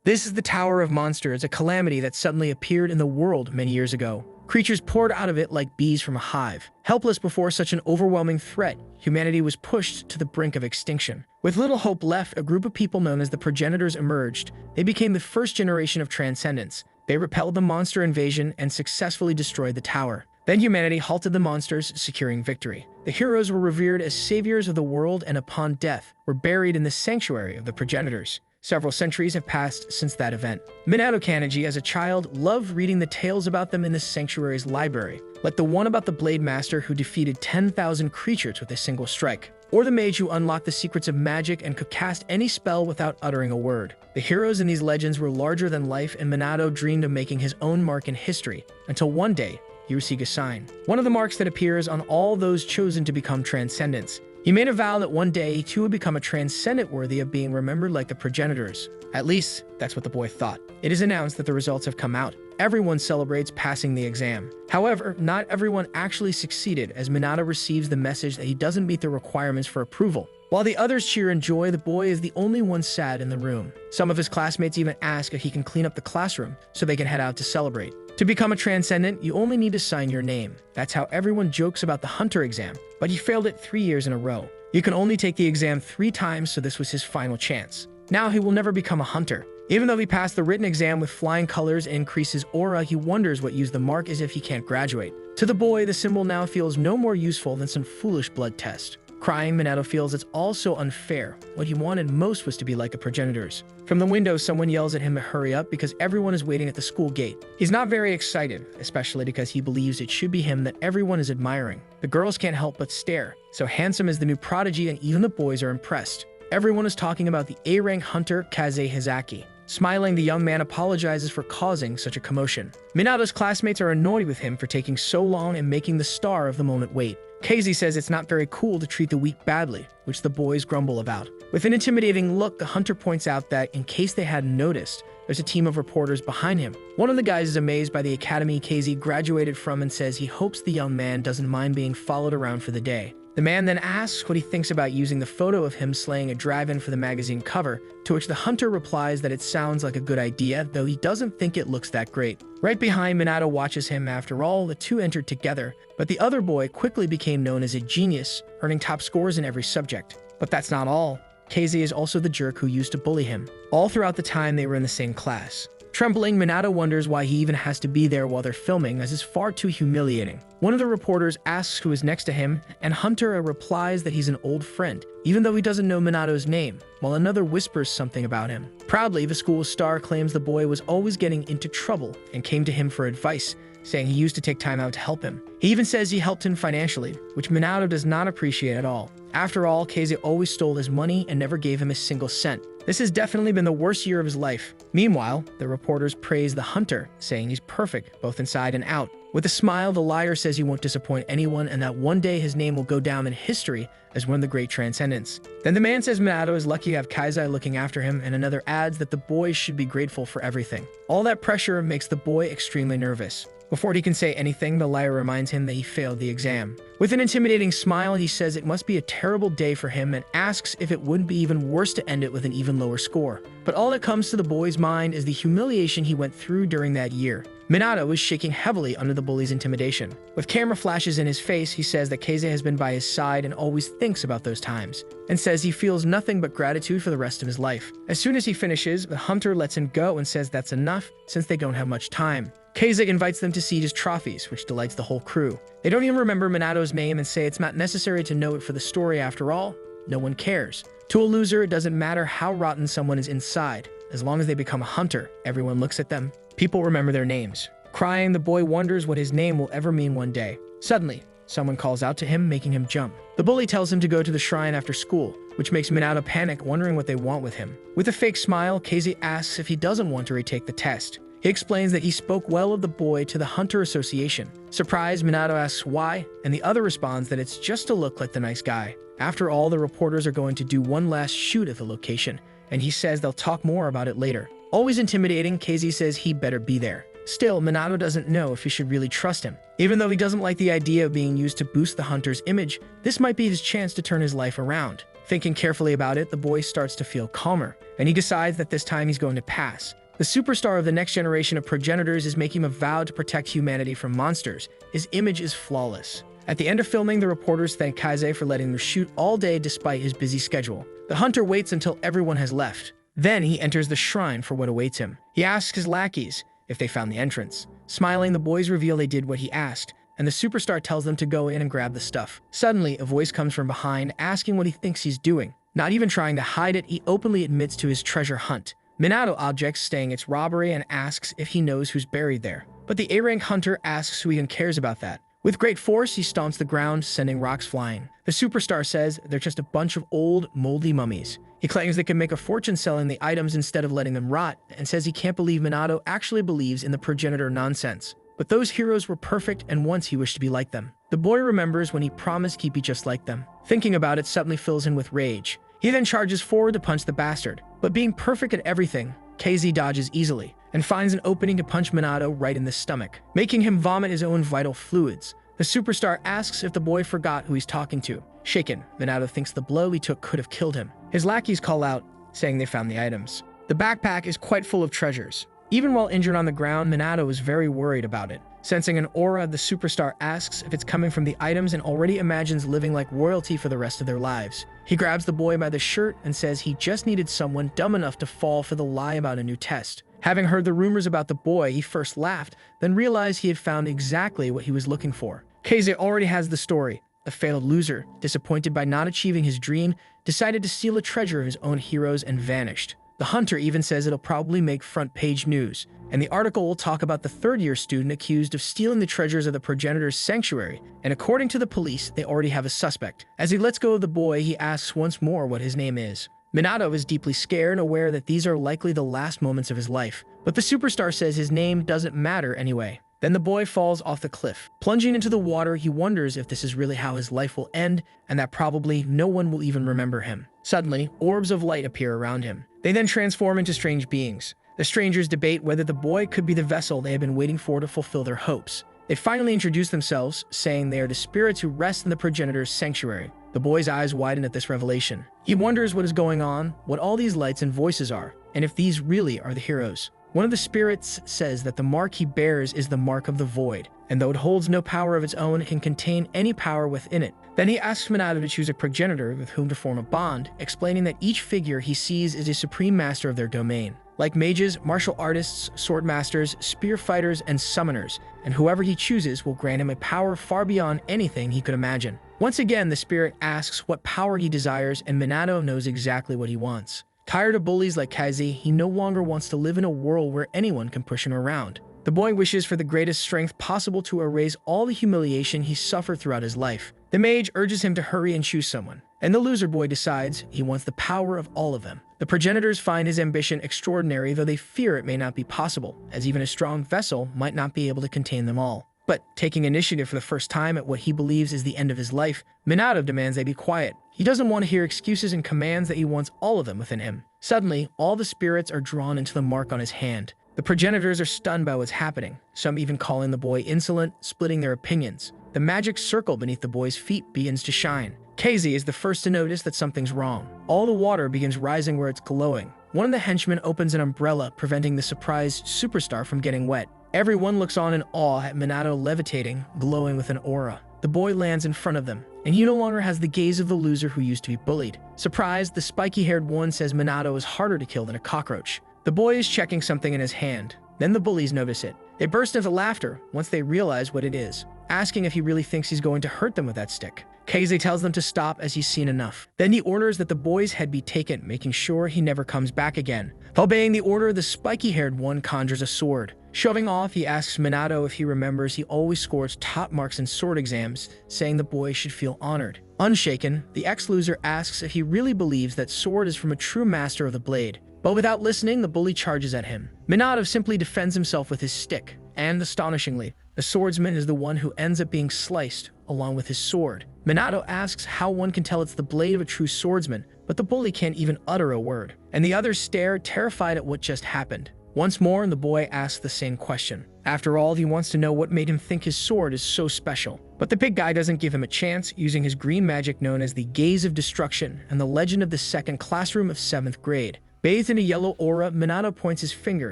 This is the Tower of Monsters, a calamity that suddenly appeared in the world many years ago. Creatures poured out of it like bees from a hive. Helpless before such an overwhelming threat, humanity was pushed to the brink of extinction. With little hope left, a group of people known as the Progenitors emerged. They became the first generation of transcendents. They repelled the monster invasion and successfully destroyed the tower. Then humanity halted the monsters, securing victory. The heroes were revered as saviors of the world and upon death were buried in the sanctuary of the Progenitors. Several centuries have passed since that event. Minato Kanji, as a child, loved reading the tales about them in the sanctuary's library, like the one about the Blade Master who defeated 10,000 creatures with a single strike, or the mage who unlocked the secrets of magic and could cast any spell without uttering a word. The heroes in these legends were larger than life, and Minato dreamed of making his own mark in history, until one day, he received a sign. One of the marks that appears on all those chosen to become transcendents. He made a vow that one day he too would become a transcendent worthy of being remembered like the Progenitors. At least, that's what the boy thought. It is announced that the results have come out. Everyone celebrates passing the exam. However, not everyone actually succeeded, as Minato receives the message that he doesn't meet the requirements for approval. While the others cheer in joy, the boy is the only one sad in the room. Some of his classmates even ask if he can clean up the classroom so they can head out to celebrate. To become a transcendent, you only need to sign your name. That's how everyone jokes about the Hunter exam, but he failed it 3 years in a row. You can only take the exam 3 times, so this was his final chance. Now he will never become a hunter. Even though he passed the written exam with flying colors and increased his aura, he wonders what use the mark is if he can't graduate. To the boy, the symbol now feels no more useful than some foolish blood test. Crying, Minato feels it's all so unfair. What he wanted most was to be like the Progenitors. From the window, someone yells at him to hurry up because everyone is waiting at the school gate. He's not very excited, especially because he believes it should be him that everyone is admiring. The girls can't help but stare. So handsome is the new prodigy, and even the boys are impressed. Everyone is talking about the A-rank hunter Kaze Hizaki. Smiling, the young man apologizes for causing such a commotion. Minato's classmates are annoyed with him for taking so long and making the star of the moment wait. Casey says it's not very cool to treat the weak badly, which the boys grumble about. With an intimidating look, the hunter points out that, in case they hadn't noticed, there's a team of reporters behind him. One of the guys is amazed by the academy Casey graduated from and says he hopes the young man doesn't mind being followed around for the day. The man then asks what he thinks about using the photo of him slaying a dragon for the magazine cover, to which the hunter replies that it sounds like a good idea, though he doesn't think it looks that great. Right behind, Minato watches him. After all, the two entered together, but the other boy quickly became known as a genius, earning top scores in every subject. But that's not all. Casey is also the jerk who used to bully him, all throughout the time they were in the same class. Trembling, Minato wonders why he even has to be there while they're filming, as it's far too humiliating. One of the reporters asks who is next to him, and Hunter replies that he's an old friend, even though he doesn't know Minato's name, while another whispers something about him. Proudly, the school's star claims the boy was always getting into trouble and came to him for advice, saying he used to take time out to help him. He even says he helped him financially, which Minato does not appreciate at all. After all, Casey always stole his money and never gave him a single cent. This has definitely been the worst year of his life. Meanwhile, the reporters praise the hunter, saying he's perfect, both inside and out. With a smile, the liar says he won't disappoint anyone and that one day his name will go down in history as one of the great transcendents. Then the man says Minato is lucky to have Kaizai looking after him, and another adds that the boy should be grateful for everything. All that pressure makes the boy extremely nervous. Before he can say anything, the liar reminds him that he failed the exam. With an intimidating smile, he says it must be a terrible day for him and asks if it wouldn't be even worse to end it with an even lower score. But all that comes to the boy's mind is the humiliation he went through during that year. Minato is shaking heavily under the bully's intimidation. With camera flashes in his face, he says that Keize has been by his side and always thinks about those times, and says he feels nothing but gratitude for the rest of his life. As soon as he finishes, the hunter lets him go and says that's enough since they don't have much time. Keize invites them to see his trophies, which delights the whole crew. They don't even remember Minato's name and say it's not necessary to know it for the story after all. No one cares. To a loser, it doesn't matter how rotten someone is inside. As long as they become a hunter, everyone looks at them. People remember their names. Crying, the boy wonders what his name will ever mean one day. Suddenly, someone calls out to him, making him jump. The bully tells him to go to the shrine after school, which makes Minato panic, wondering what they want with him. With a fake smile, Keize asks if he doesn't want to retake the test. He explains that he spoke well of the boy to the Hunter Association. Surprised, Minato asks why, and the other responds that it's just to look like the nice guy. After all, the reporters are going to do one last shoot at the location, and he says they'll talk more about it later. Always intimidating, Keize says he better be there. Still, Minato doesn't know if he should really trust him. Even though he doesn't like the idea of being used to boost the hunter's image, this might be his chance to turn his life around. Thinking carefully about it, the boy starts to feel calmer, and he decides that this time he's going to pass. The superstar of the next generation of progenitors is making a vow to protect humanity from monsters. His image is flawless. At the end of filming, the reporters thank Kaze for letting them shoot all day despite his busy schedule. The hunter waits until everyone has left. Then he enters the shrine for what awaits him. He asks his lackeys if they found the entrance. Smiling, the boys reveal they did what he asked, and the superstar tells them to go in and grab the stuff. Suddenly, a voice comes from behind, asking what he thinks he's doing. Not even trying to hide it, he openly admits to his treasure hunt. Minato objects, saying it's robbery, and asks if he knows who's buried there. But the A-rank hunter asks who even cares about that. With great force, he stomps the ground, sending rocks flying. The superstar says they're just a bunch of old, moldy mummies. He claims they can make a fortune selling the items instead of letting them rot, and says he can't believe Minato actually believes in the progenitor nonsense. But those heroes were perfect, and once he wished to be like them. The boy remembers when he promised he'd be just like them. Thinking about it suddenly fills him with rage. He then charges forward to punch the bastard. But being perfect at everything, KZ dodges easily, and finds an opening to punch Minato right in the stomach, making him vomit his own vital fluids. The superstar asks if the boy forgot who he's talking to. Shaken, Minato thinks the blow he took could have killed him. His lackeys call out, saying they found the items. The backpack is quite full of treasures. Even while injured on the ground, Minato is very worried about it. Sensing an aura, the superstar asks if it's coming from the items and already imagines living like royalty for the rest of their lives. He grabs the boy by the shirt and says he just needed someone dumb enough to fall for the lie about a new test. Having heard the rumors about the boy, he first laughed, then realized he had found exactly what he was looking for. Kaze already has the story. The failed loser, disappointed by not achieving his dream, decided to steal a treasure of his own heroes and vanished. The hunter even says it'll probably make front-page news, and the article will talk about the third-year student accused of stealing the treasures of the progenitor's sanctuary, and according to the police, they already have a suspect. As he lets go of the boy, he asks once more what his name is. Minato is deeply scared, aware that these are likely the last moments of his life, but the superstar says his name doesn't matter anyway. Then the boy falls off the cliff. Plunging into the water, he wonders if this is really how his life will end, and that probably no one will even remember him. Suddenly, orbs of light appear around him. They then transform into strange beings. The strangers debate whether the boy could be the vessel they have been waiting for to fulfill their hopes. They finally introduce themselves, saying they are the spirits who rest in the progenitor's sanctuary. The boy's eyes widen at this revelation. He wonders what is going on, what all these lights and voices are, and if these really are the heroes. One of the spirits says that the mark he bears is the mark of the void, and though it holds no power of its own, it can contain any power within it. Then he asks Minato to choose a progenitor with whom to form a bond, explaining that each figure he sees is a supreme master of their domain. Like mages, martial artists, sword masters, spear fighters, and summoners, and whoever he chooses will grant him a power far beyond anything he could imagine. Once again, the spirit asks what power he desires, and Minato knows exactly what he wants. Tired of bullies like Kaze, he no longer wants to live in a world where anyone can push him around. The boy wishes for the greatest strength possible to erase all the humiliation he suffered throughout his life. The mage urges him to hurry and choose someone, and the loser boy decides he wants the power of all of them. The progenitors find his ambition extraordinary, though they fear it may not be possible, as even a strong vessel might not be able to contain them all. But, taking initiative for the first time at what he believes is the end of his life, Minato demands they be quiet. He doesn't want to hear excuses and commands that he wants all of them within him. Suddenly, all the spirits are drawn into the mark on his hand. The progenitors are stunned by what's happening, some even calling the boy insolent, splitting their opinions. The magic circle beneath the boy's feet begins to shine. Kaze is the first to notice that something's wrong. All the water begins rising where it's glowing. One of the henchmen opens an umbrella, preventing the surprised superstar from getting wet. Everyone looks on in awe at Minato levitating, glowing with an aura. The boy lands in front of them, and he no longer has the gaze of the loser who used to be bullied. Surprised, the spiky-haired one says Minato is harder to kill than a cockroach. The boy is checking something in his hand. Then the bullies notice it. They burst into laughter once they realize what it is, asking if he really thinks he's going to hurt them with that stick. Kaze tells them to stop as he's seen enough. Then he orders that the boy's head be taken, making sure he never comes back again. Obeying the order, the spiky-haired one conjures a sword. Shoving off, he asks Minato if he remembers he always scores top marks in sword exams, saying the boy should feel honored. Unshaken, the ex-loser asks if he really believes that sword is from a true master of the blade. But without listening, the bully charges at him. Minato simply defends himself with his stick, and astonishingly, the swordsman is the one who ends up being sliced, along with his sword. Minato asks how one can tell it's the blade of a true swordsman, but the bully can't even utter a word, and the others stare, terrified at what just happened. Once more, the boy asks the same question. After all, he wants to know what made him think his sword is so special. But the big guy doesn't give him a chance, using his green magic known as the Gaze of Destruction and the legend of the second classroom of 7th grade. Bathed in a yellow aura, Minato points his finger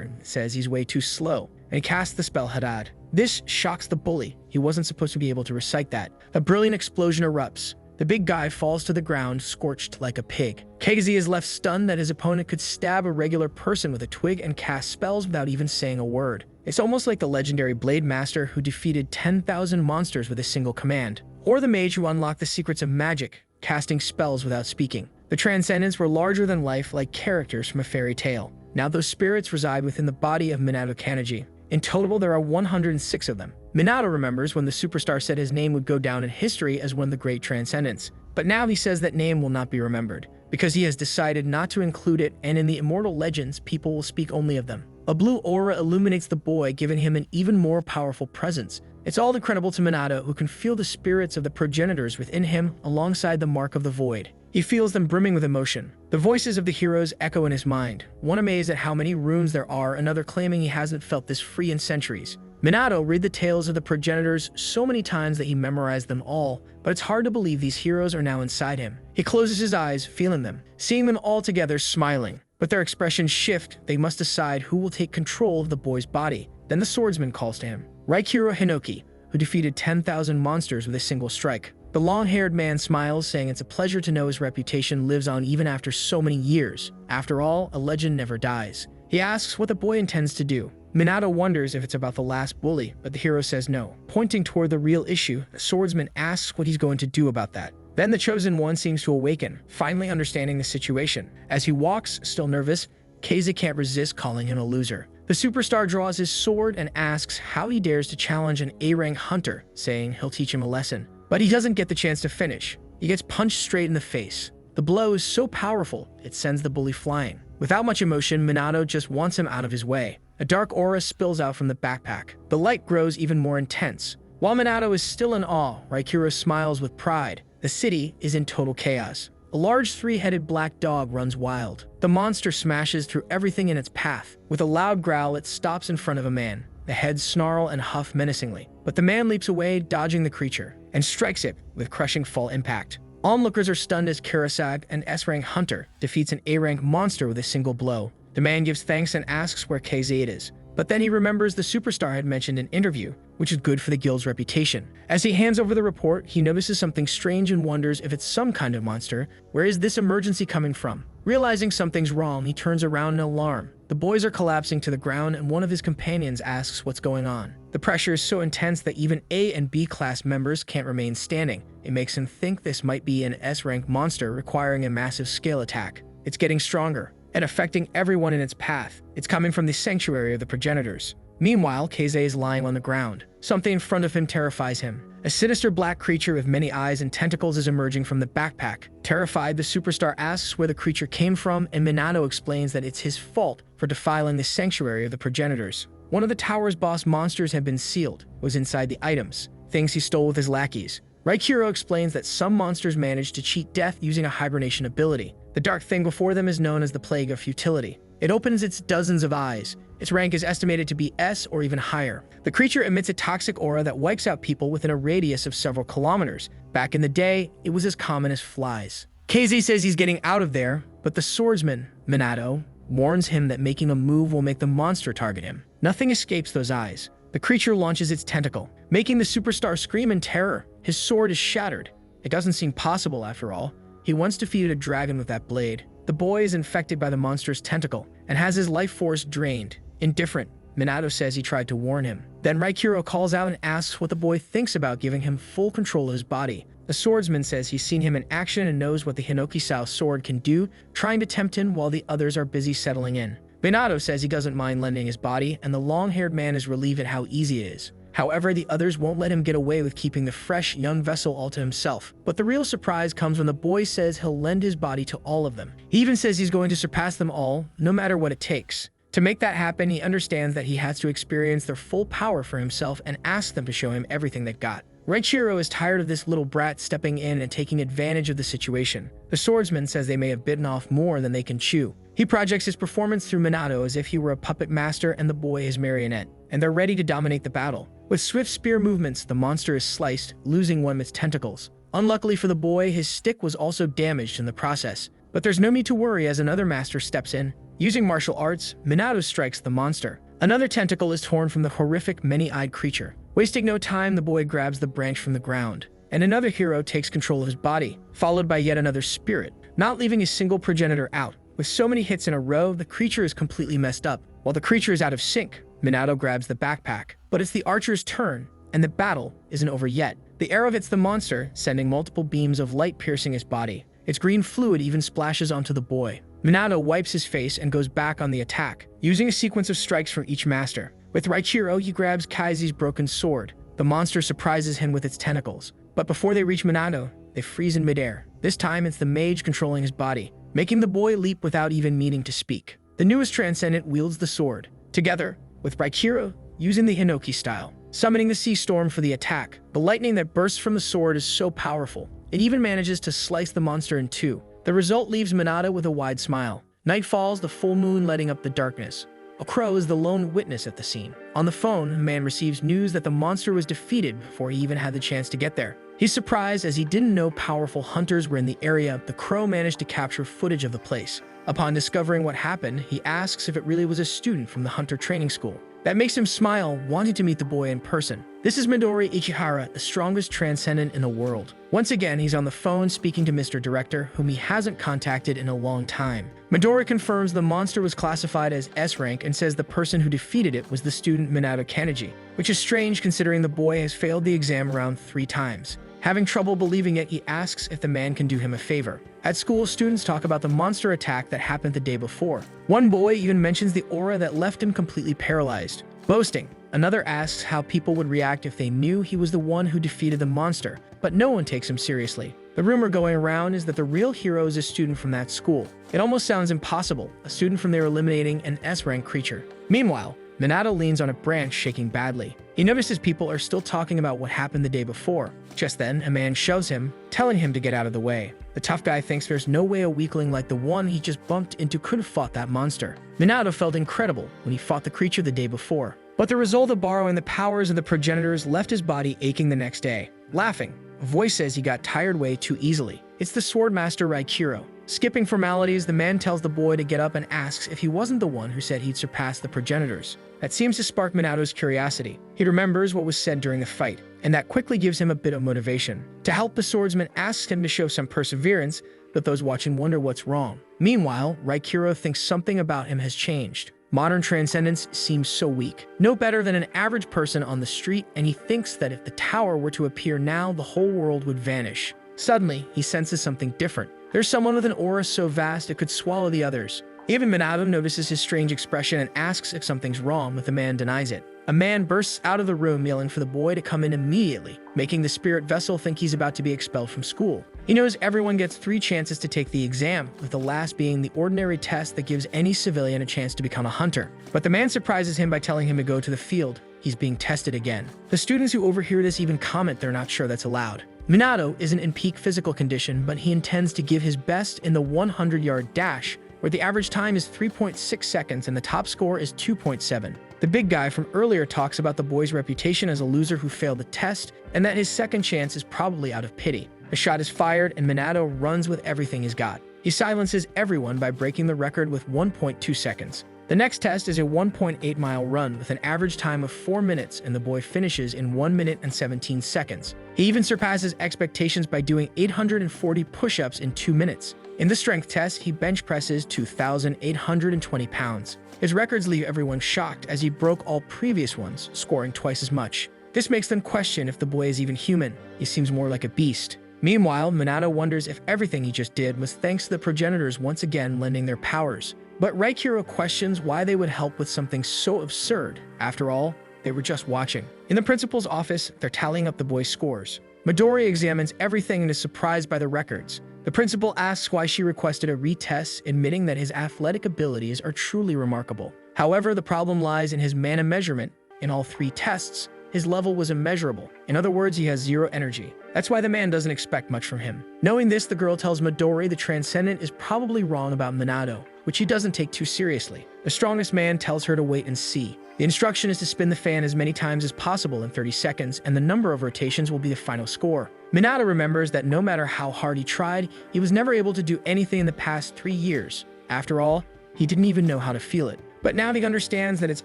and says he's way too slow, and he casts the spell Hadad. This shocks the bully. He wasn't supposed to be able to recite that. A brilliant explosion erupts. The big guy falls to the ground, scorched like a pig. KZ is left stunned that his opponent could stab a regular person with a twig and cast spells without even saying a word. It's almost like the legendary Blade Master who defeated 10,000 monsters with a single command, or the mage who unlocked the secrets of magic, casting spells without speaking. The Transcendents were larger than life, like characters from a fairy tale. Now those spirits reside within the body of Minato Kanji. In total, there are 106 of them. Minato remembers when the superstar said his name would go down in history as one of the great Transcendents. But now he says that name will not be remembered, because he has decided not to include it, and in the immortal legends, people will speak only of them. A blue aura illuminates the boy, giving him an even more powerful presence. It's all incredible to Minato, who can feel the spirits of the progenitors within him alongside the mark of the void. He feels them brimming with emotion. The voices of the heroes echo in his mind, one amazed at how many runes there are, another claiming he hasn't felt this free in centuries. Minato read the tales of the progenitors so many times that he memorized them all, but it's hard to believe these heroes are now inside him. He closes his eyes, feeling them, seeing them all together, smiling. But their expressions shift. They must decide who will take control of the boy's body. Then the swordsman calls to him, Raikiro Hinoki, who defeated 10,000 monsters with a single strike. The long-haired man smiles, saying it's a pleasure to know his reputation lives on even after so many years. After all, a legend never dies. He asks what the boy intends to do. Minato wonders if it's about the last bully, but the hero says no. Pointing toward the real issue, the swordsman asks what he's going to do about that. Then the chosen one seems to awaken, finally understanding the situation. As he walks, still nervous, Keize can't resist calling him a loser. The superstar draws his sword and asks how he dares to challenge an A-rank hunter, saying he'll teach him a lesson. But he doesn't get the chance to finish. He gets punched straight in the face. The blow is so powerful, it sends the bully flying. Without much emotion, Minato just wants him out of his way. A dark aura spills out from the backpack. The light grows even more intense. While Minato is still in awe, Raikiro smiles with pride. The city is in total chaos. A large three-headed black dog runs wild. The monster smashes through everything in its path. With a loud growl, it stops in front of a man. The heads snarl and huff menacingly, but the man leaps away, dodging the creature, and strikes it with crushing fall impact. Onlookers are stunned as Kurosage, an S-rank hunter, defeats an A-rank monster with a single blow. The man gives thanks and asks where Keize is, but then he remembers the superstar had mentioned in an interview, which is good for the guild's reputation. As he hands over the report, he notices something strange and wonders if it's some kind of monster. Where is this emergency coming from? Realizing something's wrong, he turns around in alarm. The boys are collapsing to the ground, and one of his companions asks what's going on. The pressure is so intense that even A and B class members can't remain standing. It makes him think this might be an S-rank monster requiring a massive scale attack. It's getting stronger and affecting everyone in its path. It's coming from the sanctuary of the progenitors. Meanwhile, Keize is lying on the ground. Something in front of him terrifies him. A sinister black creature with many eyes and tentacles is emerging from the backpack. Terrified, the superstar asks where the creature came from, and Minato explains that it's his fault for defiling the sanctuary of the progenitors. One of the tower's boss monsters had been sealed, was inside the items, things he stole with his lackeys. Raikiro explains that some monsters manage to cheat death using a hibernation ability. The dark thing before them is known as the Plague of Futility. It opens its dozens of eyes. Its rank is estimated to be S or even higher. The creature emits a toxic aura that wipes out people within a radius of several kilometers. Back in the day, it was as common as flies. Keize says he's getting out of there, but the swordsman, Minato, warns him that making a move will make the monster target him. Nothing escapes those eyes. The creature launches its tentacle, making the superstar scream in terror. His sword is shattered. It doesn't seem possible after all. He once defeated a dragon with that blade. The boy is infected by the monster's tentacle and has his life force drained. Indifferent, Minato says he tried to warn him. Then Raikiro calls out and asks what the boy thinks about giving him full control of his body. The swordsman says he's seen him in action and knows what the Hinoki-Sao sword can do, trying to tempt him while the others are busy settling in. Minato says he doesn't mind lending his body, and the long-haired man is relieved at how easy it is. However, the others won't let him get away with keeping the fresh, young vessel all to himself. But the real surprise comes when the boy says he'll lend his body to all of them. He even says he's going to surpass them all, no matter what it takes. To make that happen, he understands that he has to experience their full power for himself and asks them to show him everything they've got. Reichiro is tired of this little brat stepping in and taking advantage of the situation. The swordsman says they may have bitten off more than they can chew. He projects his performance through Minato as if he were a puppet master and the boy his marionette, and they're ready to dominate the battle. With swift spear movements, the monster is sliced, losing one of its tentacles. Unluckily for the boy, his stick was also damaged in the process. But there's no need to worry as another master steps in. Using martial arts, Minato strikes the monster. Another tentacle is torn from the horrific, many-eyed creature. Wasting no time, the boy grabs the branch from the ground, and another hero takes control of his body, followed by yet another spirit, not leaving a single progenitor out. With so many hits in a row, the creature is completely messed up. While the creature is out of sync, Minato grabs the backpack. But it's the archer's turn, and the battle isn't over yet. The arrow hits the monster, sending multiple beams of light piercing his body. Its green fluid even splashes onto the boy. Minato wipes his face and goes back on the attack, using a sequence of strikes from each master. With Reichiro, he grabs Kaise's broken sword. The monster surprises him with its tentacles. But before they reach Minato, they freeze in midair. This time, it's the mage controlling his body, making the boy leap without even needing to speak. The newest Transcendent wields the sword, together with Reichiro using the Hinoki style, summoning the sea storm for the attack. The lightning that bursts from the sword is so powerful, it even manages to slice the monster in two. The result leaves Minato with a wide smile. Night falls, the full moon lighting up the darkness. A crow is the lone witness at the scene. On the phone, a man receives news that the monster was defeated before he even had the chance to get there. He's surprised as he didn't know powerful hunters were in the area. The crow managed to capture footage of the place. Upon discovering what happened, he asks if it really was a student from the hunter training school. That makes him smile, wanting to meet the boy in person. This is Midori Ichihara, the strongest transcendent in the world. Once again, he's on the phone speaking to Mr. Director, whom he hasn't contacted in a long time. Midori confirms the monster was classified as S rank and says the person who defeated it was the student Minato Kanji, which is strange considering the boy has failed the exam around 3 times. Having trouble believing it, he asks if the man can do him a favor. At school, students talk about the monster attack that happened the day before. One boy even mentions the aura that left him completely paralyzed. Boasting. Another asks how people would react if they knew he was the one who defeated the monster, but no one takes him seriously. The rumor going around is that the real hero is a student from that school. It almost sounds impossible, a student from there eliminating an S-rank creature. Meanwhile, Minato leans on a branch, shaking badly. He notices people are still talking about what happened the day before. Just then, a man shoves him, telling him to get out of the way. The tough guy thinks there's no way a weakling like the one he just bumped into could have fought that monster. Minato felt incredible when he fought the creature the day before. But the result of borrowing the powers of the progenitors left his body aching the next day. Laughing, a voice says he got tired way too easily. It's the swordmaster Reichiro. Skipping formalities, the man tells the boy to get up and asks if he wasn't the one who said he'd surpassed the progenitors. That seems to spark Minato's curiosity. He remembers what was said during the fight, and that quickly gives him a bit of motivation. To help, the swordsman asks him to show some perseverance, but those watching wonder what's wrong. Meanwhile, Reichiro thinks something about him has changed. Modern transcendence seems so weak. No better than an average person on the street, and he thinks that if the tower were to appear now, the whole world would vanish. Suddenly, he senses something different. There's someone with an aura so vast it could swallow the others. Even Minato notices his strange expression and asks if something's wrong, but the man denies it. A man bursts out of the room yelling for the boy to come in immediately, making the spirit vessel think he's about to be expelled from school. He knows everyone gets 3 chances to take the exam, with the last being the ordinary test that gives any civilian a chance to become a hunter. But the man surprises him by telling him to go to the field. He's being tested again. The students who overhear this even comment they're not sure that's allowed. Minato isn't in peak physical condition, but he intends to give his best in the 100-yard dash, where the average time is 3.6 seconds and the top score is 2.7. The big guy from earlier talks about the boy's reputation as a loser who failed the test, and that his second chance is probably out of pity. A shot is fired, and Minato runs with everything he's got. He silences everyone by breaking the record with 1.2 seconds. The next test is a 1.8-mile run with an average time of 4 minutes, and the boy finishes in 1 minute and 17 seconds. He even surpasses expectations by doing 840 push-ups in 2 minutes. In the strength test, he bench presses 2,820 pounds. His records leave everyone shocked as he broke all previous ones, scoring twice as much. This makes them question if the boy is even human. He seems more like a beast. Meanwhile, Minato wonders if everything he just did was thanks to the progenitors once again lending their powers. But Reichiro questions why they would help with something so absurd. After all, they were just watching. In the principal's office, they're tallying up the boys' scores. Midori examines everything and is surprised by the records. The principal asks why she requested a retest, admitting that his athletic abilities are truly remarkable. However, the problem lies in his mana measurement. In all 3 tests, his level was immeasurable. In other words, he has zero energy. That's why the man doesn't expect much from him. Knowing this, the girl tells Midori the Transcendent is probably wrong about Minato, which he doesn't take too seriously. The strongest man tells her to wait and see. The instruction is to spin the fan as many times as possible in 30 seconds, and the number of rotations will be the final score. Minato remembers that no matter how hard he tried, he was never able to do anything in the past 3 years. After all, he didn't even know how to feel it. But now he understands that it's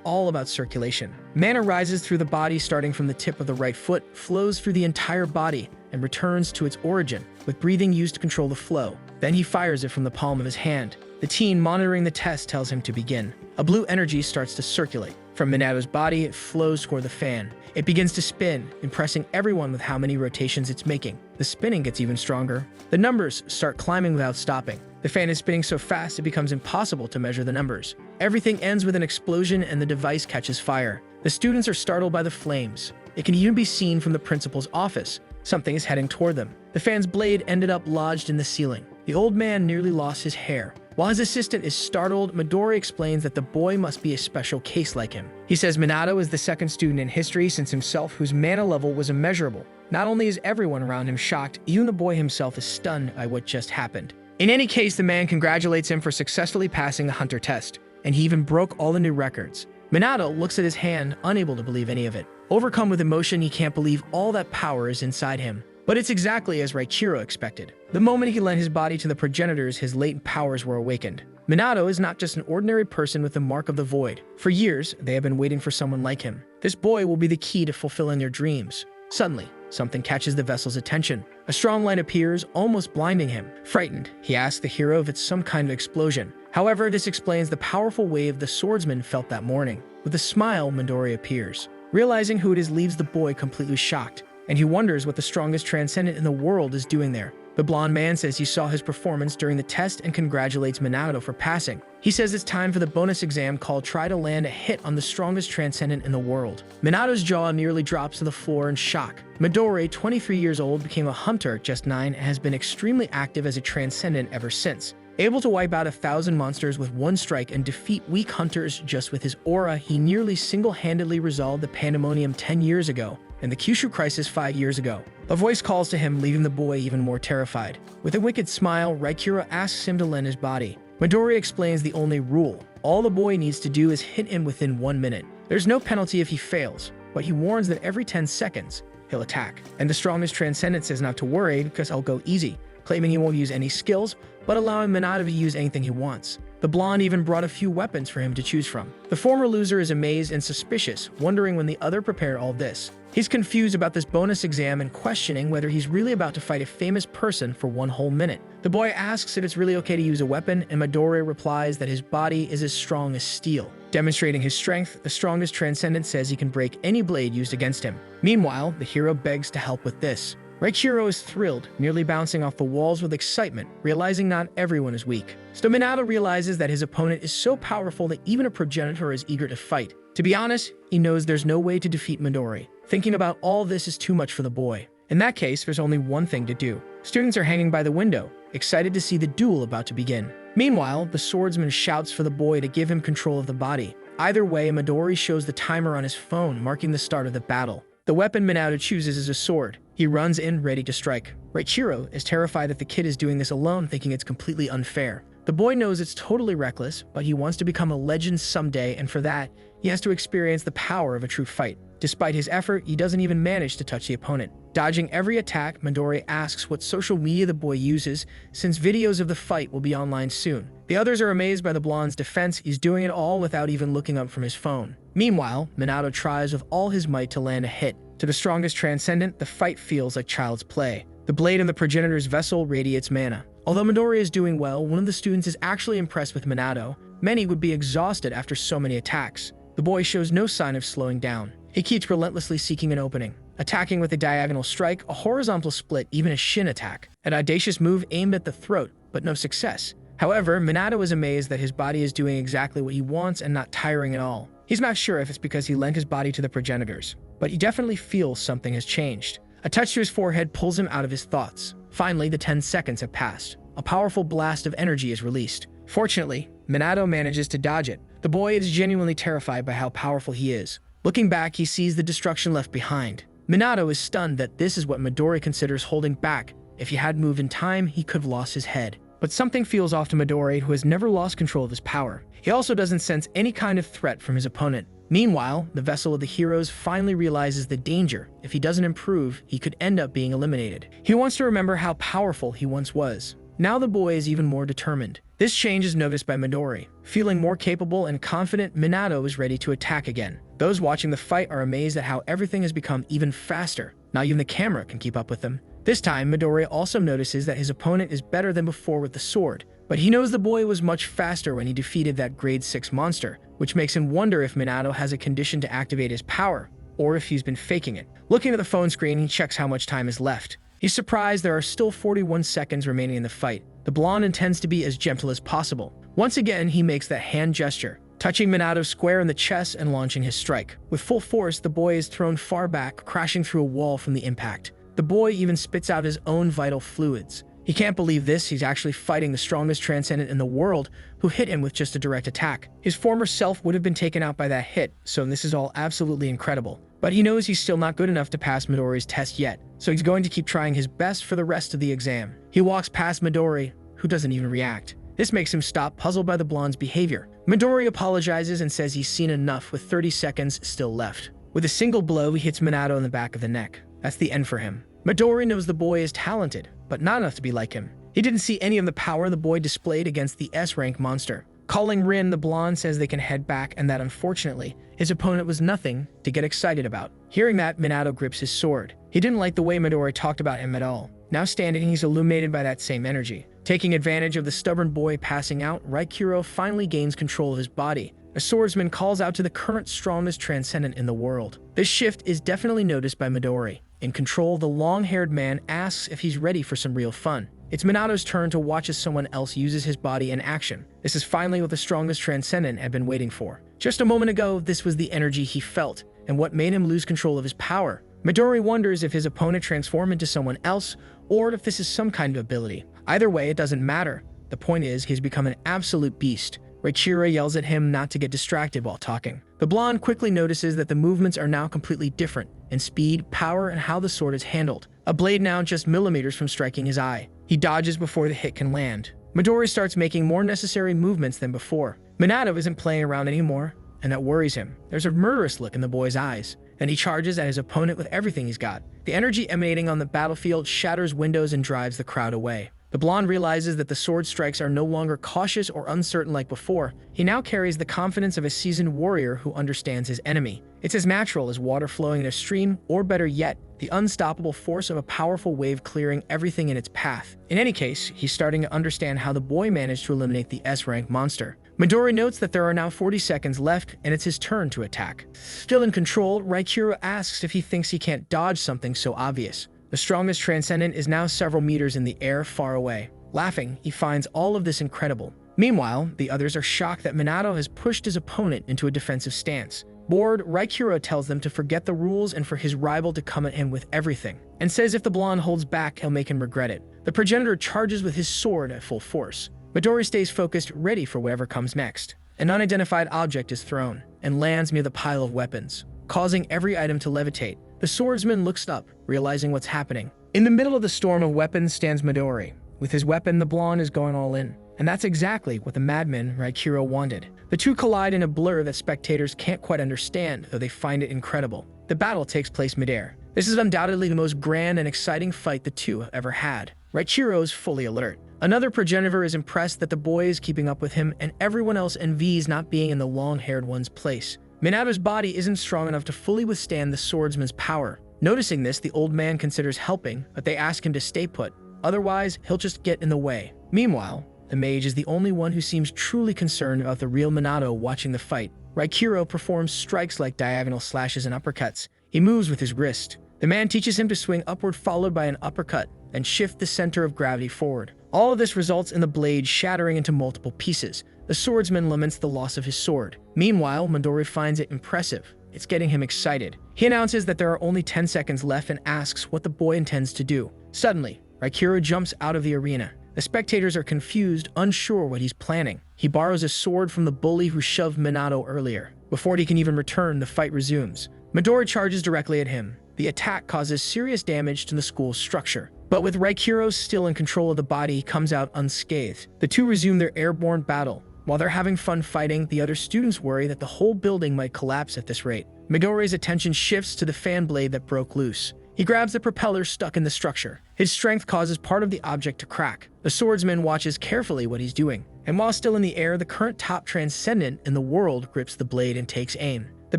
all about circulation. Mana rises through the body starting from the tip of the right foot, flows through the entire body, and returns to its origin, with breathing used to control the flow. Then he fires it from the palm of his hand. The teen monitoring the test tells him to begin. A blue energy starts to circulate. From Minato's body, it flows toward the fan. It begins to spin, impressing everyone with how many rotations it's making. The spinning gets even stronger. The numbers start climbing without stopping. The fan is spinning so fast it becomes impossible to measure the numbers. Everything ends with an explosion and the device catches fire. The students are startled by the flames. It can even be seen from the principal's office. Something is heading toward them. The fan's blade ended up lodged in the ceiling. The old man nearly lost his hair. While his assistant is startled, Midori explains that the boy must be a special case like him. He says Minato is the second student in history since himself whose mana level was immeasurable. Not only is everyone around him shocked, even the boy himself is stunned by what just happened. In any case, the man congratulates him for successfully passing the hunter test, and he even broke all the new records. Minato looks at his hand, unable to believe any of it. Overcome with emotion, he can't believe all that power is inside him. But it's exactly as Reichiro expected. The moment he lent his body to the progenitors, his latent powers were awakened. Minato is not just an ordinary person with the mark of the void. For years, they have been waiting for someone like him. This boy will be the key to fulfilling their dreams. Suddenly, something catches the vessel's attention. A strong light appears, almost blinding him. Frightened, he asks the hero if it's some kind of explosion. However, this explains the powerful wave the swordsman felt that morning. With a smile, Midori appears. Realizing who it is leaves the boy completely shocked, and he wonders what the strongest transcendent in the world is doing there. The blonde man says he saw his performance during the test and congratulates Minato for passing. He says it's time for the bonus exam called Try to Land a Hit on the Strongest Transcendent in the World. Minato's jaw nearly drops to the floor in shock. Midori, 23 years old, became a hunter at just 9 and has been extremely active as a transcendent ever since. Able to wipe out 1,000 monsters with one strike and defeat weak hunters just with his aura, he nearly single-handedly resolved the pandemonium 10 years ago and the Kyushu crisis 5 years ago. A voice calls to him, leaving the boy even more terrified. With a wicked smile, Reichiro asks him to lend his body. Midori explains the only rule. All the boy needs to do is hit him within 1 minute. There's no penalty if he fails, but he warns that every 10 seconds, he'll attack. And the strongest transcendent says not to worry because I'll go easy, claiming he won't use any skills, but allowing Minato to use anything he wants. The blonde even brought a few weapons for him to choose from. The former loser is amazed and suspicious, wondering when the other prepared all this. He's confused about this bonus exam and questioning whether he's really about to fight a famous person for 1 whole minute. The boy asks if it's really okay to use a weapon, and Midori replies that his body is as strong as steel. Demonstrating his strength, the strongest transcendent says he can break any blade used against him. Meanwhile, the hero begs to help with this. Reichiro is thrilled, nearly bouncing off the walls with excitement, realizing not everyone is weak. So Minato realizes that his opponent is so powerful that even a progenitor is eager to fight. To be honest, he knows there's no way to defeat Midori. Thinking about all this is too much for the boy. In that case, there's only one thing to do. Students are hanging by the window, excited to see the duel about to begin. Meanwhile, the swordsman shouts for the boy to give him control of the body. Either way, Midori shows the timer on his phone, marking the start of the battle. The weapon Minato chooses is a sword. He runs in, ready to strike. Reichiro is terrified that the kid is doing this alone, thinking it's completely unfair. The boy knows it's totally reckless, but he wants to become a legend someday, and for that, he has to experience the power of a true fight. Despite his effort, he doesn't even manage to touch the opponent. Dodging every attack, Midori asks what social media the boy uses, since videos of the fight will be online soon. The others are amazed by the blonde's defense. He's doing it all without even looking up from his phone. Meanwhile, Minato tries with all his might to land a hit. To the strongest transcendent, the fight feels like child's play. The blade of the progenitor's vessel radiates mana. Although Midori is doing well, one of the students is actually impressed with Minato. Many would be exhausted after so many attacks. The boy shows no sign of slowing down. He keeps relentlessly seeking an opening, attacking with a diagonal strike, a horizontal split, even a shin attack. An audacious move aimed at the throat, but no success. However, Minato is amazed that his body is doing exactly what he wants and not tiring at all. He's not sure if it's because he lent his body to the progenitors, but he definitely feels something has changed. A touch to his forehead pulls him out of his thoughts. Finally, the 10 seconds have passed. A powerful blast of energy is released. Fortunately, Minato manages to dodge it. The boy is genuinely terrified by how powerful he is. Looking back, he sees the destruction left behind. Minato is stunned that this is what Midori considers holding back. If he had moved in time, he could have lost his head. But something feels off to Midori, who has never lost control of his power. He also doesn't sense any kind of threat from his opponent. Meanwhile, the vessel of the heroes finally realizes the danger. If he doesn't improve, he could end up being eliminated. He wants to remember how powerful he once was. Now the boy is even more determined. This change is noticed by Midori. Feeling more capable and confident, Minato is ready to attack again. Those watching the fight are amazed at how everything has become even faster. Not even the camera can keep up with them. This time, Midori also notices that his opponent is better than before with the sword, but he knows the boy was much faster when he defeated that grade 6 monster, which makes him wonder if Minato has a condition to activate his power, or if he's been faking it. Looking at the phone screen, he checks how much time is left. He's surprised there are still 41 seconds remaining in the fight. The blonde intends to be as gentle as possible. Once again, he makes that hand gesture, touching Minato square in the chest and launching his strike. With full force, the boy is thrown far back, crashing through a wall from the impact. The boy even spits out his own vital fluids. He can't believe this. He's actually fighting the strongest transcendent in the world, who hit him with just a direct attack. His former self would have been taken out by that hit, so this is all absolutely incredible. But he knows he's still not good enough to pass Midori's test yet, so he's going to keep trying his best for the rest of the exam. He walks past Midori, who doesn't even react. This makes him stop, puzzled by the blonde's behavior. Midori apologizes and says he's seen enough, with 30 seconds still left. With a single blow, he hits Minato in the back of the neck. That's the end for him. Midori knows the boy is talented, but not enough to be like him. He didn't see any of the power the boy displayed against the S-rank monster. Calling Rin, the blonde says they can head back and that unfortunately, his opponent was nothing to get excited about. Hearing that, Minato grips his sword. He didn't like the way Midori talked about him at all. Now standing, he's illuminated by that same energy. Taking advantage of the stubborn boy passing out, Raikuro finally gains control of his body. A swordsman calls out to the current strongest transcendent in the world. This shift is definitely noticed by Midori. In control, the long-haired man asks if he's ready for some real fun. It's Minato's turn to watch as someone else uses his body in action. This is finally what the strongest transcendent had been waiting for. Just a moment ago, this was the energy he felt, and what made him lose control of his power. Midori wonders if his opponent transformed into someone else, or if this is some kind of ability. Either way, it doesn't matter. The point is, he's become an absolute beast. Raikuro yells at him not to get distracted while talking. The blonde quickly notices that the movements are now completely different in speed, power, and how the sword is handled. A blade now just millimeters from striking his eye. He dodges before the hit can land. Midori starts making more necessary movements than before. Minato isn't playing around anymore, and that worries him. There's a murderous look in the boy's eyes. Then he charges at his opponent with everything he's got. The energy emanating on the battlefield shatters windows and drives the crowd away. The blonde realizes that the sword strikes are no longer cautious or uncertain like before. He now carries the confidence of a seasoned warrior who understands his enemy. It's as natural as water flowing in a stream, or better yet, the unstoppable force of a powerful wave clearing everything in its path. In any case, he's starting to understand how the boy managed to eliminate the S-rank monster. Midori notes that there are now 40 seconds left, and it's his turn to attack. Still in control, Raikuro asks if he thinks he can't dodge something so obvious. The strongest transcendent is now several meters in the air far away. Laughing, he finds all of this incredible. Meanwhile, the others are shocked that Minato has pushed his opponent into a defensive stance. Bored, Raikuro tells them to forget the rules and for his rival to come at him with everything, and says if the blonde holds back, he'll make him regret it. The Progenitor charges with his sword at full force. Midori stays focused, ready for whatever comes next. An unidentified object is thrown and lands near the pile of weapons, causing every item to levitate. The swordsman looks up, realizing what's happening. In the middle of the storm of weapons stands Midori. With his weapon, the blonde is going all in. And that's exactly what the madman Raikuro wanted. The two collide in a blur that spectators can't quite understand, though they find it incredible. The battle takes place midair. This is undoubtedly the most grand and exciting fight the two have ever had. Raikuro is fully alert. Another Progenitor is impressed that the boy is keeping up with him, and everyone else envies not being in the long-haired one's place. Minato's body isn't strong enough to fully withstand the swordsman's power. Noticing this, the old man considers helping, but they ask him to stay put. Otherwise, he'll just get in the way. Meanwhile, the mage is the only one who seems truly concerned about the real Minato watching the fight. Raikuro performs strikes like diagonal slashes and uppercuts. He moves with his wrist. The man teaches him to swing upward followed by an uppercut, and shift the center of gravity forward. All of this results in the blade shattering into multiple pieces. The swordsman laments the loss of his sword. Meanwhile, Midori finds it impressive. It's getting him excited. He announces that there are only 10 seconds left and asks what the boy intends to do. Suddenly, Raikuro jumps out of the arena. The spectators are confused, unsure what he's planning. He borrows a sword from the bully who shoved Minato earlier. Before he can even return, the fight resumes. Midori charges directly at him. The attack causes serious damage to the school's structure. But with Raikiro still in control of the body, he comes out unscathed. The two resume their airborne battle. While they're having fun fighting, the other students worry that the whole building might collapse at this rate. Midori's attention shifts to the fan blade that broke loose. He grabs the propeller stuck in the structure. His strength causes part of the object to crack. The swordsman watches carefully what he's doing. And while still in the air, the current top transcendent in the world grips the blade and takes aim. The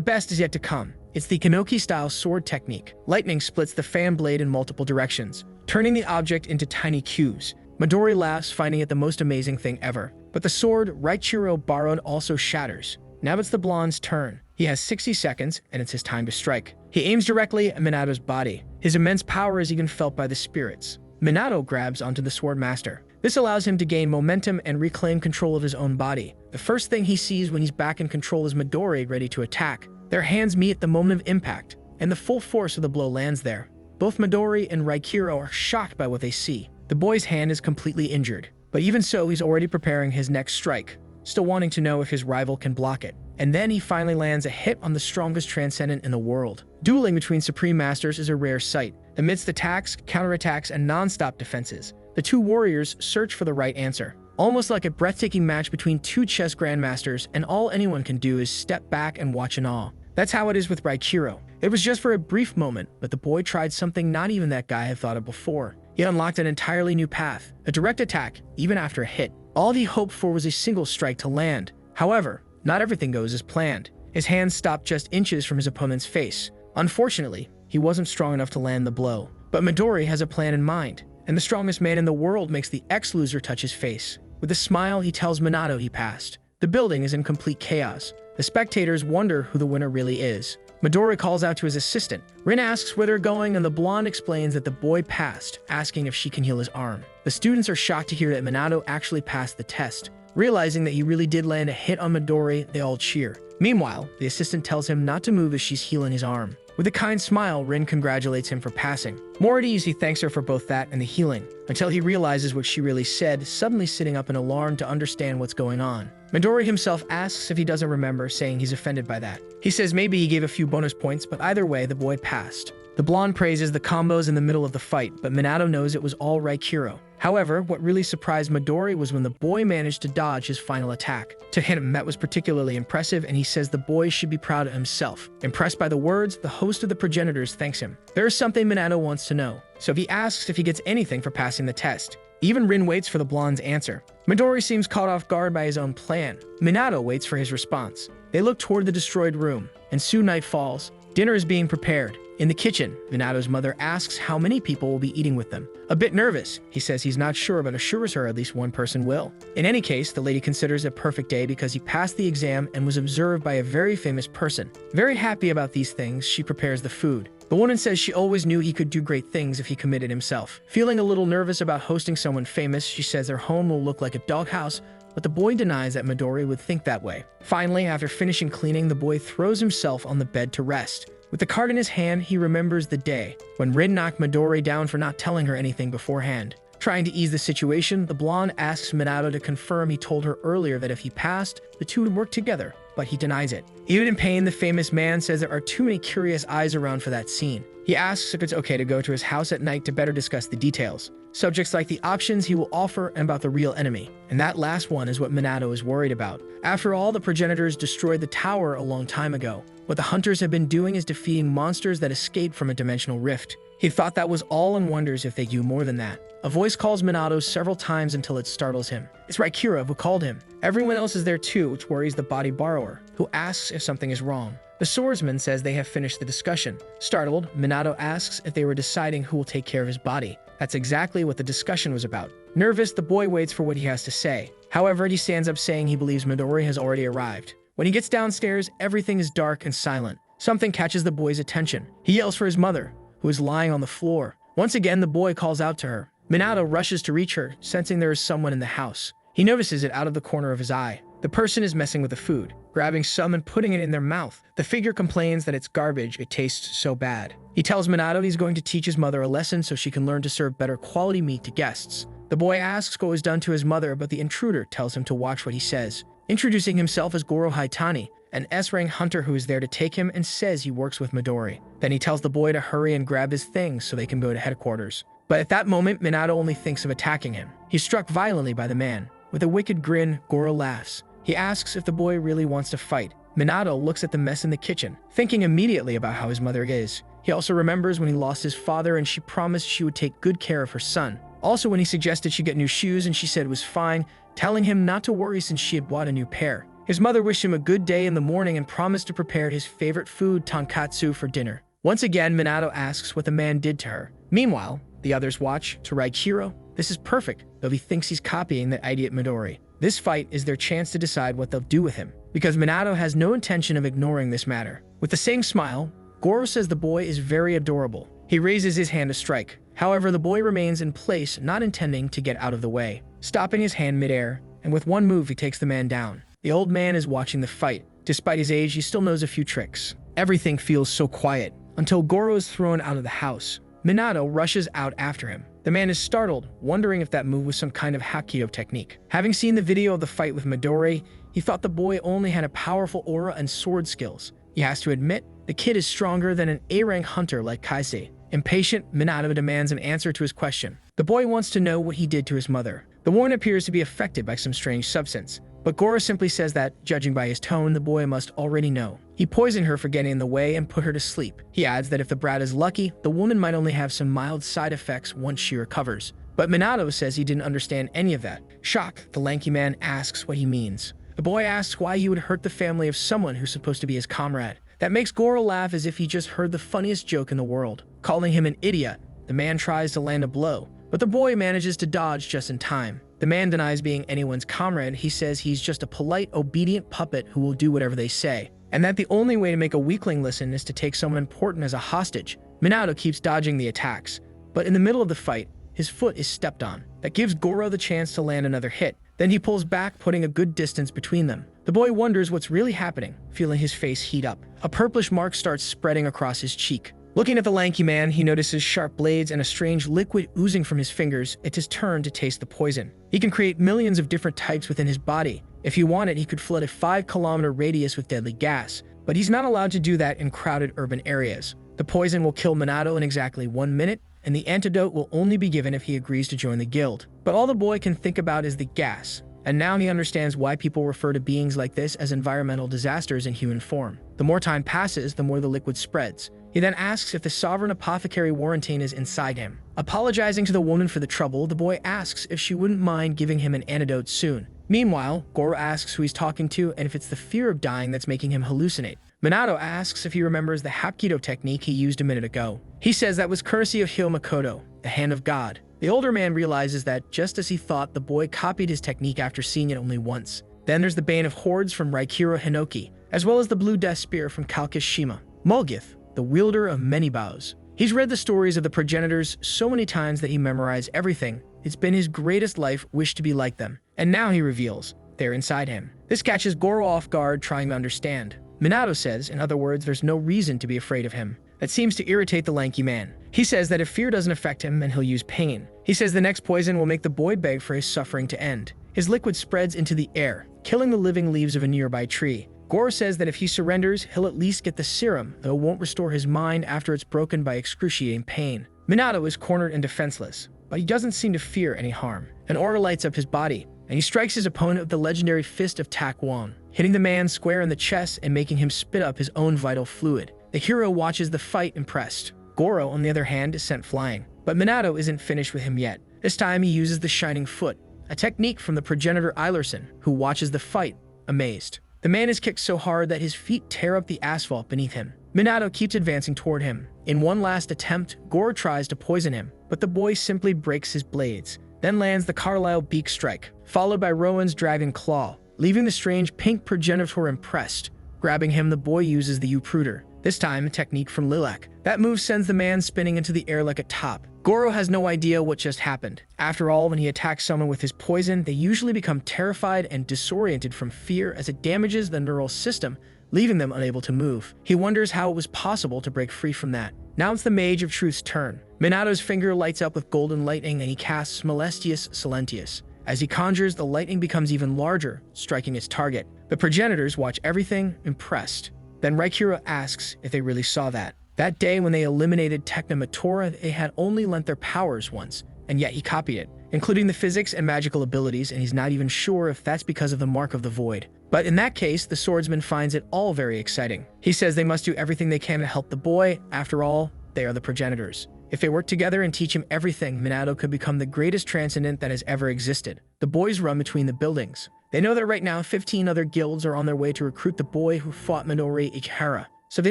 best is yet to come. It's the Kanoki-style sword technique. Lightning splits the fan blade in multiple directions, turning the object into tiny cubes. Midori laughs, finding it the most amazing thing ever. But the sword Raikiro borrowed also shatters. Now it's the blonde's turn. He has 60 seconds, and it's his time to strike. He aims directly at Minato's body. His immense power is even felt by the spirits. Minato grabs onto the sword master. This allows him to gain momentum and reclaim control of his own body. The first thing he sees when he's back in control is Midori ready to attack. Their hands meet at the moment of impact, and the full force of the blow lands there. Both Midori and Raikiro are shocked by what they see. The boy's hand is completely injured, but even so, he's already preparing his next strike, still wanting to know if his rival can block it. And then he finally lands a hit on the strongest transcendent in the world. Dueling between Supreme Masters is a rare sight. Amidst attacks, counterattacks, and non-stop defenses, the two warriors search for the right answer. Almost like a breathtaking match between two chess grandmasters, and all anyone can do is step back and watch in awe. That's how it is with Raikiro. It was just for a brief moment, but the boy tried something not even that guy had thought of before. He unlocked an entirely new path, a direct attack, even after a hit. All he hoped for was a single strike to land. However, not everything goes as planned. His hand stopped just inches from his opponent's face. Unfortunately, he wasn't strong enough to land the blow. But Midori has a plan in mind, and the strongest man in the world makes the ex-loser touch his face. With a smile, he tells Minato he passed. The building is in complete chaos. The spectators wonder who the winner really is. Midori calls out to his assistant. Rin asks where they're going, and the blonde explains that the boy passed, asking if she can heal his arm. The students are shocked to hear that Minato actually passed the test. Realizing that he really did land a hit on Midori, they all cheer. Meanwhile, the assistant tells him not to move as she's healing his arm. With a kind smile, Rin congratulates him for passing. More at ease, he thanks her for both that and the healing, until he realizes what she really said, suddenly sitting up in alarm to understand what's going on. Midori himself asks if he doesn't remember, saying he's offended by that. He says maybe he gave a few bonus points, but either way, the boy passed. The blonde praises the combos in the middle of the fight, but Minato knows it was all Raikiro. However, what really surprised Midori was when the boy managed to dodge his final attack. To him, that was particularly impressive, and he says the boy should be proud of himself. Impressed by the words, the host of the Progenitors thanks him. There is something Minato wants to know, so he asks if he gets anything for passing the test. Even Rin waits for the blonde's answer. Midori seems caught off guard by his own plan. Minato waits for his response. They look toward the destroyed room, and soon night falls. Dinner is being prepared. In the kitchen, Minato's mother asks how many people will be eating with them. A bit nervous, he says he's not sure, but assures her at least one person will. In any case, the lady considers it a perfect day because he passed the exam and was observed by a very famous person. Very happy about these things, she prepares the food. The woman says she always knew he could do great things if he committed himself. Feeling a little nervous about hosting someone famous, she says their home will look like a doghouse, but the boy denies that Midori would think that way. Finally, after finishing cleaning, the boy throws himself on the bed to rest. With the card in his hand, he remembers the day when Rin knocked Midori down for not telling her anything beforehand. Trying to ease the situation, the blonde asks Minato to confirm he told her earlier that if he passed, the two would work together, but he denies it. Even in pain, the famous man says there are too many curious eyes around for that scene. He asks if it's okay to go to his house at night to better discuss the details. Subjects like the options he will offer and about the real enemy. And that last one is what Minato is worried about. After all, the Progenitors destroyed the tower a long time ago. What the hunters have been doing is defeating monsters that escaped from a dimensional rift. He thought that was all and wonders if they do more than that. A voice calls Minato several times until it startles him. It's Raikiro who called him. Everyone else is there too, which worries the body borrower, who asks if something is wrong. The swordsman says they have finished the discussion. Startled, Minato asks if they were deciding who will take care of his body. That's exactly what the discussion was about. Nervous, the boy waits for what he has to say. However, he stands up saying he believes Midori has already arrived. When he gets downstairs, everything is dark and silent. Something catches the boy's attention. He yells for his mother, who is lying on the floor. Once again, the boy calls out to her. Minato rushes to reach her, sensing there is someone in the house. He notices it out of the corner of his eye. The person is messing with the food, grabbing some and putting it in their mouth. The figure complains that it's garbage, it tastes so bad. He tells Minato he's going to teach his mother a lesson so she can learn to serve better quality meat to guests. The boy asks what was done to his mother, but the intruder tells him to watch what he says. Introducing himself as Goro Haitani, an S-rank hunter who is there to take him and says he works with Midori. Then he tells the boy to hurry and grab his things so they can go to headquarters. But at that moment, Minato only thinks of attacking him. He's struck violently by the man. With a wicked grin, Goro laughs. He asks if the boy really wants to fight. Minato looks at the mess in the kitchen, thinking immediately about how his mother is. He also remembers when he lost his father and she promised she would take good care of her son. Also when he suggested she get new shoes and she said it was fine, telling him not to worry since she had bought a new pair. His mother wished him a good day in the morning and promised to prepare his favorite food, tonkatsu, for dinner. Once again, Minato asks what the man did to her. Meanwhile, the others watch. To Raikiro, this is perfect, though he thinks he's copying the idiot Midori. This fight is their chance to decide what they'll do with him, because Minato has no intention of ignoring this matter. With the same smile, Goro says the boy is very adorable. He raises his hand to strike. However, the boy remains in place, not intending to get out of the way, stopping his hand midair, and with one move he takes the man down. The old man is watching the fight. Despite his age, he still knows a few tricks. Everything feels so quiet, until Goro is thrown out of the house. Minato rushes out after him. The man is startled, wondering if that move was some kind of Hapkido technique. Having seen the video of the fight with Midori, he thought the boy only had a powerful aura and sword skills. He has to admit, the kid is stronger than an A-rank hunter like Kaisei. Impatient, Minato demands an answer to his question. The boy wants to know what he did to his mother. The woman appears to be affected by some strange substance, but Goro simply says that, judging by his tone, the boy must already know. He poisoned her for getting in the way and put her to sleep. He adds that if the brat is lucky, the woman might only have some mild side effects once she recovers. But Minato says he didn't understand any of that. Shocked, the lanky man asks what he means. The boy asks why he would hurt the family of someone who's supposed to be his comrade. That makes Goro laugh as if he just heard the funniest joke in the world. Calling him an idiot, the man tries to land a blow, but the boy manages to dodge just in time. The man denies being anyone's comrade. He says he's just a polite, obedient puppet who will do whatever they say, and that the only way to make a weakling listen is to take someone important as a hostage. Minato keeps dodging the attacks, but in the middle of the fight, his foot is stepped on. That gives Goro the chance to land another hit. Then he pulls back, putting a good distance between them. The boy wonders what's really happening, feeling his face heat up. A purplish mark starts spreading across his cheek. Looking at the lanky man, he notices sharp blades and a strange liquid oozing from his fingers. It's his turn to taste the poison. He can create millions of different types within his body. If he wanted, he could flood a 5-kilometer radius with deadly gas, but he's not allowed to do that in crowded urban areas. The poison will kill Minato in exactly 1 minute, and the antidote will only be given if he agrees to join the guild. But all the boy can think about is the gas, and now he understands why people refer to beings like this as environmental disasters in human form. The more time passes, the more the liquid spreads. He then asks if the sovereign apothecary Warrantain is inside him. Apologizing to the woman for the trouble, the boy asks if she wouldn't mind giving him an antidote soon. Meanwhile, Goro asks who he's talking to and if it's the fear of dying that's making him hallucinate. Minato asks if he remembers the Hapkido technique he used a minute ago. He says that was courtesy of Makoto, the hand of God. The older man realizes that, just as he thought, the boy copied his technique after seeing it only once. Then there's the Bane of Hordes from Raikiro Hinoki, as well as the Blue Death Spear from Kalkish Shima. Mulgith, the wielder of many bows. He's read the stories of the progenitors so many times that he memorized everything. It's been his greatest life wish to be like them. And now he reveals, they're inside him. This catches Goro off guard, trying to understand. Minato says, in other words, there's no reason to be afraid of him. That seems to irritate the lanky man. He says that if fear doesn't affect him, then he'll use pain. He says the next poison will make the boy beg for his suffering to end. His liquid spreads into the air, killing the living leaves of a nearby tree. Goro says that if he surrenders, he'll at least get the serum, though it won't restore his mind after it's broken by excruciating pain. Minato is cornered and defenseless, but he doesn't seem to fear any harm. An aura lights up his body, and he strikes his opponent with the legendary Fist of Tak Wan, hitting the man square in the chest and making him spit up his own vital fluid. The hero watches the fight impressed. Goro, on the other hand, is sent flying. But Minato isn't finished with him yet. This time he uses the Shining Foot, a technique from the Progenitor Eilerson, who watches the fight, amazed. The man is kicked so hard that his feet tear up the asphalt beneath him. Minato keeps advancing toward him. In one last attempt, Goro tries to poison him, but the boy simply breaks his blades, then lands the Carlisle Beak Strike, followed by Rowan's Dragon Claw, leaving the strange pink progenitor impressed. Grabbing him, the boy uses the Upruder, this time a technique from Lilac. That move sends the man spinning into the air like a top. Goro has no idea what just happened. After all, when he attacks someone with his poison, they usually become terrified and disoriented from fear as it damages the neural system, leaving them unable to move. He wonders how it was possible to break free from that. Now it's the Mage of Truth's turn. Minato's finger lights up with golden lightning and he casts Molestius Silentius. As he conjures, the lightning becomes even larger, striking its target. The progenitors watch everything, impressed. Then Raikiro asks if they really saw that. That day when they eliminated Technomatora, they had only lent their powers once, and yet he copied it, including the physics and magical abilities, and he's not even sure if that's because of the Mark of the Void. But in that case, the swordsman finds it all very exciting. He says they must do everything they can to help the boy. After all, they are the progenitors. If they work together and teach him everything, Minato could become the greatest transcendent that has ever existed. The boys run between the buildings. They know that right now 15 other guilds are on their way to recruit the boy who fought Midori Ichihara, so they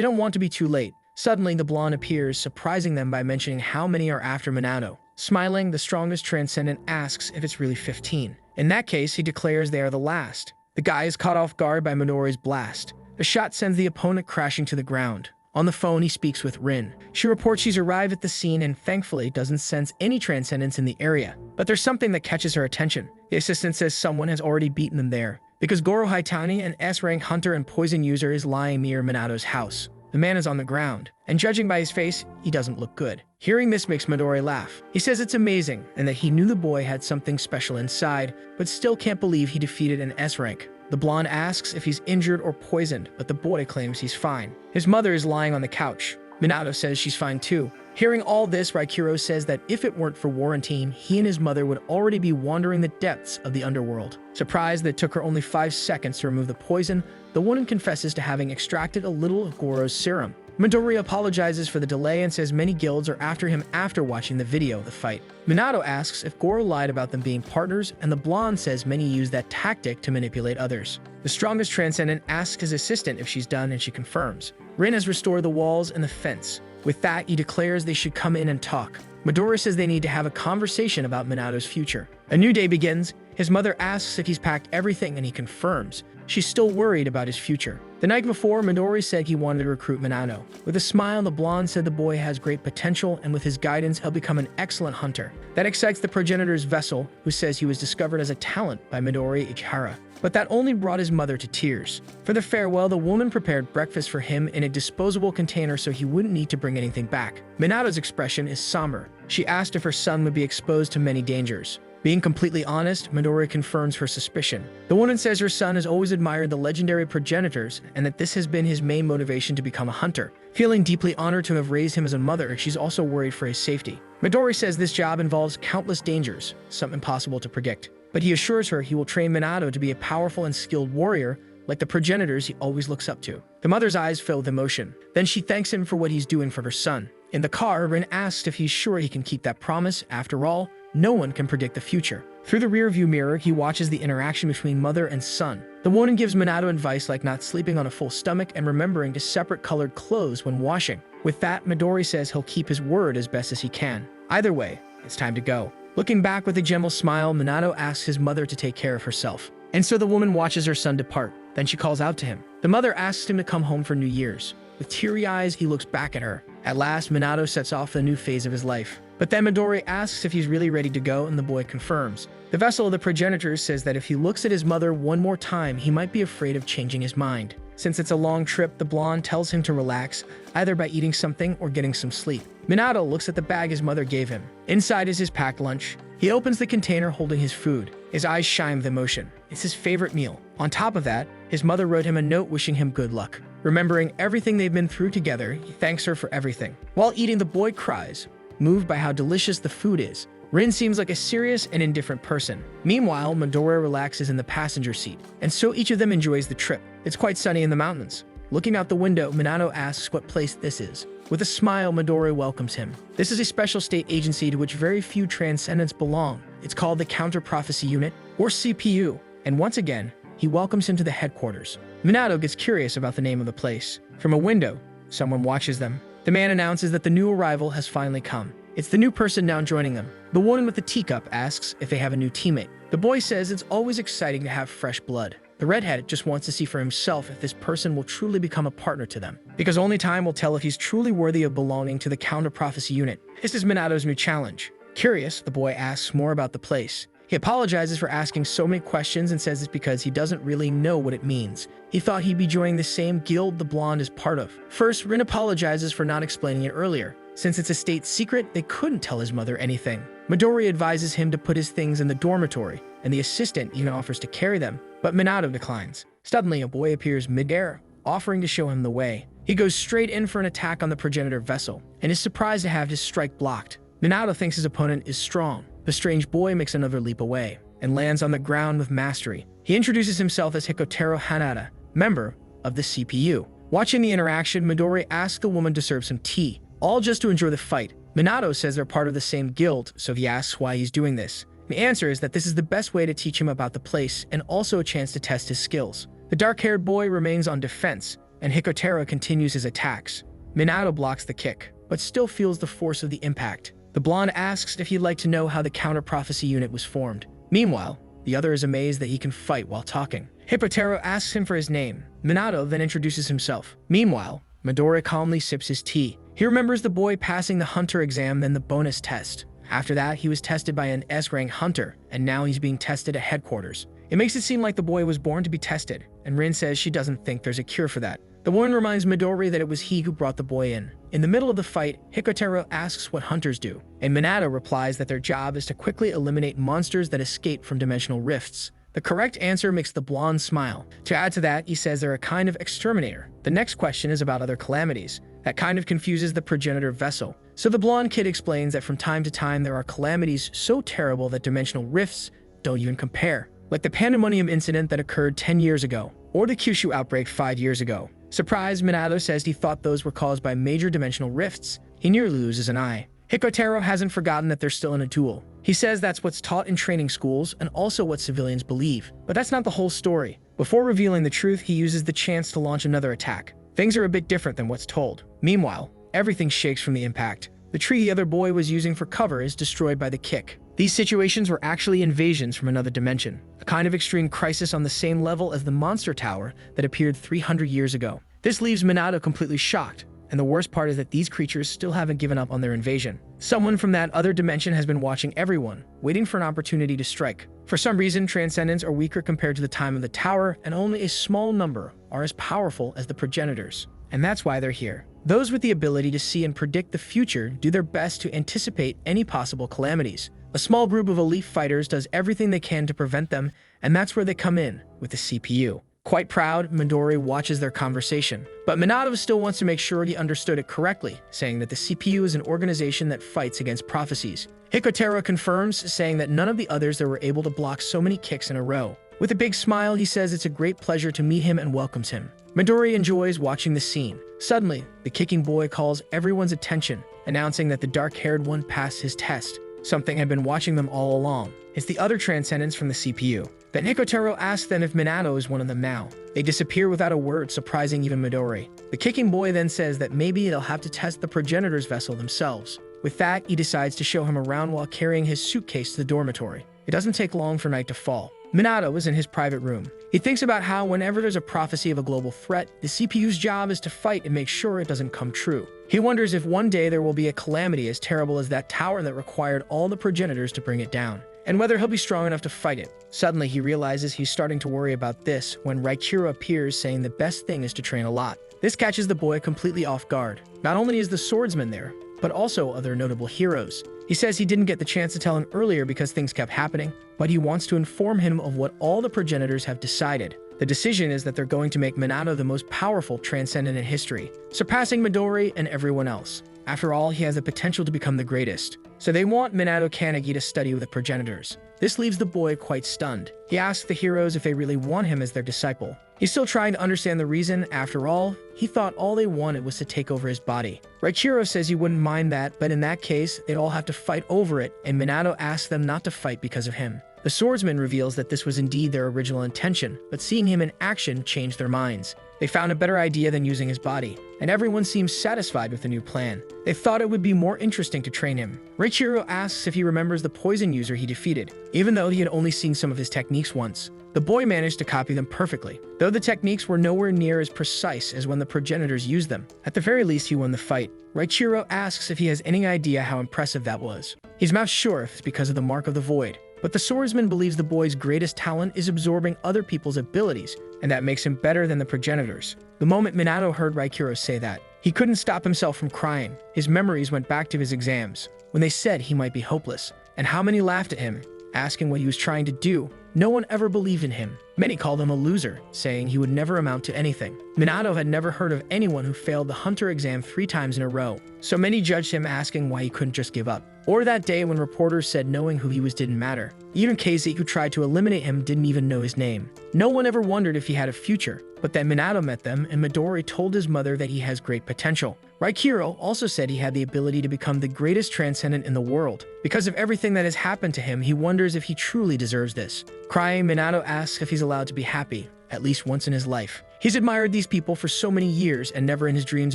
don't want to be too late. Suddenly, the blonde appears, surprising them by mentioning how many are after Minato. Smiling, the strongest transcendent asks if it's really 15. In that case, he declares they are the last. The guy is caught off guard by Midori's blast. The shot sends the opponent crashing to the ground. On the phone, he speaks with Rin. She reports she's arrived at the scene and thankfully doesn't sense any transcendence in the area. But there's something that catches her attention. The assistant says someone has already beaten them there, because Goro Haitani, an S-rank hunter and poison user, is lying near Minato's house. The man is on the ground, and judging by his face, he doesn't look good. Hearing this makes Midori laugh. He says it's amazing, and that he knew the boy had something special inside, but still can't believe he defeated an S-rank. The blonde asks if he's injured or poisoned, but the boy claims he's fine. His mother is lying on the couch. Minato says she's fine too. Hearing all this, Raikiro says that if it weren't for Warrantine, he and his mother would already be wandering the depths of the underworld. Surprised that it took her only 5 seconds to remove the poison, the woman confesses to having extracted a little of Goro's serum. Midori apologizes for the delay and says many guilds are after him after watching the video of the fight. Minato asks if Goro lied about them being partners, and the blonde says many use that tactic to manipulate others. The strongest transcendent asks his assistant if she's done, and she confirms. Rin has restored the walls and the fence. With that, he declares they should come in and talk. Midori says they need to have a conversation about Minato's future. A new day begins. His mother asks if he's packed everything, and he confirms. She's still worried about his future. The night before, Midori said he wanted to recruit Minato. With a smile, the blonde said the boy has great potential, and with his guidance, he'll become an excellent hunter. That excites the progenitor's vessel, who says he was discovered as a talent by Midori Ichihara. But that only brought his mother to tears. For the farewell, the woman prepared breakfast for him in a disposable container so he wouldn't need to bring anything back. Minato's expression is somber. She asked if her son would be exposed to many dangers. Being completely honest, Midori confirms her suspicion. The woman says her son has always admired the legendary progenitors and that this has been his main motivation to become a hunter. Feeling deeply honored to have raised him as a mother, she's also worried for his safety. Midori says this job involves countless dangers, some impossible to predict. But he assures her he will train Minato to be a powerful and skilled warrior, like the progenitors he always looks up to. The mother's eyes fill with emotion. Then she thanks him for what he's doing for her son. In the car, Rin asks if he's sure he can keep that promise. After all, no one can predict the future. Through the rearview mirror, he watches the interaction between mother and son. The woman gives Minato advice like not sleeping on a full stomach and remembering to separate colored clothes when washing. With that, Midori says he'll keep his word as best as he can. Either way, it's time to go. Looking back with a gentle smile, Minato asks his mother to take care of herself. And so the woman watches her son depart. Then she calls out to him. The mother asks him to come home for New Year's. With teary eyes, he looks back at her. At last, Minato sets off the new phase of his life. But then Midori asks if he's really ready to go, and the boy confirms. The vessel of the progenitors says that if he looks at his mother one more time, he might be afraid of changing his mind. Since it's a long trip, the blonde tells him to relax, either by eating something or getting some sleep. Minato looks at the bag his mother gave him. Inside is his packed lunch. He opens the container holding his food. His eyes shine with emotion. It's his favorite meal. On top of that, his mother wrote him a note wishing him good luck. Remembering everything they've been through together, he thanks her for everything. While eating, the boy cries, moved by how delicious the food is. Rin seems like a serious and indifferent person. Meanwhile, Midori relaxes in the passenger seat, and so each of them enjoys the trip. It's quite sunny in the mountains. Looking out the window, Minato asks what place this is. With a smile, Midori welcomes him. This is a special state agency to which very few transcendents belong. It's called the Counter Prophecy Unit, or CPU, and once again, he welcomes him to the headquarters. Minato gets curious about the name of the place. From a window, someone watches them. The man announces that the new arrival has finally come. It's the new person now joining them. The woman with the teacup asks if they have a new teammate. The boy says it's always exciting to have fresh blood. The redhead just wants to see for himself if this person will truly become a partner to them, because only time will tell if he's truly worthy of belonging to the Counter Prophecy Unit. This is Minato's new challenge. Curious, the boy asks more about the place. He apologizes for asking so many questions and says it's because he doesn't really know what it means. He thought he'd be joining the same guild the blonde is part of. First, Rin apologizes for not explaining it earlier. Since it's a state secret, they couldn't tell his mother anything. Midori advises him to put his things in the dormitory. and the assistant even offers to carry them, but Minato declines. Suddenly, a boy appears mid-air, offering to show him the way. He goes straight in for an attack on the Progenitor vessel, and is surprised to have his strike blocked. Minato thinks his opponent is strong. The strange boy makes another leap away, and lands on the ground with mastery. He introduces himself as Hikotaro Hanada, member of the CPU. Watching the interaction, Midori asks the woman to serve some tea, all just to enjoy the fight. Minato says they're part of the same guild, so he asks why he's doing this. The answer is that this is the best way to teach him about the place and also a chance to test his skills. The dark-haired boy remains on defense, and Hikotaro continues his attacks. Minato blocks the kick, but still feels the force of the impact. The blonde asks if he'd like to know how the counter-prophecy unit was formed. Meanwhile, the other is amazed that he can fight while talking. Hikotaro asks him for his name. Minato then introduces himself. Meanwhile, Midori calmly sips his tea. He remembers the boy passing the hunter exam, then the bonus test. After that, he was tested by an S-rank hunter, and now he's being tested at headquarters. It makes it seem like the boy was born to be tested, and Rin says she doesn't think there's a cure for that. The woman reminds Midori that it was he who brought the boy in. In the middle of the fight, Hikotaro asks what hunters do, and Minato replies that their job is to quickly eliminate monsters that escape from dimensional rifts. The correct answer makes the blonde smile. To add to that, he says they're a kind of exterminator. The next question is about other calamities. That kind of confuses the Progenitor vessel. So the blonde kid explains that from time to time there are calamities so terrible that dimensional rifts don't even compare. Like the Pandemonium incident that occurred 10 years ago, or the Kyushu outbreak 5 years ago. Surprised, Minato says he thought those were caused by major dimensional rifts. He nearly loses an eye. Hikotaro hasn't forgotten that they're still in a duel. He says that's what's taught in training schools and also what civilians believe. But that's not the whole story. Before revealing the truth, he uses the chance to launch another attack. Things are a bit different than what's told. Meanwhile, everything shakes from the impact. The tree the other boy was using for cover is destroyed by the kick. These situations were actually invasions from another dimension, a kind of extreme crisis on the same level as the monster tower that appeared 300 years ago. This leaves Minato completely shocked, and the worst part is that these creatures still haven't given up on their invasion. Someone from that other dimension has been watching everyone, waiting for an opportunity to strike. For some reason, Transcendents are weaker compared to the time of the tower, and only a small number are as powerful as the Progenitors. And that's why they're here. Those with the ability to see and predict the future do their best to anticipate any possible calamities. A small group of elite fighters does everything they can to prevent them, and that's where they come in, with the CPU. Quite proud, Midori watches their conversation. But Minato still wants to make sure he understood it correctly, saying that the CPU is an organization that fights against prophecies. Hikotaro confirms, saying that none of the others there were able to block so many kicks in a row. With a big smile, he says it's a great pleasure to meet him and welcomes him. Midori enjoys watching the scene. Suddenly, the kicking boy calls everyone's attention, announcing that the dark-haired one passed his test. Something had been watching them all along. It's the other Transcendents from the CPU. Then Hikotaro asks them if Minato is one of them now. They disappear without a word, surprising even Midori. The kicking boy then says that maybe they'll have to test the Progenitor's vessel themselves. With that, he decides to show him around while carrying his suitcase to the dormitory. It doesn't take long for night to fall. Minato is in his private room. He thinks about how whenever there's a prophecy of a global threat, the CPU's job is to fight and make sure it doesn't come true. He wonders if one day there will be a calamity as terrible as that tower that required all the Progenitors to bring it down, and whether he'll be strong enough to fight it. Suddenly, he realizes he's starting to worry about this when Raichiro appears, saying the best thing is to train a lot. This catches the boy completely off guard. Not only is the swordsman there, but also other notable heroes. He says he didn't get the chance to tell him earlier because things kept happening, but he wants to inform him of what all the Progenitors have decided. The decision is that they're going to make Minato the most powerful Transcendent in history, surpassing Midori and everyone else. After all, he has the potential to become the greatest. So they want Minato Kaneki to study with the Progenitors. This leaves the boy quite stunned. He asks the heroes if they really want him as their disciple. He's still trying to understand the reason. After all, he thought all they wanted was to take over his body. Raichiro says he wouldn't mind that, but in that case, they'd all have to fight over it, and Minato asks them not to fight because of him. The swordsman reveals that this was indeed their original intention, but seeing him in action changed their minds. They found a better idea than using his body, and everyone seems satisfied with the new plan. They thought it would be more interesting to train him. Raichiro asks if he remembers the poison user he defeated, even though he had only seen some of his techniques once. The boy managed to copy them perfectly, though the techniques were nowhere near as precise as when the Progenitors used them. At the very least, he won the fight. Raichiro asks if he has any idea how impressive that was. He's not sure if it's because of the Mark of the Void, but the swordsman believes the boy's greatest talent is absorbing other people's abilities, and that makes him better than the Progenitors. The moment Minato heard Raichiro say that, he couldn't stop himself from crying. His memories went back to his exams, when they said he might be hopeless, and how many laughed at him. asking what he was trying to do. No one ever believed in him. Many called him a loser, saying he would never amount to anything. Minato had never heard of anyone who failed the hunter exam 3 times in a row, so many judged him, asking why he couldn't just give up. Or that day when reporters said knowing who he was didn't matter. Even Casey, who tried to eliminate him, didn't even know his name. No one ever wondered if he had a future, but then Minato met them and Midori told his mother that he has great potential. Raikiro also said he had the ability to become the greatest transcendent in the world. Because of everything that has happened to him, he wonders if he truly deserves this. Crying, Minato asks if he's allowed to be happy, at least once in his life. He's admired these people for so many years and never in his dreams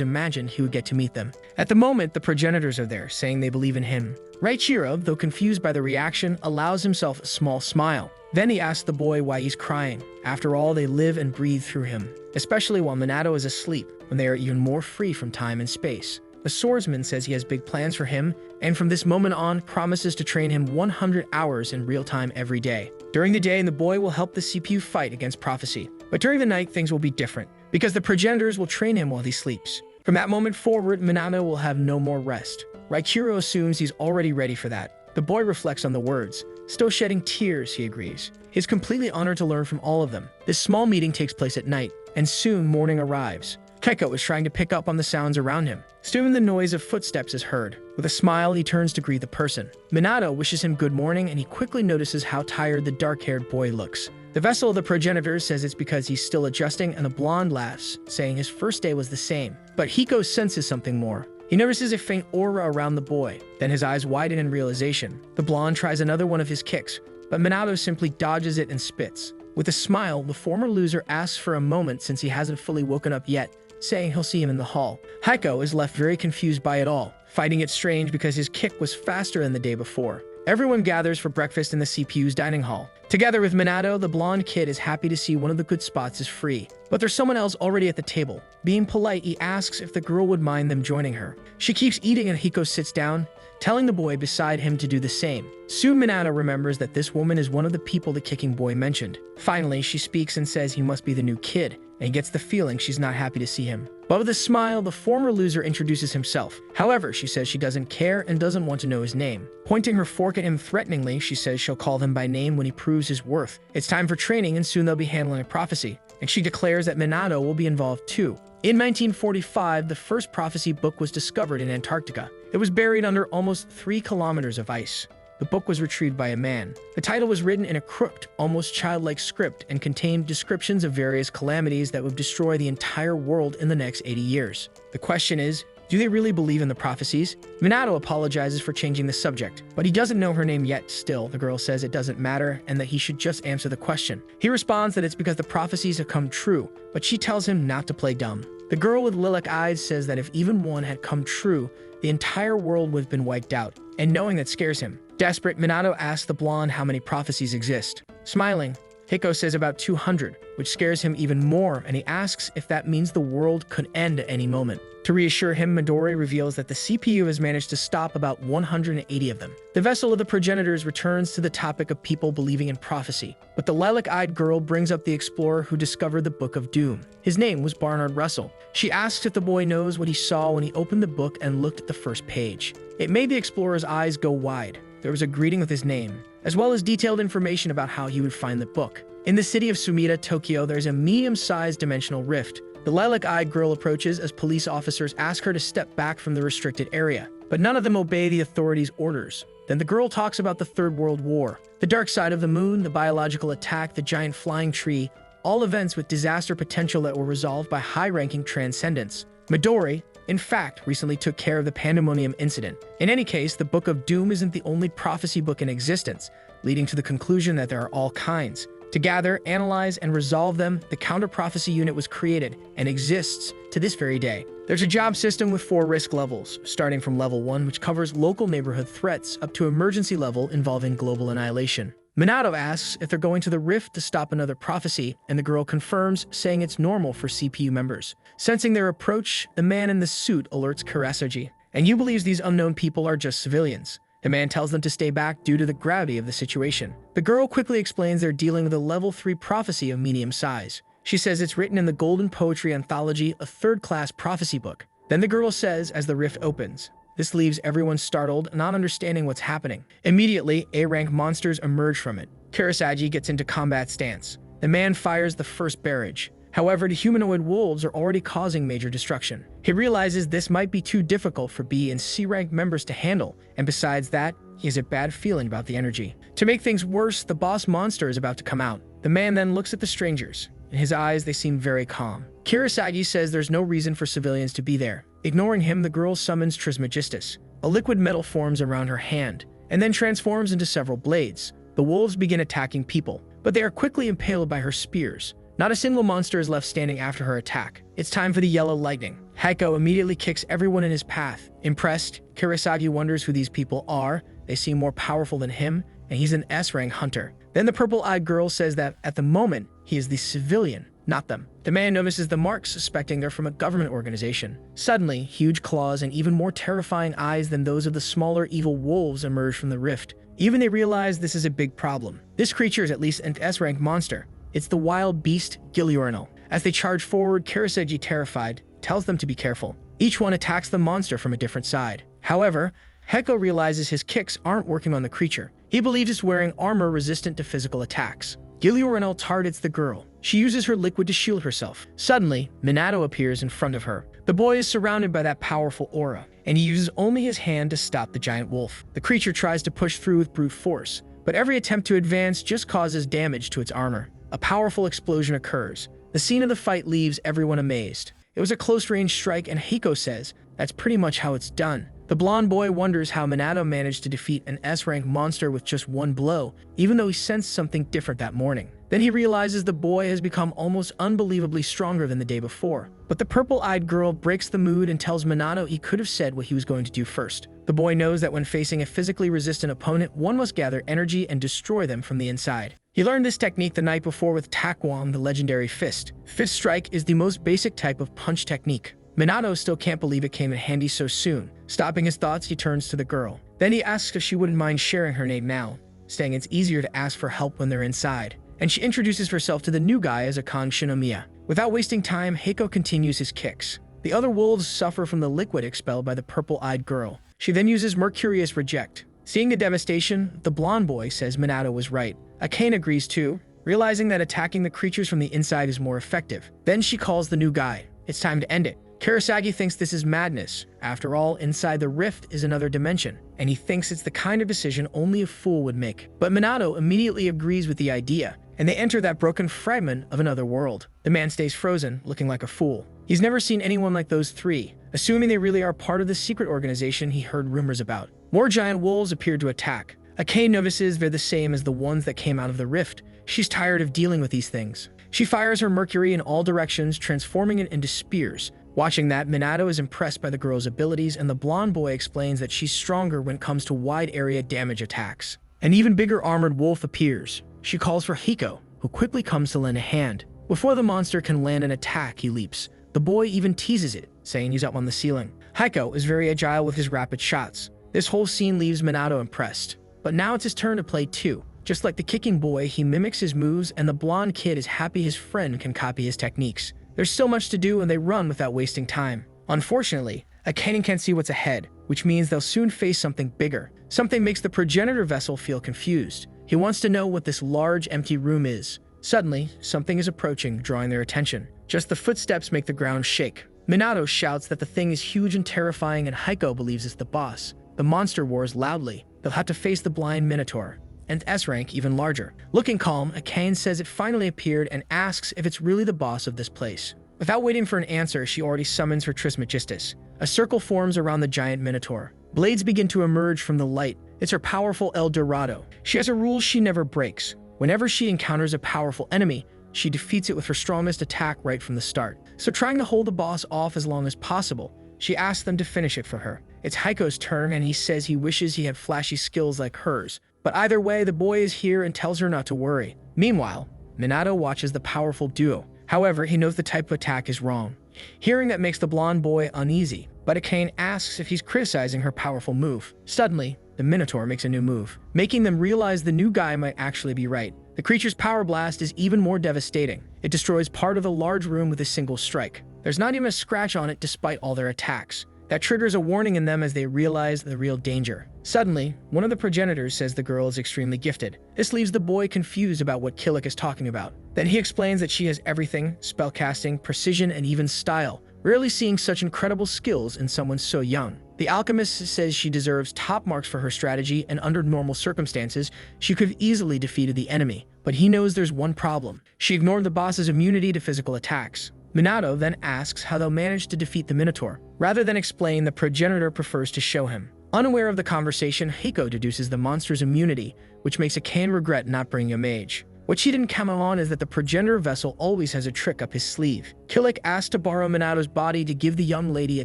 imagined he would get to meet them. At the moment, the progenitors are there, saying they believe in him. Raichiro, though confused by the reaction, allows himself a small smile. Then he asks the boy why he's crying. After all, they live and breathe through him, especially while Minato is asleep, when they are even more free from time and space. The swordsman says he has big plans for him, and from this moment on, promises to train him 100 hours in real time every day. During the day, the boy will help the CPU fight against prophecy. But during the night, things will be different, because the progenitors will train him while he sleeps. From that moment forward, Minato will have no more rest. Raikiro assumes he's already ready for that. The boy reflects on the words. Still shedding tears, he agrees. He's completely honored to learn from all of them. This small meeting takes place at night, and soon morning arrives. Keiko is trying to pick up on the sounds around him. Soon the noise of footsteps is heard. With a smile, he turns to greet the person. Minato wishes him good morning, and he quickly notices how tired the dark-haired boy looks. The vessel of the progenitors says it's because he's still adjusting, and the blonde laughs, saying his first day was the same. But Hiko senses something more. He notices a faint aura around the boy. Then his eyes widen in realization. The blonde tries another one of his kicks, but Minato simply dodges it and spits. With a smile, the former loser asks for a moment since he hasn't fully woken up yet, saying he'll see him in the hall. Heiko is left very confused by it all, finding it strange because his kick was faster than the day before. Everyone gathers for breakfast in the CPU's dining hall. Together with Minato, the blonde kid is happy to see one of the good spots is free. But there's someone else already at the table. Being polite, he asks if the girl would mind them joining her. She keeps eating and Hiko sits down, telling the boy beside him to do the same. Soon Minato remembers that this woman is one of the people the kicking boy mentioned. Finally, she speaks and says he must be the new kid, and he gets the feeling she's not happy to see him. But with a smile, the former loser introduces himself. However, she says she doesn't care and doesn't want to know his name. Pointing her fork at him threateningly, she says she'll call him by name when he proves his worth. It's time for training and soon they'll be handling a prophecy. And she declares that Minato will be involved too. In 1945, the first prophecy book was discovered in Antarctica. It was buried under almost 3 kilometers of ice. The book was retrieved by a man. The title was written in a crooked, almost childlike script and contained descriptions of various calamities that would destroy the entire world in the next 80 years. The question is, do they really believe in the prophecies? Minato apologizes for changing the subject, but he doesn't know her name yet. Still, the girl says it doesn't matter and that he should just answer the question. He responds that it's because the prophecies have come true, but she tells him not to play dumb. The girl with lilac eyes says that if even one had come true, the entire world would have been wiped out, and knowing that scares him. Desperate, Minato asks the blonde how many prophecies exist. Smiling, Hiko says about 200, which scares him even more, and he asks if that means the world could end at any moment. To reassure him, Midori reveals that the CPU has managed to stop about 180 of them. The vessel of the progenitors returns to the topic of people believing in prophecy, but the lilac-eyed girl brings up the explorer who discovered the Book of Doom. His name was Barnard Russell. She asks if the boy knows what he saw when he opened the book and looked at the first page. It made the explorer's eyes go wide. There was a greeting with his name, as well as detailed information about how he would find the book. In the city of Sumida, Tokyo, there's a medium-sized dimensional rift. The lilac-eyed girl approaches as police officers ask her to step back from the restricted area, but none of them obey the authorities' orders. Then the girl talks about the Third World War, the dark side of the moon, the biological attack, the giant flying tree, all events with disaster potential that were resolved by high-ranking transcendents. Midori, in fact, recently took care of the pandemonium incident. In any case, the Book of Doom isn't the only prophecy book in existence, leading to the conclusion that there are all kinds. To gather, analyze, and resolve them, the counter-prophecy unit was created and exists to this very day. There's a job system with 4 risk levels, starting from level 1, which covers local neighborhood threats, up to emergency level involving global annihilation. Minato asks if they're going to the rift to stop another prophecy, and the girl confirms, saying it's normal for CPU members. Sensing their approach, the man in the suit alerts Kurasoji, and Yu believes these unknown people are just civilians. The man tells them to stay back due to the gravity of the situation. The girl quickly explains they're dealing with a level 3 prophecy of medium size. She says it's written in the Golden Poetry Anthology, a 3rd-class prophecy book. Then the girl says, as the rift opens, This leaves everyone startled, not understanding what's happening. Immediately, A-rank monsters emerge from it. Kurosagi gets into combat stance. The man fires the first barrage. However, the humanoid wolves are already causing major destruction. He realizes this might be too difficult for B and C rank members to handle, and besides that, he has a bad feeling about the energy. To make things worse, the boss monster is about to come out. The man then looks at the strangers. In his eyes, they seem very calm. Kurosagi says there's no reason for civilians to be there. Ignoring him, the girl summons Trismegistus. A liquid metal forms around her hand, and then transforms into several blades. The wolves begin attacking people, but they are quickly impaled by her spears. Not a single monster is left standing after her attack. It's time for the yellow lightning. Heiko immediately kicks everyone in his path. Impressed, Kurosagi wonders who these people are. They seem more powerful than him, and he's an S-rank hunter. Then the purple-eyed girl says that at the moment, he is the civilian, not them. The man notices the marks, suspecting they're from a government organization. Suddenly, huge claws and even more terrifying eyes than those of the smaller evil wolves emerge from the rift. Even they realize this is a big problem. This creature is at least an S-rank monster. It's the wild beast, Gilliorno. As they charge forward, Kurosagi, terrified, tells them to be careful. Each one attacks the monster from a different side. However, Heiko realizes his kicks aren't working on the creature. He believes it's wearing armor resistant to physical attacks. Gilliorno targets the girl. She uses her liquid to shield herself. Suddenly, Minato appears in front of her. The boy is surrounded by that powerful aura, and he uses only his hand to stop the giant wolf. The creature tries to push through with brute force, but every attempt to advance just causes damage to its armor. A powerful explosion occurs. The scene of the fight leaves everyone amazed. It was a close-range strike, and Hiko says, that's pretty much how it's done. The blonde boy wonders how Minato managed to defeat an S-rank monster with just one blow, even though he sensed something different that morning. Then he realizes the boy has become almost unbelievably stronger than the day before. But the purple-eyed girl breaks the mood and tells Minato he could have said what he was going to do first. The boy knows that when facing a physically resistant opponent, one must gather energy and destroy them from the inside. He learned this technique the night before with Takwam, the legendary fist. Fist strike is the most basic type of punch technique. Minato still can't believe it came in handy so soon. Stopping his thoughts, he turns to the girl. Then he asks if she wouldn't mind sharing her name now, saying it's easier to ask for help when they're inside. And she introduces herself to the new guy as Akane Shinomiya. Without wasting time, Heiko continues his kicks. The other wolves suffer from the liquid expelled by the purple-eyed girl. She then uses Mercurius Reject. Seeing the devastation, the blonde boy says Minato was right. Akane agrees too, realizing that attacking the creatures from the inside is more effective. Then she calls the new guy. It's time to end it. Kurosagi thinks this is madness. After all, inside the rift is another dimension, and he thinks it's the kind of decision only a fool would make. But Minato immediately agrees with the idea, and they enter that broken fragment of another world. The man stays frozen, looking like a fool. He's never seen anyone like those three, assuming they really are part of the secret organization he heard rumors about. More giant wolves appear to attack. Akane notices they're the same as the ones that came out of the rift. She's tired of dealing with these things. She fires her Mercury in all directions, transforming it into spears. Watching that, Minato is impressed by the girl's abilities, and the blonde boy explains that she's stronger when it comes to wide-area damage attacks. An even bigger armored wolf appears. She calls for Hiko, who quickly comes to lend a hand. Before the monster can land an attack, he leaps. The boy even teases it, saying he's up on the ceiling. Heiko is very agile with his rapid shots. This whole scene leaves Minato impressed. But now it's his turn to play too. Just like the kicking boy, he mimics his moves, and the blonde kid is happy his friend can copy his techniques. There's so much to do, and they run without wasting time. Unfortunately, Akane can't see what's ahead, which means they'll soon face something bigger. Something makes the Progenitor vessel feel confused. He wants to know what this large, empty room is. Suddenly, something is approaching, drawing their attention. Just the footsteps make the ground shake. Minato shouts that the thing is huge and terrifying, and Heiko believes it's the boss. The monster roars loudly. They'll have to face the blind Minotaur, and S-rank even larger. Looking calm, Akane says it finally appeared and asks if it's really the boss of this place. Without waiting for an answer, she already summons her Trismegistus. A circle forms around the giant Minotaur. Blades begin to emerge from the light. It's her powerful El Dorado. She has a rule she never breaks. Whenever she encounters a powerful enemy, she defeats it with her strongest attack right from the start. So trying to hold the boss off as long as possible, she asks them to finish it for her. It's Heiko's turn, and he says he wishes he had flashy skills like hers. But either way, the boy is here and tells her not to worry. Meanwhile, Minato watches the powerful duo. However, he knows the type of attack is wrong. Hearing that makes the blonde boy uneasy, but Akane asks if he's criticizing her powerful move. Suddenly, the Minotaur makes a new move, making them realize the new guy might actually be right. The creature's power blast is even more devastating. It destroys part of the large room with a single strike. There's not even a scratch on it despite all their attacks. That triggers a warning in them as they realize the real danger. Suddenly, one of the progenitors says the girl is extremely gifted. This leaves the boy confused about what Killick is talking about. Then he explains that she has everything: spellcasting, precision, and even style, rarely seeing such incredible skills in someone so young. The alchemist says she deserves top marks for her strategy, and under normal circumstances, she could have easily defeated the enemy. But he knows there's one problem. She ignored the boss's immunity to physical attacks. Minato then asks how they'll manage to defeat the Minotaur. Rather than explain, the progenitor prefers to show him. Unaware of the conversation, Hiko deduces the monster's immunity, which makes Akane regret not bringing a mage. What she didn't count on is that the progenitor vessel always has a trick up his sleeve. Killick asks to borrow Minato's body to give the young lady a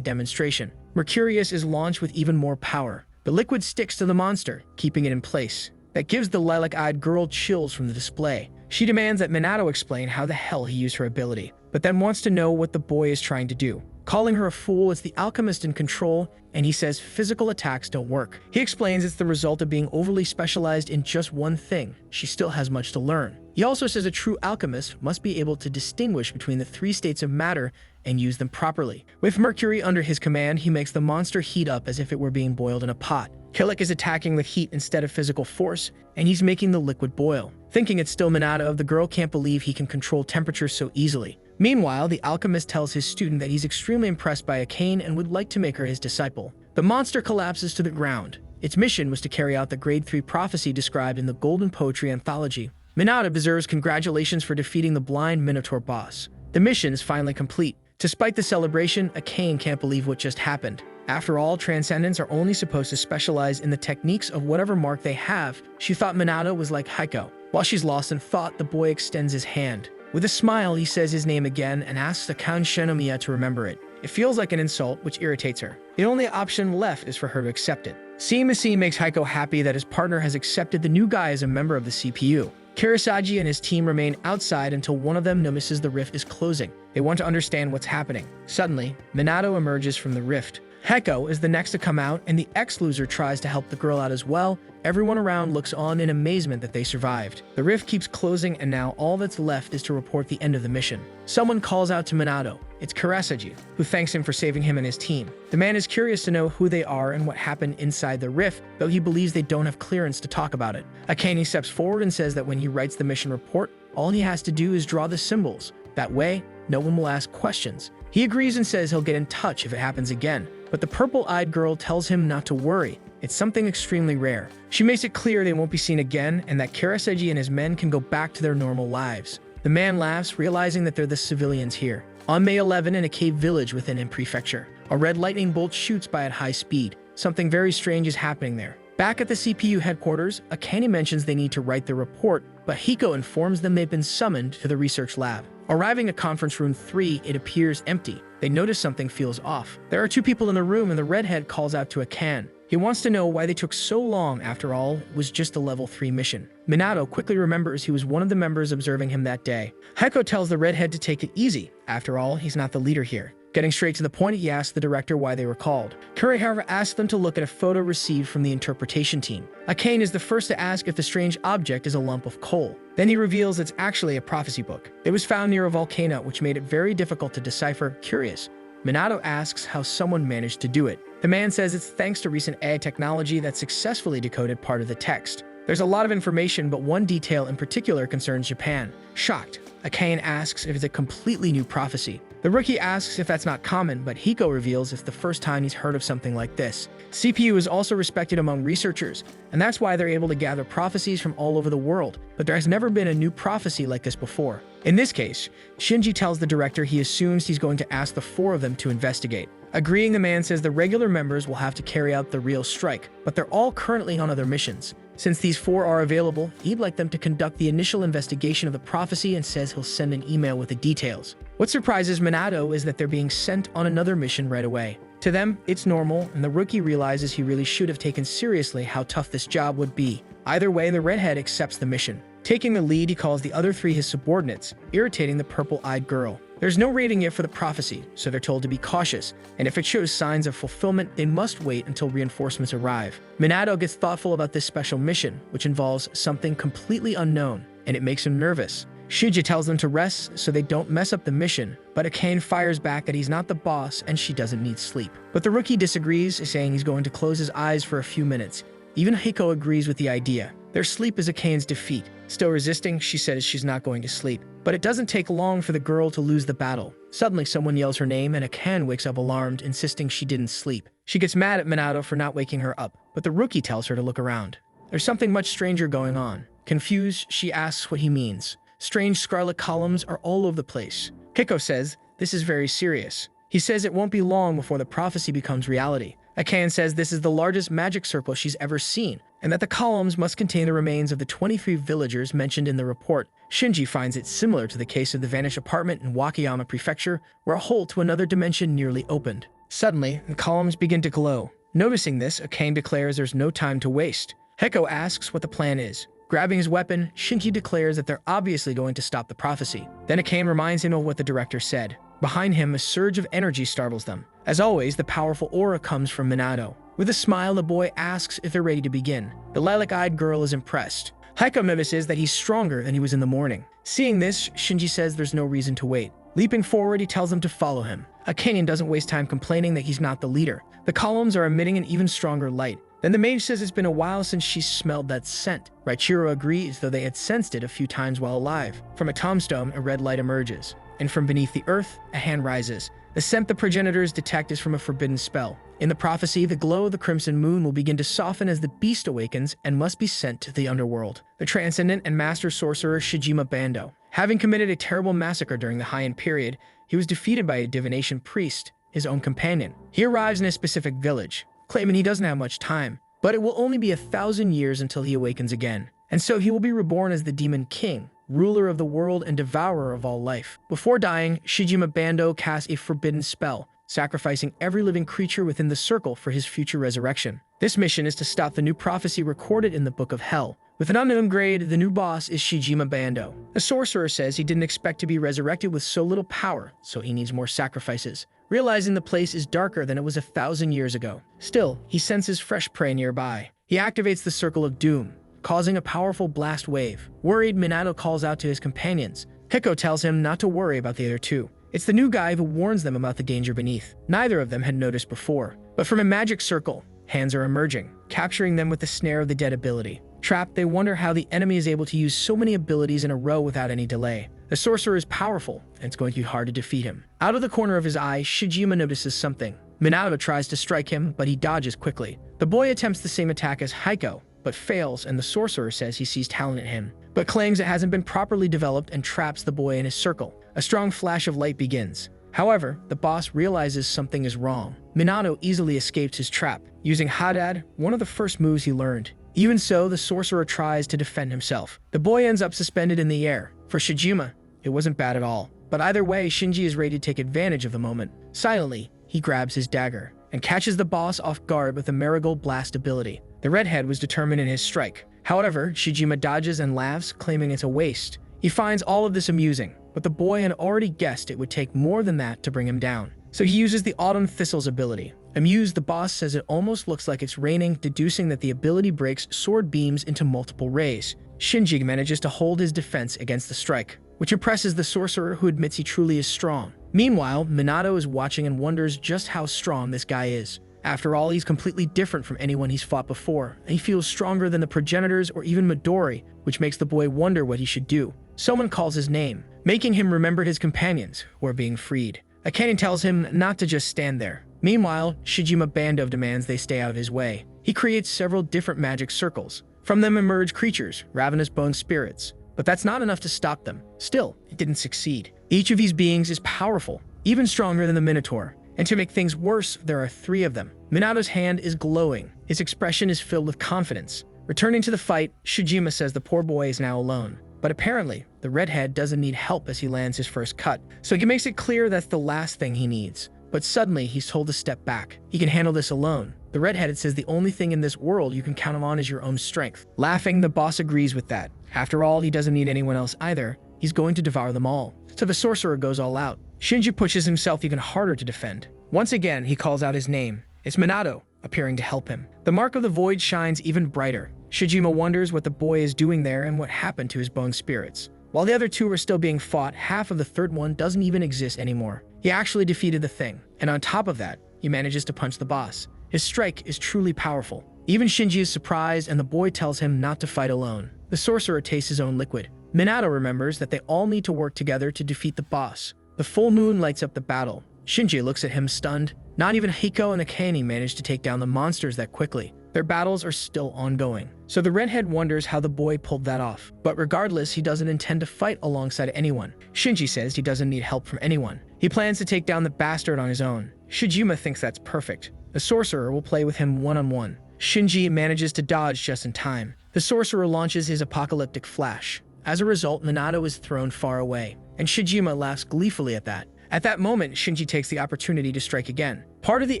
demonstration. Mercurius is launched with even more power. The liquid sticks to the monster, keeping it in place. That gives the lilac-eyed girl chills from the display. She demands that Minato explain how the hell he used her ability, but then wants to know what the boy is trying to do. Calling her a fool is the alchemist in control, and he says physical attacks don't work. He explains it's the result of being overly specialized in just one thing. She still has much to learn. He also says a true alchemist must be able to distinguish between the three states of matter and use them properly. With Mercury under his command, he makes the monster heat up as if it were being boiled in a pot. Killick is attacking with heat instead of physical force, and he's making the liquid boil. Thinking it's still Minato, the girl can't believe he can control temperature so easily. Meanwhile, the alchemist tells his student that he's extremely impressed by Akane and would like to make her his disciple. The monster collapses to the ground. Its mission was to carry out the Grade 3 prophecy described in the Golden Poetry Anthology. Minato deserves congratulations for defeating the blind Minotaur boss. The mission is finally complete. Despite the celebration, Akane can't believe what just happened. After all, Transcendents are only supposed to specialize in the techniques of whatever mark they have. She thought Minato was like Hiko. While she's lost in thought, the boy extends his hand. With a smile, he says his name again and asks Akane Shinomiya to remember it. It feels like an insult, which irritates her. The only option left is for her to accept it. Seeing the scene makes Hiko happy that his partner has accepted the new guy as a member of the CPU. Kurosagi and his team remain outside until one of them notices the rift is closing. They want to understand what's happening. Suddenly, Minato emerges from the rift. Heko is the next to come out, and the ex-loser tries to help the girl out as well. Everyone around looks on in amazement that they survived. The rift keeps closing, and now all that's left is to report the end of the mission. Someone calls out to Minato. It's Kurosagi, who thanks him for saving him and his team. The man is curious to know who they are and what happened inside the rift, though he believes they don't have clearance to talk about it. Akane steps forward and says that when he writes the mission report, all he has to do is draw the symbols. That way, no one will ask questions. He agrees and says he'll get in touch if it happens again. But the purple-eyed girl tells him not to worry. It's something extremely rare. She makes it clear they won't be seen again and that Kurosagi and his men can go back to their normal lives. The man laughs, realizing that they're the civilians here. On May 11, in a cave village within Im Prefecture, a red lightning bolt shoots by at high speed. Something very strange is happening there. Back at the CPU headquarters, Akane mentions they need to write the report, but Hiko informs them they've been summoned to the research lab. Arriving at conference room 3, it appears empty. They notice something feels off. There are two people in the room, and the redhead calls out to Akane. He wants to know why they took so long. After all, it was just a level 3 mission. Minato quickly remembers he was one of the members observing him that day. Heko tells the redhead to take it easy. After all, he's not the leader here. Getting straight to the point, he asks the director why they were called. Kuri, however, asks them to look at a photo received from the interpretation team. Akane is the first to ask if the strange object is a lump of coal. Then he reveals it's actually a prophecy book. It was found near a volcano, which made it very difficult to decipher. Curious, Minato asks how someone managed to do it. The man says it's thanks to recent AI technology that successfully decoded part of the text. There's a lot of information, but one detail in particular concerns Japan. Shocked, Akane asks if it's a completely new prophecy. The rookie asks if that's not common, but Hiko reveals it's the first time he's heard of something like this. CPU is also respected among researchers, and that's why they're able to gather prophecies from all over the world, but there has never been a new prophecy like this before. In this case, Shinji tells the director he assumes he's going to ask the 4 of them to investigate. Agreeing, the man says the regular members will have to carry out the real strike, but they're all currently on other missions. Since these 4 are available, he'd like them to conduct the initial investigation of the prophecy and says he'll send an email with the details. What surprises Minato is that they're being sent on another mission right away. To them, it's normal, and the rookie realizes he really should have taken seriously how tough this job would be. Either way, the redhead accepts the mission. Taking the lead, he calls the other 3 his subordinates, irritating the purple-eyed girl. There's no rating yet for the prophecy, so they're told to be cautious, and if it shows signs of fulfillment, they must wait until reinforcements arrive. Minato gets thoughtful about this special mission, which involves something completely unknown, and it makes him nervous. Shinji tells them to rest so they don't mess up the mission, but Akane fires back that he's not the boss and she doesn't need sleep. But the rookie disagrees, saying he's going to close his eyes for a few minutes. Even Hiko agrees with the idea. Their sleep is Akane's defeat. Still resisting, she says she's not going to sleep. But it doesn't take long for the girl to lose the battle. Suddenly, someone yells her name and Akane wakes up alarmed, insisting she didn't sleep. She gets mad at Minato for not waking her up, but the rookie tells her to look around. There's something much stranger going on. Confused, she asks what he means. Strange scarlet columns are all over the place. Hiko says, this is very serious. He says it won't be long before the prophecy becomes reality. Akane says this is the largest magic circle she's ever seen, and that the columns must contain the remains of the 23 villagers mentioned in the report. Shinji finds it similar to the case of the vanished apartment in Wakayama Prefecture, where a hole to another dimension nearly opened. Suddenly, the columns begin to glow. Noticing this, Akane declares there's no time to waste. Hiko asks what the plan is. Grabbing his weapon, Shinji declares that they're obviously going to stop the prophecy. Then Akane reminds him of what the director said. Behind him, a surge of energy startles them. As always, the powerful aura comes from Minato. With a smile, the boy asks if they're ready to begin. The lilac-eyed girl is impressed. Hiko notices that he's stronger than he was in the morning. Seeing this, Shinji says there's no reason to wait. Leaping forward, he tells them to follow him. Akane doesn't waste time complaining that he's not the leader. The columns are emitting an even stronger light. Then the mage says it's been a while since she smelled that scent. Raichiro agrees, though they had sensed it a few times while alive. From a tombstone, a red light emerges. And from beneath the earth, a hand rises. The scent the progenitors detect is from a forbidden spell. In the prophecy, the glow of the crimson moon will begin to soften as the beast awakens and must be sent to the underworld. The transcendent and master sorcerer Shijima Bando. Having committed a terrible massacre during the Heian period, he was defeated by a divination priest, his own companion. He arrives in a specific village, claiming he doesn't have much time, but it will only be 1,000 years until he awakens again. And so he will be reborn as the Demon King, ruler of the world and devourer of all life. Before dying, Shijima Bando casts a forbidden spell, sacrificing every living creature within the circle for his future resurrection. This mission is to stop the new prophecy recorded in the Book of Hell. With an unknown grade, the new boss is Shijima Bando. The sorcerer says he didn't expect to be resurrected with so little power, so he needs more sacrifices. Realizing the place is darker than it was 1,000 years ago. Still, he senses fresh prey nearby. He activates the Circle of Doom, causing a powerful blast wave. Worried, Minato calls out to his companions. Hiko tells him not to worry about the other two. It's the new guy who warns them about the danger beneath. Neither of them had noticed before. But from a magic circle, hands are emerging, capturing them with the Snare of the Dead ability. Trapped, they wonder how the enemy is able to use so many abilities in a row without any delay. The sorcerer is powerful, and it's going to be hard to defeat him. Out of the corner of his eye, Shijima notices something. Minato tries to strike him, but he dodges quickly. The boy attempts the same attack as Hiko, but fails, and the sorcerer says he sees talent in him, but claims it hasn't been properly developed and traps the boy in his circle. A strong flash of light begins. However, the boss realizes something is wrong. Minato easily escapes his trap, using Hadad, one of the first moves he learned. Even so, the sorcerer tries to defend himself. The boy ends up suspended in the air. For Shijima, it wasn't bad at all. But either way, Shinji is ready to take advantage of the moment. Silently, he grabs his dagger and catches the boss off guard with a Marigold Blast ability. The redhead was determined in his strike. However, Shijima dodges and laughs, claiming it's a waste. He finds all of this amusing, but the boy had already guessed it would take more than that to bring him down. So he uses the Autumn Thistle's ability. Amused, the boss says it almost looks like it's raining, deducing that the ability breaks sword beams into multiple rays. Shinji manages to hold his defense against the strike, which impresses the sorcerer, who admits he truly is strong. Meanwhile, Minato is watching and wonders just how strong this guy is. After all, he's completely different from anyone he's fought before, and he feels stronger than the progenitors or even Midori, which makes the boy wonder what he should do. Someone calls his name, making him remember his companions, who are being freed. Akane tells him not to just stand there. Meanwhile, Shijima Bando demands they stay out of his way. He creates several different magic circles. From them emerge creatures, ravenous bone spirits. But that's not enough to stop them. Still, it didn't succeed. Each of these beings is powerful, even stronger than the Minotaur. And to make things worse, there are 3 of them. Minato's hand is glowing. His expression is filled with confidence. Returning to the fight, Shijima says the poor boy is now alone. But apparently, the redhead doesn't need help as he lands his first cut. So he makes it clear that's the last thing he needs. But suddenly, he's told to step back. He can handle this alone. The redheaded says the only thing in this world you can count on is your own strength. Laughing, the boss agrees with that. After all, he doesn't need anyone else either. He's going to devour them all. So the sorcerer goes all out. Shinji pushes himself even harder to defend. Once again, he calls out his name. It's Minato, appearing to help him. The mark of the void shines even brighter. Shijima wonders what the boy is doing there and what happened to his bone spirits. While the other two are still being fought, half of the third one doesn't even exist anymore. He actually defeated the thing, and on top of that, he manages to punch the boss. His strike is truly powerful. Even Shinji is surprised, and the boy tells him not to fight alone. The sorcerer tastes his own liquid. Minato remembers that they all need to work together to defeat the boss. The full moon lights up the battle. Shinji looks at him stunned. Not even Hiko and Akane manage to take down the monsters that quickly. Their battles are still ongoing. So the redhead wonders how the boy pulled that off. But regardless, he doesn't intend to fight alongside anyone. Shinji says he doesn't need help from anyone. He plans to take down the bastard on his own. Shijima thinks that's perfect. The sorcerer will play with him one-on-one. Shinji manages to dodge just in time. The sorcerer launches his apocalyptic flash. As a result, Minato is thrown far away, and Shijima laughs gleefully at that. At that moment, Shinji takes the opportunity to strike again. Part of the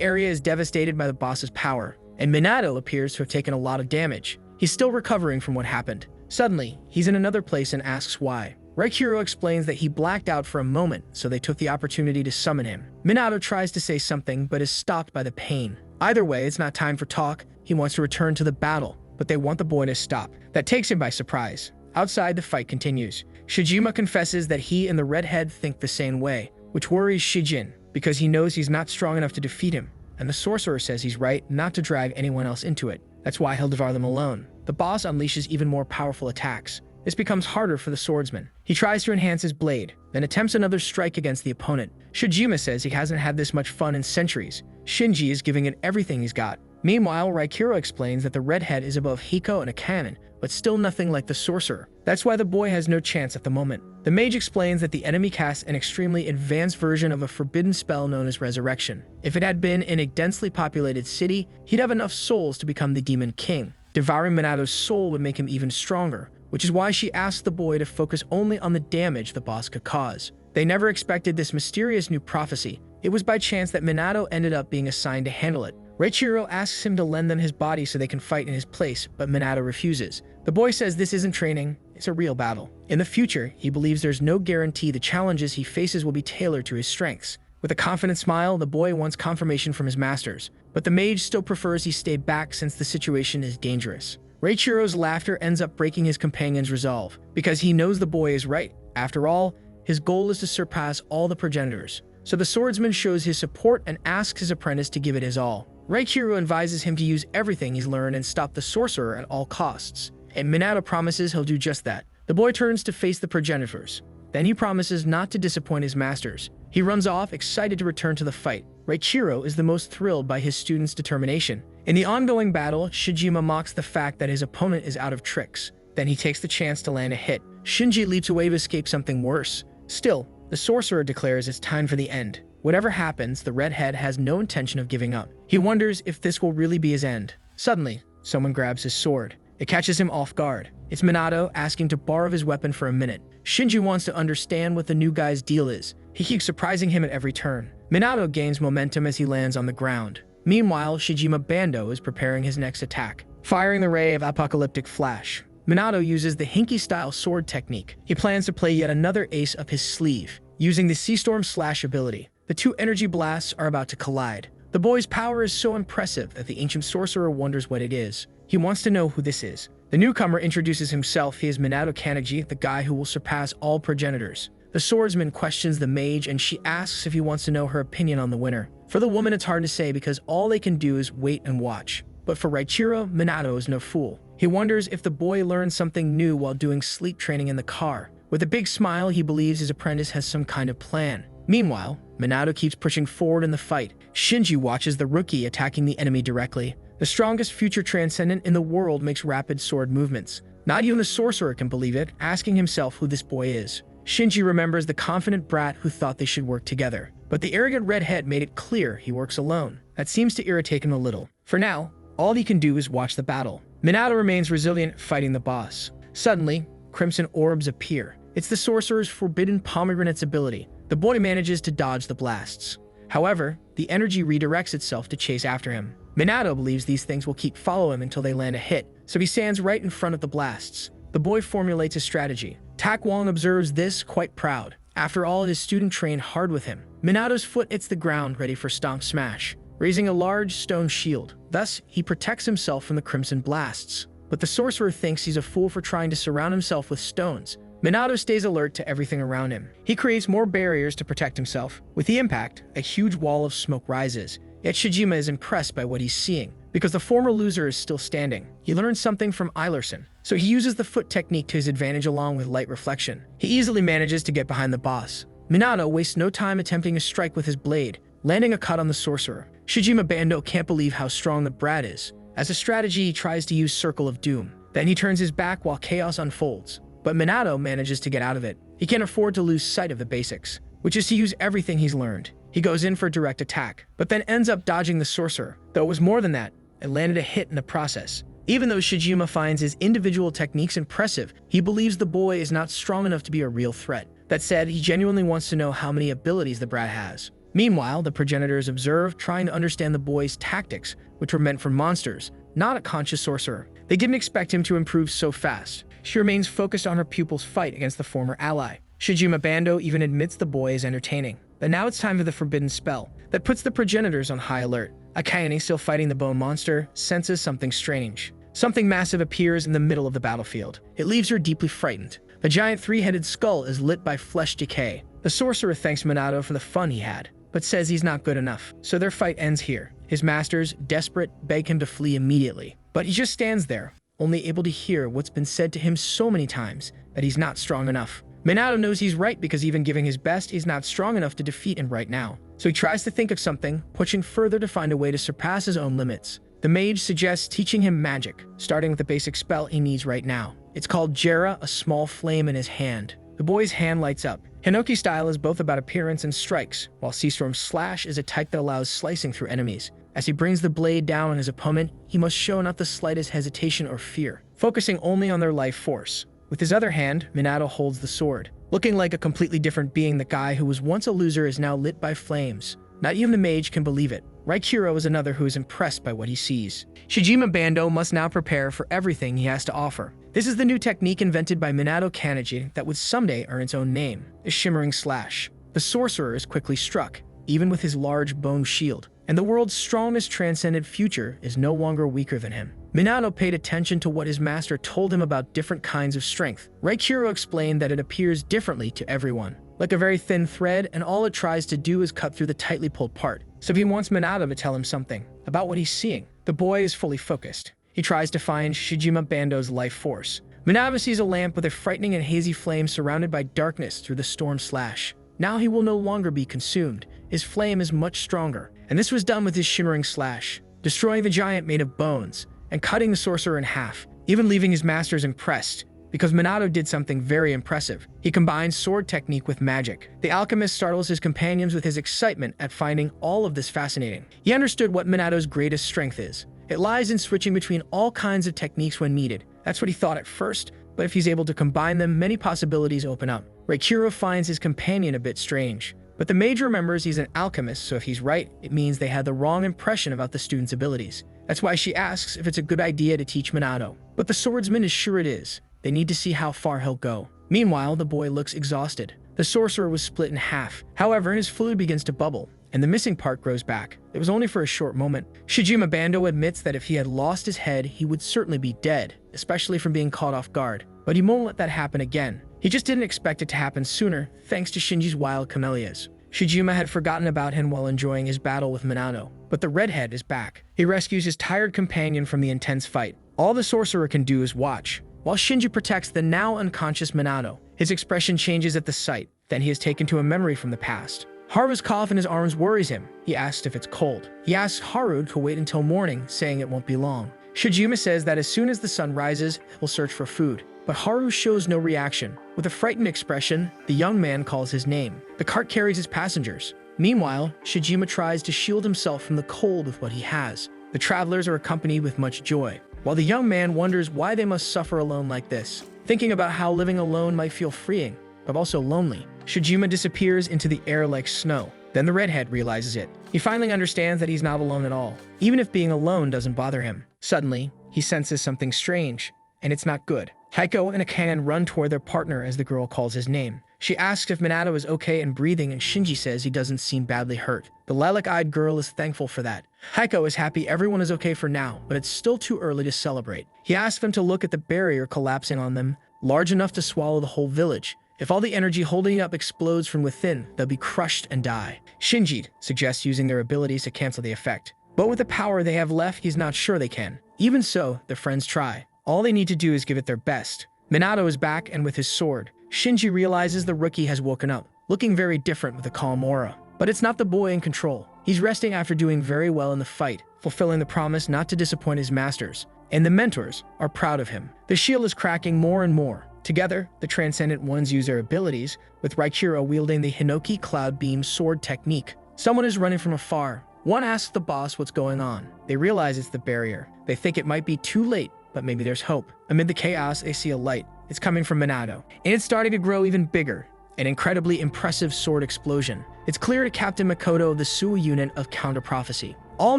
area is devastated by the boss's power, and Minato appears to have taken a lot of damage. He's still recovering from what happened. Suddenly, he's in another place and asks why. Raikiro explains that he blacked out for a moment, so they took the opportunity to summon him. Minato tries to say something, but is stopped by the pain. Either way, it's not time for talk. He wants to return to the battle, but they want the boy to stop. That takes him by surprise. Outside, the fight continues. Shijima confesses that he and the redhead think the same way, which worries Shijin, because he knows he's not strong enough to defeat him. And the sorcerer says he's right not to drag anyone else into it. That's why he'll devour them alone. The boss unleashes even more powerful attacks. This becomes harder for the swordsman. He tries to enhance his blade, then attempts another strike against the opponent. Shijima says he hasn't had this much fun in centuries. Shinji is giving it everything he's got. Meanwhile, Raikiro explains that the redhead is above Hiko and a cannon, but still nothing like the sorcerer. That's why the boy has no chance at the moment. The mage explains that the enemy casts an extremely advanced version of a forbidden spell known as Resurrection. If it had been in a densely populated city, he'd have enough souls to become the Demon King. Devouring Minato's soul would make him even stronger, which is why she asks the boy to focus only on the damage the boss could cause. They never expected this mysterious new prophecy. It was by chance that Minato ended up being assigned to handle it. Reichiro asks him to lend them his body so they can fight in his place, but Minato refuses. The boy says this isn't training, it's a real battle. In the future, he believes there's no guarantee the challenges he faces will be tailored to his strengths. With a confident smile, the boy wants confirmation from his masters, but the mage still prefers he stay back since the situation is dangerous. Reichiro's laughter ends up breaking his companion's resolve, because he knows the boy is right. After all, his goal is to surpass all the progenitors. So the swordsman shows his support and asks his apprentice to give it his all. Reichiro advises him to use everything he's learned and stop the sorcerer at all costs, and Minato promises he'll do just that. The boy turns to face the progenitors. Then he promises not to disappoint his masters. He runs off, excited to return to the fight. Reichiro is the most thrilled by his student's determination. In the ongoing battle, Shijima mocks the fact that his opponent is out of tricks. Then he takes the chance to land a hit. Shinji leaps away to escape something worse. Still, the sorcerer declares it's time for the end. Whatever happens, the redhead has no intention of giving up. He wonders if this will really be his end. Suddenly, someone grabs his sword. It catches him off guard. It's Minato asking to borrow his weapon for a minute. Shinji wants to understand what the new guy's deal is. He keeps surprising him at every turn. Minato gains momentum as he lands on the ground. Meanwhile, Shijima Bando is preparing his next attack, firing the ray of apocalyptic flash. Minato uses the Hinky-style sword technique. He plans to play yet another ace up his sleeve, using the Sea Storm Slash ability. The two energy blasts are about to collide. The boy's power is so impressive that the ancient sorcerer wonders what it is. He wants to know who this is. The newcomer introduces himself. He is Minato Kanegi, the guy who will surpass all progenitors. The swordsman questions the mage, and she asks if he wants to know her opinion on the winner. For the woman, it's hard to say because all they can do is wait and watch. But for Reichiro, Minato is no fool. He wonders if the boy learned something new while doing sleep training in the car. With a big smile, he believes his apprentice has some kind of plan. Meanwhile, Minato keeps pushing forward in the fight. Shinji watches the rookie attacking the enemy directly. The strongest future transcendent in the world makes rapid sword movements. Not even the sorcerer can believe it, asking himself who this boy is. Shinji remembers the confident brat who thought they should work together. But the arrogant redhead made it clear he works alone. That seems to irritate him a little. For now, all he can do is watch the battle. Minato remains resilient, fighting the boss. Suddenly, crimson orbs appear. It's the sorcerer's forbidden pomegranate's ability. The boy manages to dodge the blasts. However, the energy redirects itself to chase after him. Minato believes these things will keep following him until they land a hit, so he stands right in front of the blasts. The boy formulates a strategy. Tak Wong observes this, quite proud. After all, his student trained hard with him. Minato's foot hits the ground, ready for stomp smash, raising a large stone shield. Thus, he protects himself from the crimson blasts. But the sorcerer thinks he's a fool for trying to surround himself with stones. Minato stays alert to everything around him. He creates more barriers to protect himself. With the impact, a huge wall of smoke rises. Yet Shijima is impressed by what he's seeing, because the former loser is still standing. He learns something from Eilerson, so he uses the foot technique to his advantage along with light reflection. He easily manages to get behind the boss. Minato wastes no time attempting a strike with his blade, landing a cut on the sorcerer. Shijima Bando can't believe how strong the brat is. As a strategy, he tries to use Circle of Doom. Then he turns his back while chaos unfolds. But Minato manages to get out of it. He can't afford to lose sight of the basics, which is to use everything he's learned. He goes in for direct attack, but then ends up dodging the sorcerer. Though it was more than that, it landed a hit in the process. Even though Shijima finds his individual techniques impressive, he believes the boy is not strong enough to be a real threat. That said, he genuinely wants to know how many abilities the brat has. Meanwhile, the progenitors observe, trying to understand the boy's tactics, which were meant for monsters, not a conscious sorcerer. They didn't expect him to improve so fast. She remains focused on her pupil's fight against the former ally. Shijima Bando even admits the boy is entertaining. But now it's time for the forbidden spell that puts the progenitors on high alert. Akane, still fighting the bone monster, senses something strange. Something massive appears in the middle of the battlefield. It leaves her deeply frightened. The giant three-headed skull is lit by flesh decay. The sorcerer thanks Minato for the fun he had, but says he's not good enough. So their fight ends here. His masters, desperate, beg him to flee immediately. But he just stands there, only able to hear what's been said to him so many times, that he's not strong enough. Minato knows he's right because even giving his best, he's not strong enough to defeat him right now. So he tries to think of something, pushing further to find a way to surpass his own limits. The mage suggests teaching him magic, starting with the basic spell he needs right now. It's called Jera, a small flame in his hand. The boy's hand lights up. Hinoki style is both about appearance and strikes, while Seastorm's slash is a type that allows slicing through enemies. As he brings the blade down on his opponent, he must show not the slightest hesitation or fear, focusing only on their life force. With his other hand, Minato holds the sword. Looking like a completely different being, the guy who was once a loser is now lit by flames. Not even the mage can believe it. Raikiro is another who is impressed by what he sees. Shijima Bando must now prepare for everything he has to offer. This is the new technique invented by Minato Kanji that would someday earn its own name, the Shimmering Slash. The sorcerer is quickly struck, even with his large bone shield, and the world's strongest transcendent future is no longer weaker than him. Minato paid attention to what his master told him about different kinds of strength. Raikiro explained that it appears differently to everyone, like a very thin thread, and all it tries to do is cut through the tightly pulled part. So he wants Minato to tell him something about what he's seeing. The boy is fully focused. He tries to find Shijima Bando's life force. Minato sees a lamp with a frightening and hazy flame surrounded by darkness through the storm slash. Now he will no longer be consumed. His flame is much stronger, and this was done with his Shimmering Slash, destroying the giant made of bones and cutting the sorcerer in half, even leaving his masters impressed, because Minato did something very impressive. He combined sword technique with magic. The alchemist startles his companions with his excitement at finding all of this fascinating. He understood what Minato's greatest strength is. It lies in switching between all kinds of techniques when needed. That's what he thought at first, but if he's able to combine them, many possibilities open up. Raikiro finds his companion a bit strange, but the mage remembers he's an alchemist, so if he's right, it means they had the wrong impression about the student's abilities. That's why she asks if it's a good idea to teach Minato. But the swordsman is sure it is. They need to see how far he'll go. Meanwhile, the boy looks exhausted. The sorcerer was split in half. However, his fluid begins to bubble, and the missing part grows back. It was only for a short moment. Shijima Bando admits that if he had lost his head, he would certainly be dead, especially from being caught off guard. But he won't let that happen again. He just didn't expect it to happen sooner, thanks to Shinji's wild camellias. Shijima had forgotten about him while enjoying his battle with Minato, but the redhead is back. He rescues his tired companion from the intense fight. All the sorcerer can do is watch, while Shinji protects the now unconscious Minato. His expression changes at the sight, then he is taken to a memory from the past. Haru's cough in his arms worries him. He asks if it's cold. He asks Haru to wait until morning, saying it won't be long. Shijima says that as soon as the sun rises, he'll search for food. But Haru shows no reaction. With a frightened expression, the young man calls his name. The cart carries his passengers. Meanwhile, Shijima tries to shield himself from the cold with what he has. The travelers are accompanied with much joy, while the young man wonders why they must suffer alone like this, thinking about how living alone might feel freeing, but also lonely. Shijima disappears into the air like snow. Then the redhead realizes it. He finally understands that he's not alone at all, even if being alone doesn't bother him. Suddenly, he senses something strange, and it's not good. Heiko and Akane run toward their partner as the girl calls his name. She asks if Minato is okay and breathing, and Shinji says he doesn't seem badly hurt. The lilac-eyed girl is thankful for that. Heiko is happy everyone is okay for now, but it's still too early to celebrate. He asks them to look at the barrier collapsing on them, large enough to swallow the whole village. If all the energy holding it up explodes from within, they'll be crushed and die. Shinji suggests using their abilities to cancel the effect. But with the power they have left, he's not sure they can. Even so, their friends try. All they need to do is give it their best. Minato is back and with his sword. Shinji realizes the rookie has woken up, looking very different with a calm aura. But it's not the boy in control. He's resting after doing very well in the fight, fulfilling the promise not to disappoint his masters. And the mentors are proud of him. The shield is cracking more and more. Together, the Transcendent Ones use their abilities, with Raichiro wielding the Hinoki Cloud Beam sword technique. Someone is running from afar. One asks the boss what's going on. They realize it's the barrier. They think it might be too late, but maybe there's hope. Amid the chaos, they see a light. It's coming from Minato, and it's starting to grow even bigger. An incredibly impressive sword explosion. It's clear to Captain Makoto of the Suwa unit of Counter Prophecy. All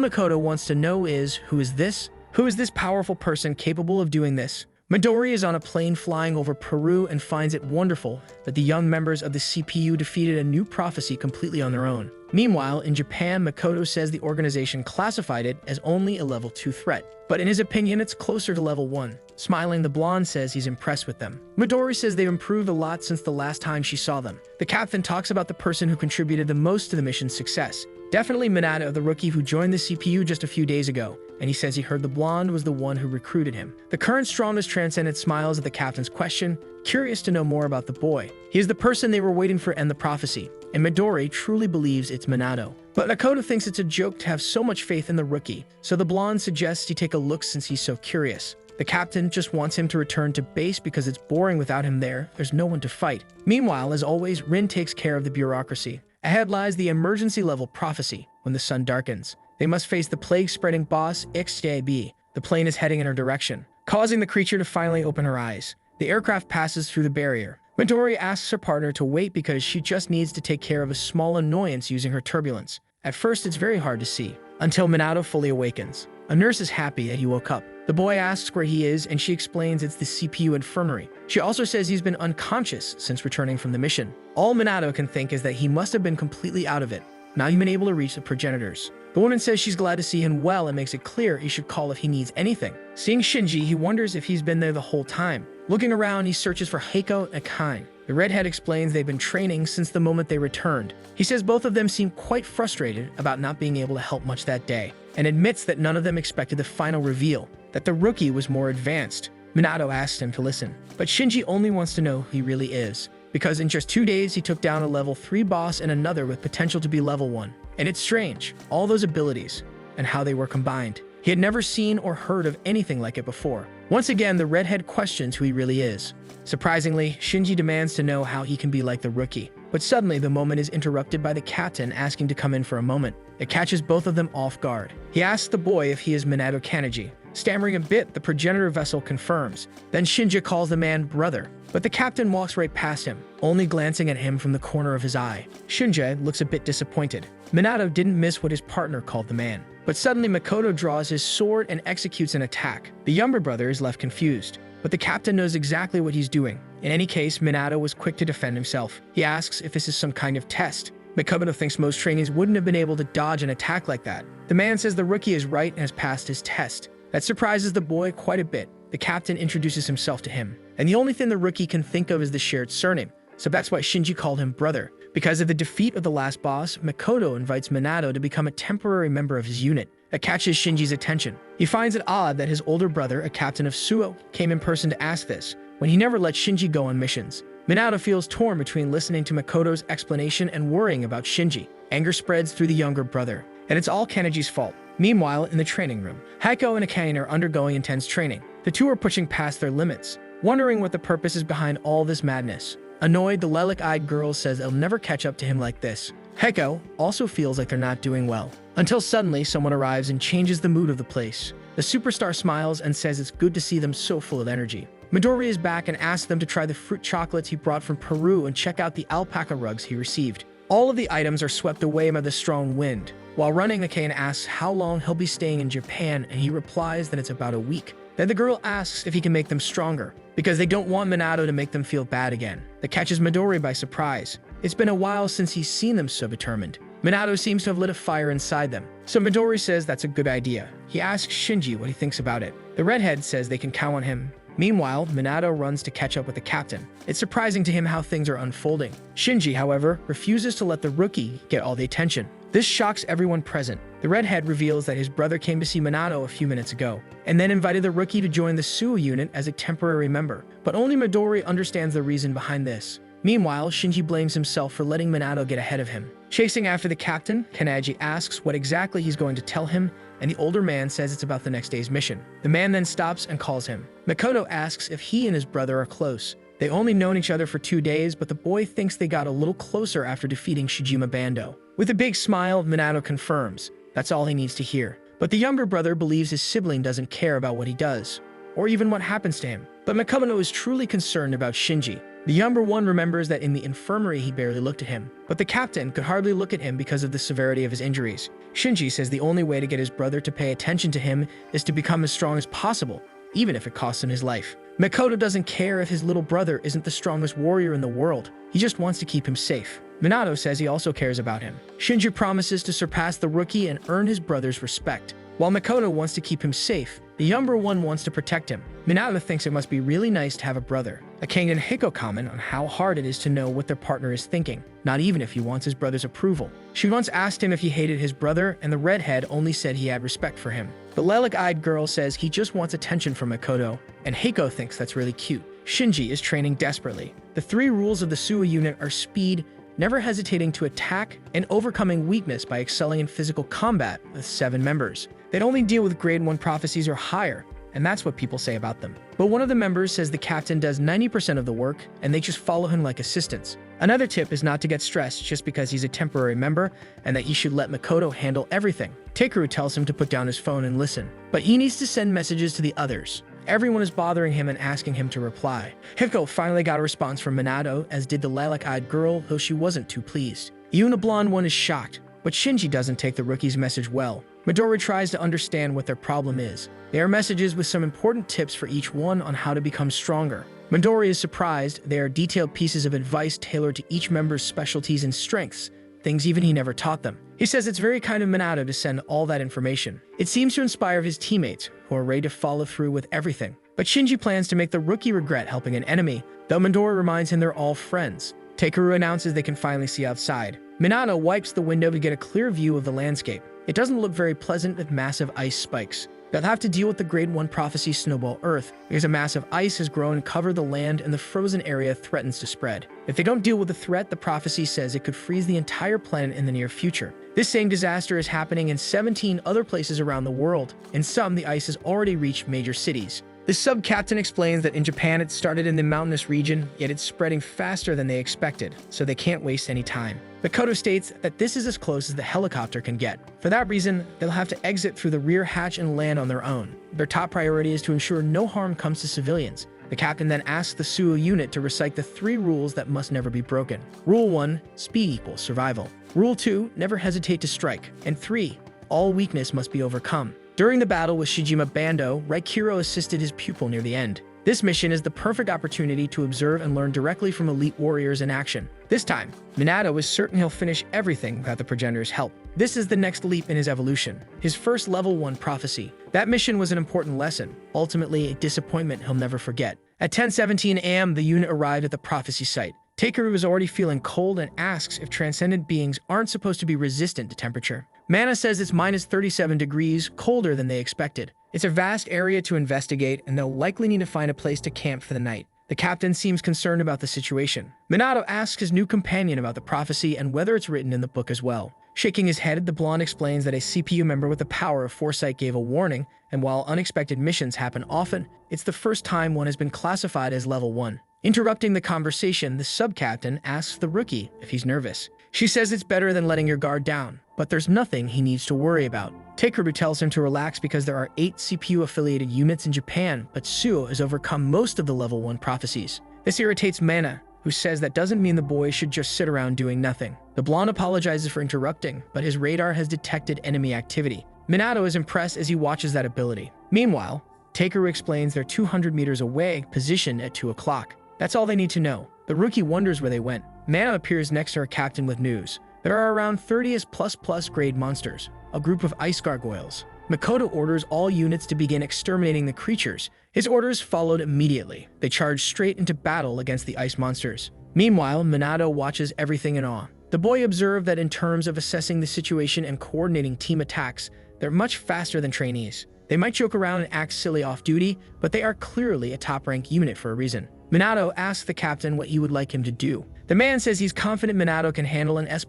Makoto wants to know is, who is this? Who is this powerful person capable of doing this? Midori is on a plane flying over Peru and finds it wonderful that the young members of the CPU defeated a new prophecy completely on their own. Meanwhile, in Japan, Makoto says the organization classified it as only a level 2 threat, but in his opinion, it's closer to level 1. Smiling, the blonde says he's impressed with them. Midori says they've improved a lot since the last time she saw them. The captain talks about the person who contributed the most to the mission's success. Definitely Minato, the rookie who joined the CPU just a few days ago, and he says he heard the blonde was the one who recruited him. The current strongest Transcendent smiles at the captain's question, curious to know more about the boy. He is the person they were waiting for to end the prophecy, and Midori truly believes it's Minato. But Makoto thinks it's a joke to have so much faith in the rookie, so the blonde suggests he take a look since he's so curious. The captain just wants him to return to base because it's boring without him there. There's no one to fight. Meanwhile, as always, Rin takes care of the bureaucracy. Ahead lies the emergency-level prophecy when the sun darkens. They must face the plague-spreading boss, XJB. The plane is heading in her direction, causing the creature to finally open her eyes. The aircraft passes through the barrier. Midori asks her partner to wait because she just needs to take care of a small annoyance using her turbulence. At first, it's very hard to see, until Minato fully awakens. A nurse is happy that he woke up. The boy asks where he is, and she explains it's the CPU infirmary. She also says he's been unconscious since returning from the mission. All Minato can think is that he must have been completely out of it. Now you've been able to reach the progenitors. The woman says she's glad to see him well and makes it clear he should call if he needs anything. Seeing Shinji, he wonders if he's been there the whole time. Looking around, he searches for Heiko and Akane. The redhead explains they've been training since the moment they returned. He says both of them seem quite frustrated about not being able to help much that day, and admits that none of them expected the final reveal, that the rookie was more advanced. Minato asks him to listen, but Shinji only wants to know who he really is, because in just 2 days he took down a level 3 boss and another with potential to be level 1. And it's strange, all those abilities, and how they were combined. He had never seen or heard of anything like it before. Once again, the redhead questions who he really is. Surprisingly, Shinji demands to know how he can be like the rookie. But suddenly, the moment is interrupted by the captain asking to come in for a moment. It catches both of them off guard. He asks the boy if he is Minato Kanji. Stammering a bit, the progenitor vessel confirms. Then Shinji calls the man brother, but the captain walks right past him, only glancing at him from the corner of his eye. Shinji looks a bit disappointed. Minato didn't miss what his partner called the man. But suddenly Makoto draws his sword and executes an attack. The younger brother is left confused, but the captain knows exactly what he's doing. In any case, Minato was quick to defend himself. He asks if this is some kind of test. Makoto thinks most trainees wouldn't have been able to dodge an attack like that. The man says the rookie is right and has passed his test. That surprises the boy quite a bit. The captain introduces himself to him, and the only thing the rookie can think of is the shared surname, so that's why Shinji called him brother. Because of the defeat of the last boss, Makoto invites Minato to become a temporary member of his unit. That catches Shinji's attention. He finds it odd that his older brother, a captain of Suo, came in person to ask this, when he never let Shinji go on missions. Minato feels torn between listening to Makoto's explanation and worrying about Shinji. Anger spreads through the younger brother, and it's all Kanji's fault. Meanwhile, in the training room, Heiko and Akane are undergoing intense training. The two are pushing past their limits, wondering what the purpose is behind all this madness. Annoyed, the lilac-eyed girl says they'll never catch up to him like this. Heiko also feels like they're not doing well, until suddenly someone arrives and changes the mood of the place. The superstar smiles and says it's good to see them so full of energy. Midori is back and asks them to try the fruit chocolates he brought from Peru and check out the alpaca rugs he received. All of the items are swept away by the strong wind. While running, Akane asks how long he'll be staying in Japan, and he replies that it's about a week. Then the girl asks if he can make them stronger, because they don't want Minato to make them feel bad again. That catches Midori by surprise. It's been a while since he's seen them so determined. Minato seems to have lit a fire inside them, so Midori says that's a good idea. He asks Shinji what he thinks about it. The redhead says they can count on him. Meanwhile, Minato runs to catch up with the captain. It's surprising to him how things are unfolding. Shinji, however, refuses to let the rookie get all the attention. This shocks everyone present. The redhead reveals that his brother came to see Minato a few minutes ago, and then invited the rookie to join the Suo unit as a temporary member. But only Midori understands the reason behind this. Meanwhile, Shinji blames himself for letting Minato get ahead of him. Chasing after the captain, Kanaji asks what exactly he's going to tell him, and the older man says it's about the next day's mission. The man then stops and calls him. Makoto asks if he and his brother are close. They only known each other for 2 days, but the boy thinks they got a little closer after defeating Shijima Bando. With a big smile, Minato confirms. That's all he needs to hear. But the younger brother believes his sibling doesn't care about what he does, or even what happens to him. But Makoto is truly concerned about Shinji. The younger one remembers that in the infirmary he barely looked at him, but the captain could hardly look at him because of the severity of his injuries. Shinji says the only way to get his brother to pay attention to him is to become as strong as possible, even if it costs him his life. Makoto doesn't care if his little brother isn't the strongest warrior in the world, he just wants to keep him safe. Minato says he also cares about him. Shinji promises to surpass the rookie and earn his brother's respect. While Makoto wants to keep him safe, the younger one wants to protect him. Minato thinks it must be really nice to have a brother. A King and Hiko comment on how hard it is to know what their partner is thinking, not even if he wants his brother's approval. She once asked him if he hated his brother, and the redhead only said he had respect for him. The lilac-eyed girl says he just wants attention from Makoto, and Hiko thinks that's really cute. Shinji is training desperately. The 3 rules of the Suo unit are speed, never hesitating to attack, and overcoming weakness by excelling in physical combat with 7 members. They'd only deal with grade 1 prophecies or higher, and that's what people say about them. But one of the members says the captain does 90% of the work, and they just follow him like assistants. Another tip is not to get stressed just because he's a temporary member, and that you should let Makoto handle everything. Takeru tells him to put down his phone and listen, but he needs to send messages to the others. Everyone is bothering him and asking him to reply. Hiko finally got a response from Minato, as did the lilac-eyed girl, though she wasn't too pleased. Even the blonde one is shocked, but Shinji doesn't take the rookie's message well. Midori tries to understand what their problem is. They are messages with some important tips for each one on how to become stronger. Midori is surprised. They are detailed pieces of advice tailored to each member's specialties and strengths, things even he never taught them. He says it's very kind of Minato to send all that information. It seems to inspire his teammates, who are ready to follow through with everything. But Shinji plans to make the rookie regret helping an enemy, though Midori reminds him they're all friends. Takeru announces they can finally see outside. Minato wipes the window to get a clear view of the landscape. It doesn't look very pleasant with massive ice spikes. They'll have to deal with the grade 1 prophecy Snowball Earth, because a massive ice has grown and covered the land and the frozen area threatens to spread. If they don't deal with the threat, the prophecy says it could freeze the entire planet in the near future. This same disaster is happening in 17 other places around the world. In some, the ice has already reached major cities. The sub-captain explains that in Japan it started in the mountainous region, yet it's spreading faster than they expected, so they can't waste any time. Makoto states that this is as close as the helicopter can get. For that reason, they'll have to exit through the rear hatch and land on their own. Their top priority is to ensure no harm comes to civilians. The captain then asks the Suo unit to recite the 3 rules that must never be broken. Rule 1, speed equals survival. Rule 2, never hesitate to strike. And 3, all weakness must be overcome. During the battle with Shijima Bando, Raikiro assisted his pupil near the end. This mission is the perfect opportunity to observe and learn directly from elite warriors in action. This time, Minato is certain he'll finish everything without the Progenitor's help. This is the next leap in his evolution, his first level 1 prophecy. That mission was an important lesson, ultimately a disappointment he'll never forget. At 10:17 a.m., the unit arrived at the prophecy site. Takeru is already feeling cold and asks if transcendent beings aren't supposed to be resistant to temperature. Mana says it's minus 37 degrees, colder than they expected. It's a vast area to investigate, and they'll likely need to find a place to camp for the night. The captain seems concerned about the situation. Minato asks his new companion about the prophecy and whether it's written in the book as well. Shaking his head, the blonde explains that a CPU member with the power of foresight gave a warning, and while unexpected missions happen often, it's the first time one has been classified as level 1. Interrupting the conversation, the sub-captain asks the rookie if he's nervous. She says it's better than letting your guard down, but there's nothing he needs to worry about. Takeru tells him to relax because there are 8 CPU-affiliated units in Japan, but Suo has overcome most of the level 1 prophecies. This irritates Mana, who says that doesn't mean the boy should just sit around doing nothing. The blonde apologizes for interrupting, but his radar has detected enemy activity. Minato is impressed as he watches that ability. Meanwhile, Takeru explains they're 200 meters away, positioned at 2 o'clock. That's all they need to know. The rookie wonders where they went. Mana appears next to her captain with news. There are around 30 plus grade monsters, a group of ice gargoyles. Makoto orders all units to begin exterminating the creatures. His orders followed immediately. They charged straight into battle against the ice monsters. Meanwhile, Minato watches everything in awe. The boy observed that in terms of assessing the situation and coordinating team attacks, they're much faster than trainees. They might joke around and act silly off-duty, but they are clearly a top-ranked unit for a reason. Minato asks the captain what he would like him to do. The man says he's confident Minato can handle an S++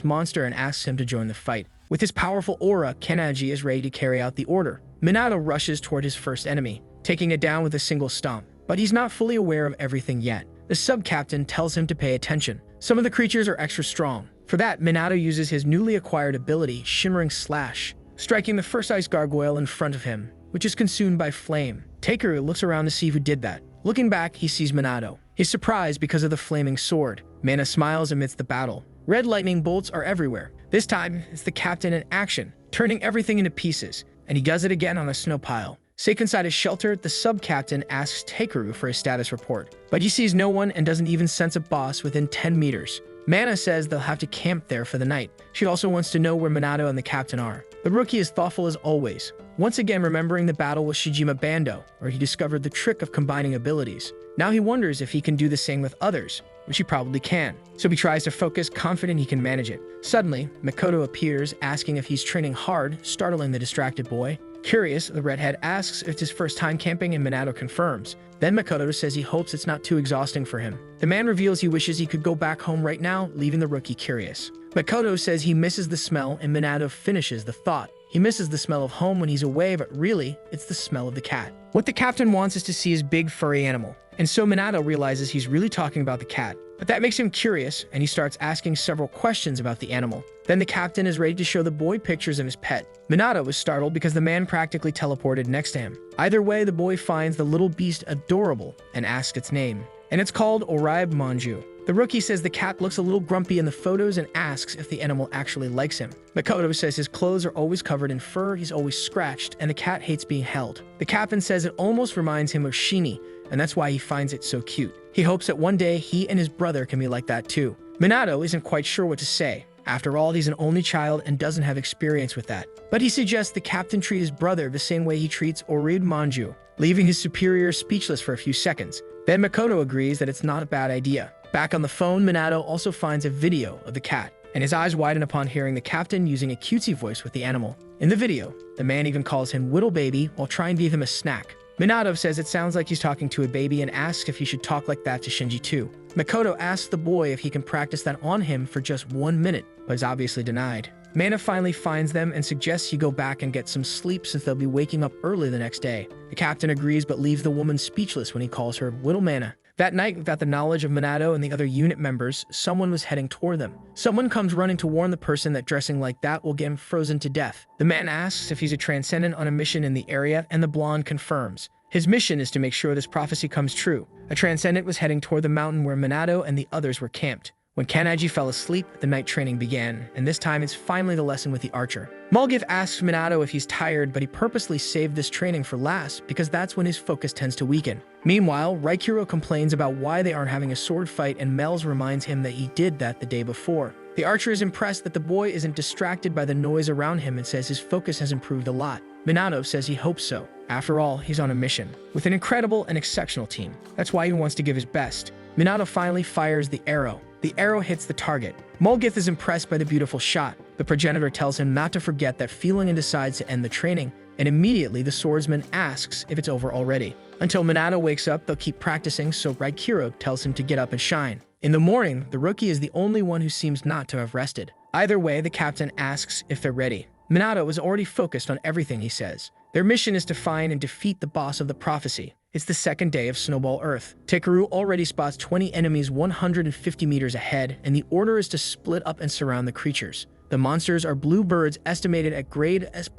monster and asks him to join the fight. With his powerful aura, Kanaji is ready to carry out the order. Minato rushes toward his first enemy, taking it down with a single stomp. But he's not fully aware of everything yet. The sub-captain tells him to pay attention. Some of the creatures are extra strong. For that, Minato uses his newly acquired ability, Shimmering Slash, striking the first ice gargoyle in front of him, which is consumed by flame. Takeru looks around to see who did that. Looking back, he sees Minato. He's surprised because of the flaming sword. Mana smiles amidst the battle. Red lightning bolts are everywhere. This time, it's the captain in action, turning everything into pieces, and he does it again on a snow pile. Safe inside his shelter, the sub-captain asks Takeru for a status report, but he sees no one and doesn't even sense a boss within 10 meters. Mana says they'll have to camp there for the night. She also wants to know where Minato and the captain are. The rookie is thoughtful as always, once again remembering the battle with Shijima Bando, where he discovered the trick of combining abilities. Now he wonders if he can do the same with others, which he probably can. So he tries to focus, confident he can manage it. Suddenly, Makoto appears, asking if he's training hard, startling the distracted boy. Curious, the redhead asks if it's his first time camping and Minato confirms. Then Makoto says he hopes it's not too exhausting for him. The man reveals he wishes he could go back home right now, leaving the rookie curious. Makoto says he misses the smell and Minato finishes the thought. He misses the smell of home when he's away, but really, it's the smell of the cat. What the captain wants is to see his big furry animal. And so Minato realizes he's really talking about the cat. But that makes him curious, and he starts asking several questions about the animal. Then the captain is ready to show the boy pictures of his pet. Minato is startled because the man practically teleported next to him. Either way, the boy finds the little beast adorable and asks its name. And it's called Oribe Manju. The rookie says the cat looks a little grumpy in the photos and asks if the animal actually likes him. Makoto says his clothes are always covered in fur, he's always scratched, and the cat hates being held. The captain says it almost reminds him of Shini, and that's why he finds it so cute. He hopes that one day he and his brother can be like that too. Minato isn't quite sure what to say. After all, he's an only child and doesn't have experience with that. But he suggests the captain treat his brother the same way he treats Oribe Manju, leaving his superior speechless for a few seconds. Then Makoto agrees that it's not a bad idea. Back on the phone, Minato also finds a video of the cat, and his eyes widen upon hearing the captain using a cutesy voice with the animal. In the video, the man even calls him Whittle Baby while trying to give him a snack. Minato says it sounds like he's talking to a baby and asks if he should talk like that to Shinji too. Makoto asks the boy if he can practice that on him for just 1 minute, but is obviously denied. Mana finally finds them and suggests he go back and get some sleep since they'll be waking up early the next day. The captain agrees but leaves the woman speechless when he calls her Whittle Mana. That night, without the knowledge of Minato and the other unit members, someone was heading toward them. Someone comes running to warn the person that dressing like that will get him frozen to death. The man asks if he's a transcendent on a mission in the area, and the blonde confirms. His mission is to make sure this prophecy comes true. A transcendent was heading toward the mountain where Minato and the others were camped. When Kanaji fell asleep, the night training began, and this time it's finally the lesson with the archer. Mulgif asks Minato if he's tired, but he purposely saved this training for last because that's when his focus tends to weaken. Meanwhile, Raikiro complains about why they aren't having a sword fight, and Mel's reminds him that he did that the day before. The archer is impressed that the boy isn't distracted by the noise around him and says his focus has improved a lot. Minato says he hopes so. After all, he's on a mission with an incredible and exceptional team. That's why he wants to give his best. Minato finally fires the arrow. The arrow hits the target. Mulgith is impressed by the beautiful shot. The progenitor tells him not to forget that feeling and decides to end the training, and immediately the swordsman asks if it's over already. Until Minato wakes up, they'll keep practicing, so Raikiro tells him to get up and shine. In the morning, the rookie is the only one who seems not to have rested. Either way, the captain asks if they're ready. Minato is already focused on everything he says. Their mission is to find and defeat the boss of the prophecy. It's the second day of Snowball Earth. Takeru already spots 20 enemies 150 meters ahead, and the order is to split up and surround the creatures. The monsters are blue birds estimated at grade S+++.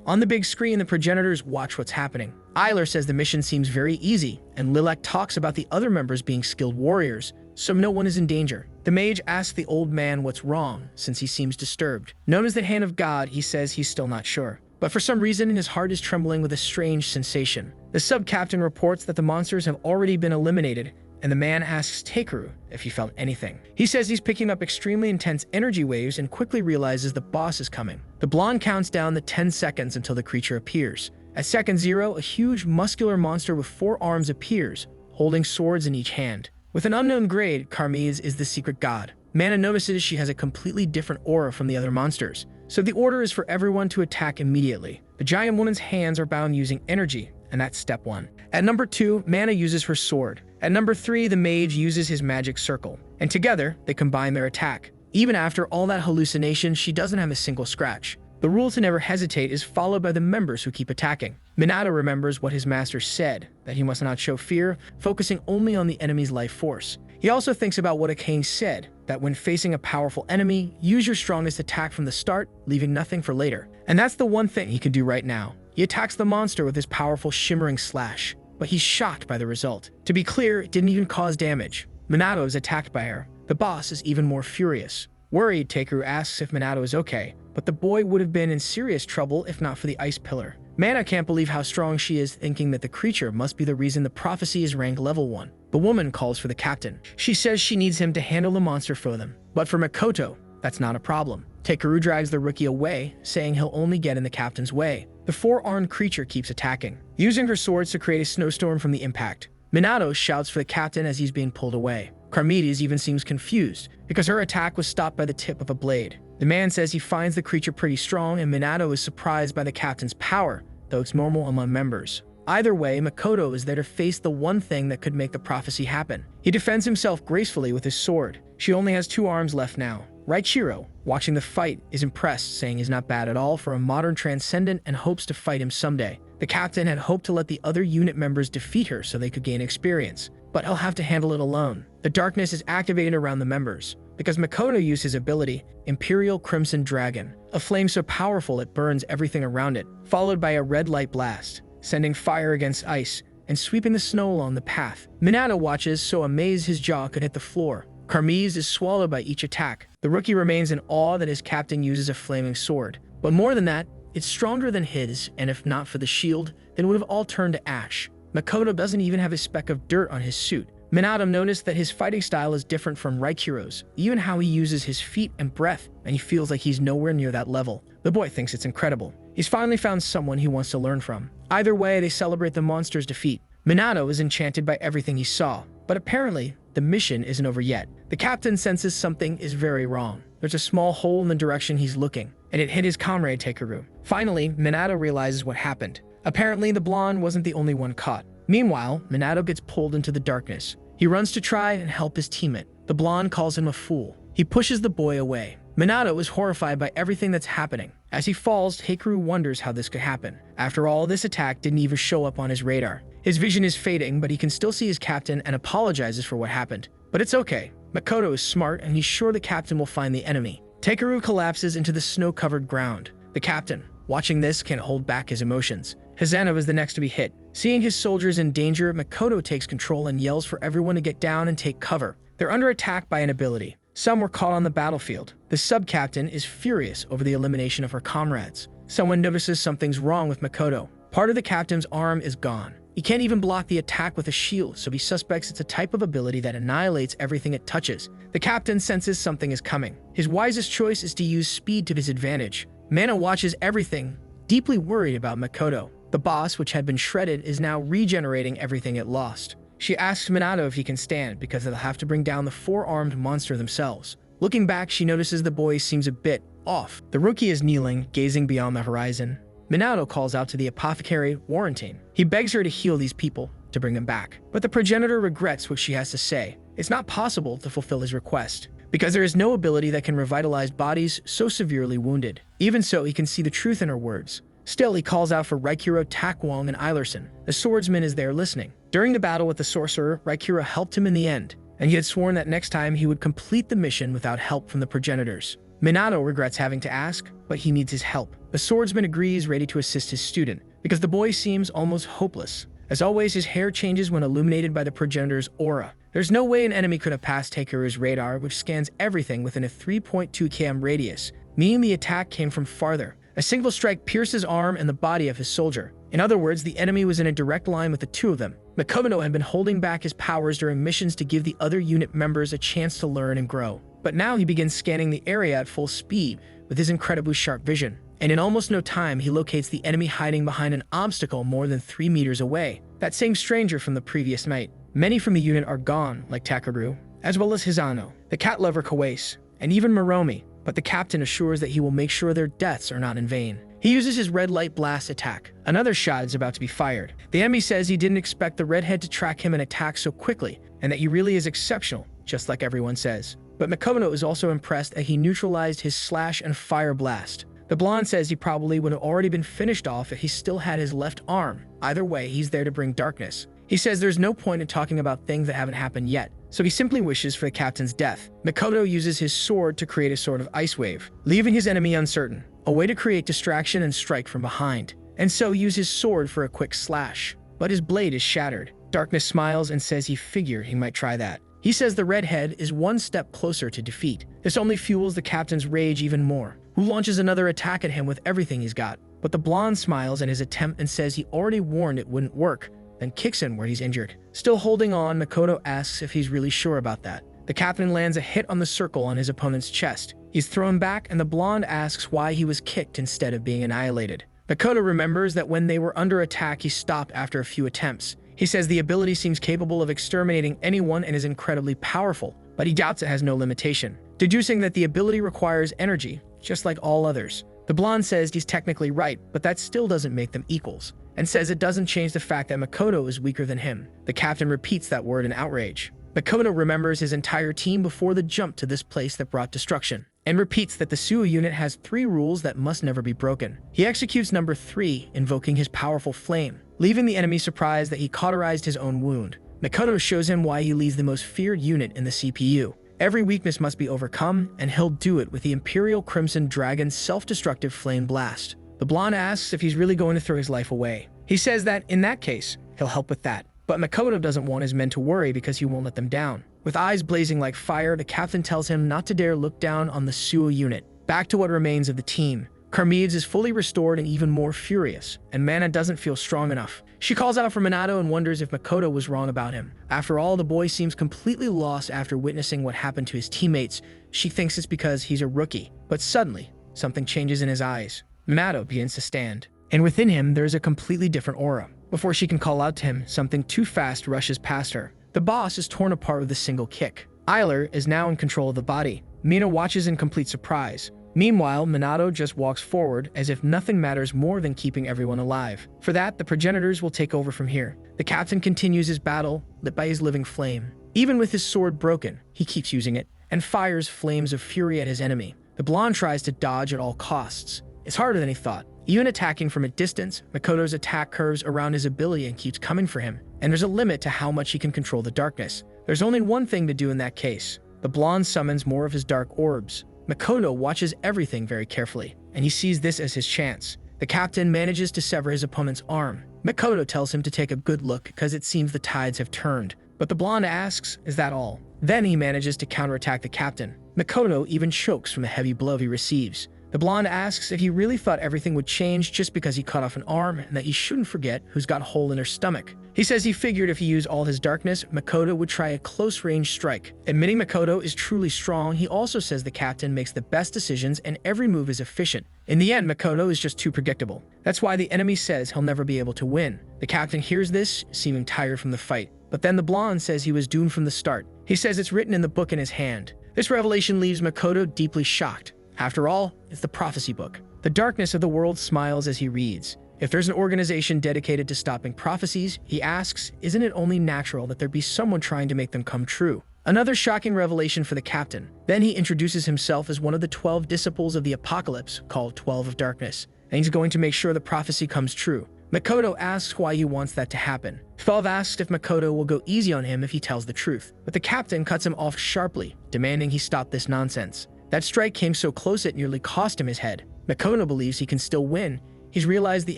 On the big screen, the progenitors watch what's happening. Eiler says the mission seems very easy, and Lilac talks about the other members being skilled warriors, so no one is in danger. The mage asks the old man what's wrong, since he seems disturbed. Known as the Hand of God, he says he's still not sure. But for some reason, his heart is trembling with a strange sensation. The sub-captain reports that the monsters have already been eliminated, and the man asks Takeru if he felt anything. He says he's picking up extremely intense energy waves and quickly realizes the boss is coming. The blonde counts down the 10 seconds until the creature appears. At second 0, a huge muscular monster with 4 arms appears, holding swords in each hand. With an unknown grade, Carmese is the secret god. Mana notices she has a completely different aura from the other monsters, so the order is for everyone to attack immediately. The giant woman's hands are bound using energy, and that's step 1. At number 2, Mana uses her sword. At number 3, the mage uses his magic circle, and together they combine their attack. Even after all that hallucination, she doesn't have a single scratch. The rule to never hesitate is followed by the members who keep attacking. Minato remembers what his master said, that he must not show fear, focusing only on the enemy's life force. He also thinks about what Akane said, that when facing a powerful enemy, use your strongest attack from the start, leaving nothing for later. And that's the one thing he can do right now. He attacks the monster with his powerful shimmering slash, but he's shocked by the result. To be clear, it didn't even cause damage. Minato is attacked by her. The boss is even more furious. Worried, Takeru asks if Minato is okay, but the boy would have been in serious trouble if not for the ice pillar. Mana can't believe how strong she is, thinking that the creature must be the reason the prophecy is ranked level 1. The woman calls for the captain. She says she needs him to handle the monster for them. But for Makoto, that's not a problem. Takeru drags the rookie away, saying he'll only get in the captain's way. The 4-armed creature keeps attacking, using her swords to create a snowstorm from the impact. Minato shouts for the captain as he's being pulled away. Carmedes even seems confused, because her attack was stopped by the tip of a blade. The man says he finds the creature pretty strong, and Minato is surprised by the captain's power, though it's normal among members. Either way, Makoto is there to face the one thing that could make the prophecy happen. He defends himself gracefully with his sword. She only has 2 arms left now. Raichiro, watching the fight, is impressed, saying he's not bad at all for a modern transcendent and hopes to fight him someday. The captain had hoped to let the other unit members defeat her so they could gain experience, but he'll have to handle it alone. The darkness is activated around the members, because Makoto used his ability, Imperial Crimson Dragon, a flame so powerful it burns everything around it, followed by a red light blast, sending fire against ice and sweeping the snow along the path. Minato watches, so amazed his jaw could hit the floor. Carmese is swallowed by each attack. The rookie remains in awe that his captain uses a flaming sword. But more than that, it's stronger than his, and if not for the shield, then it would have all turned to ash. Makoto doesn't even have a speck of dirt on his suit. Minato noticed that his fighting style is different from Raichiro's, even how he uses his feet and breath, and he feels like he's nowhere near that level. The boy thinks it's incredible. He's finally found someone he wants to learn from. Either way, they celebrate the monster's defeat. Minato is enchanted by everything he saw, but apparently, the mission isn't over yet. The captain senses something is very wrong. There's a small hole in the direction he's looking, and it hit his comrade Takeru. Finally, Minato realizes what happened. Apparently, the blonde wasn't the only one caught. Meanwhile, Minato gets pulled into the darkness. He runs to try and help his teammate. The blonde calls him a fool. He pushes the boy away. Minato is horrified by everything that's happening. As he falls, Takeru wonders how this could happen. After all, this attack didn't even show up on his radar. His vision is fading, but he can still see his captain and apologizes for what happened. But it's okay. Makoto is smart, and he's sure the captain will find the enemy. Takeru collapses into the snow-covered ground. The captain, watching this, can't hold back his emotions. Hizano is the next to be hit. Seeing his soldiers in danger, Makoto takes control and yells for everyone to get down and take cover. They're under attack by an ability. Some were caught on the battlefield. The sub-captain is furious over the elimination of her comrades. Someone notices something's wrong with Makoto. Part of the captain's arm is gone. He can't even block the attack with a shield, so he suspects it's a type of ability that annihilates everything it touches. The captain senses something is coming. His wisest choice is to use speed to his advantage. Mana watches everything, deeply worried about Makoto. The boss, which had been shredded, is now regenerating everything it lost. She asks Minato if he can stand, because they'll have to bring down the 4-armed monster themselves. Looking back, she notices the boy seems a bit off. The rookie is kneeling, gazing beyond the horizon. Minato calls out to the apothecary, Warrantine. He begs her to heal these people, to bring them back. But the progenitor regrets what she has to say. It's not possible to fulfill his request, because there is no ability that can revitalize bodies so severely wounded. Even so, he can see the truth in her words. Still, he calls out for Raichiro, Takwong, and Eilerson. The swordsman is there listening. During the battle with the sorcerer, Raichiro helped him in the end, and he had sworn that next time he would complete the mission without help from the progenitors. Minato regrets having to ask, but he needs his help. The swordsman agrees, ready to assist his student, because the boy seems almost hopeless. As always, his hair changes when illuminated by the progenitor's aura. There's no way an enemy could have passed Takeru's radar, which scans everything within a 3.2 km radius, meaning the attack came from farther. A single strike pierced his arm and the body of his soldier. In other words, the enemy was in a direct line with the two of them. Makoto had been holding back his powers during missions to give the other unit members a chance to learn and grow. But now he begins scanning the area at full speed with his incredibly sharp vision. And in almost no time, he locates the enemy hiding behind an obstacle more than 3 meters away. That same stranger from the previous night. Many from the unit are gone, like Takeru, as well as Hisano, the cat lover Kawase, and even Moromi, but the captain assures that he will make sure their deaths are not in vain. He uses his red light blast attack. Another shot is about to be fired. The enemy says he didn't expect the redhead to track him and attack so quickly, and that he really is exceptional, just like everyone says. But Makoto is also impressed that he neutralized his slash and fire blast. The blonde says he probably would have already been finished off if he still had his left arm. Either way, he's there to bring darkness. He says there's no point in talking about things that haven't happened yet, so he simply wishes for the captain's death. Makoto uses his sword to create a sort of ice wave, leaving his enemy uncertain, a way to create distraction and strike from behind, and so use his sword for a quick slash. But his blade is shattered. Darkness smiles and says he figured he might try that. He says the redhead is one step closer to defeat. This only fuels the captain's rage even more, who launches another attack at him with everything he's got. But the blonde smiles at his attempt and says he already warned it wouldn't work, then kicks him where he's injured. Still holding on, Makoto asks if he's really sure about that. The captain lands a hit on the circle on his opponent's chest. He's thrown back, and the blonde asks why he was kicked instead of being annihilated. Makoto remembers that when they were under attack, he stopped after a few attempts. He says the ability seems capable of exterminating anyone and is incredibly powerful, but he doubts it has no limitation, deducing that the ability requires energy, just like all others. The blonde says he's technically right, but that still doesn't make them equals, and says it doesn't change the fact that Makoto is weaker than him. The captain repeats that word in outrage. Makoto remembers his entire team before the jump to this place that brought destruction, and repeats that the Suo unit has 3 rules that must never be broken. He executes number 3, invoking his powerful flame, leaving the enemy surprised that he cauterized his own wound. Makoto shows him why he leads the most feared unit in the CPU. Every weakness must be overcome, and he'll do it with the Imperial Crimson Dragon's self-destructive flame blast. The blonde asks if he's really going to throw his life away. He says that, in that case, he'll help with that. But Makoto doesn't want his men to worry because he won't let them down. With eyes blazing like fire, the captain tells him not to dare look down on the Suo unit. Back to what remains of the team. Carmedes is fully restored and even more furious, and Mana doesn't feel strong enough. She calls out for Minato and wonders if Makoto was wrong about him. After all, the boy seems completely lost after witnessing what happened to his teammates. She thinks it's because he's a rookie. But suddenly, something changes in his eyes. Minato begins to stand, and within him there is a completely different aura. Before she can call out to him, something too fast rushes past her. The boss is torn apart with a single kick. Eiler is now in control of the body. Mina watches in complete surprise. Meanwhile, Minato just walks forward as if nothing matters more than keeping everyone alive. For that, the progenitors will take over from here. The captain continues his battle, lit by his living flame. Even with his sword broken, he keeps using it, and fires flames of fury at his enemy. The blonde tries to dodge at all costs. It's harder than he thought. Even attacking from a distance, Makoto's attack curves around his ability and keeps coming for him. And there's a limit to how much he can control the darkness. There's only one thing to do in that case. The blonde summons more of his dark orbs. Makoto watches everything very carefully, and he sees this as his chance. The captain manages to sever his opponent's arm. Makoto tells him to take a good look because it seems the tides have turned. But the blonde asks, is that all? Then he manages to counterattack the captain. Makoto even chokes from the heavy blow he receives. The blonde asks if he really thought everything would change just because he cut off an arm and that he shouldn't forget who's got a hole in her stomach. He says he figured if he used all his darkness, Makoto would try a close-range strike. Admitting Makoto is truly strong, he also says the captain makes the best decisions and every move is efficient. In the end, Makoto is just too predictable. That's why the enemy says he'll never be able to win. The captain hears this, seeming tired from the fight. But then the blonde says he was doomed from the start. He says it's written in the book in his hand. This revelation leaves Makoto deeply shocked. After all, it's the prophecy book. The darkness of the world smiles as he reads. If there's an organization dedicated to stopping prophecies, he asks, isn't it only natural that there be someone trying to make them come true? Another shocking revelation for the captain. Then he introduces himself as one of the 12 disciples of the apocalypse, called 12 of Darkness, and he's going to make sure the prophecy comes true. Makoto asks why he wants that to happen. 12 asks if Makoto will go easy on him if he tells the truth, but the captain cuts him off sharply, demanding he stop this nonsense. That strike came so close it nearly cost him his head. Makoto believes he can still win. He's realized the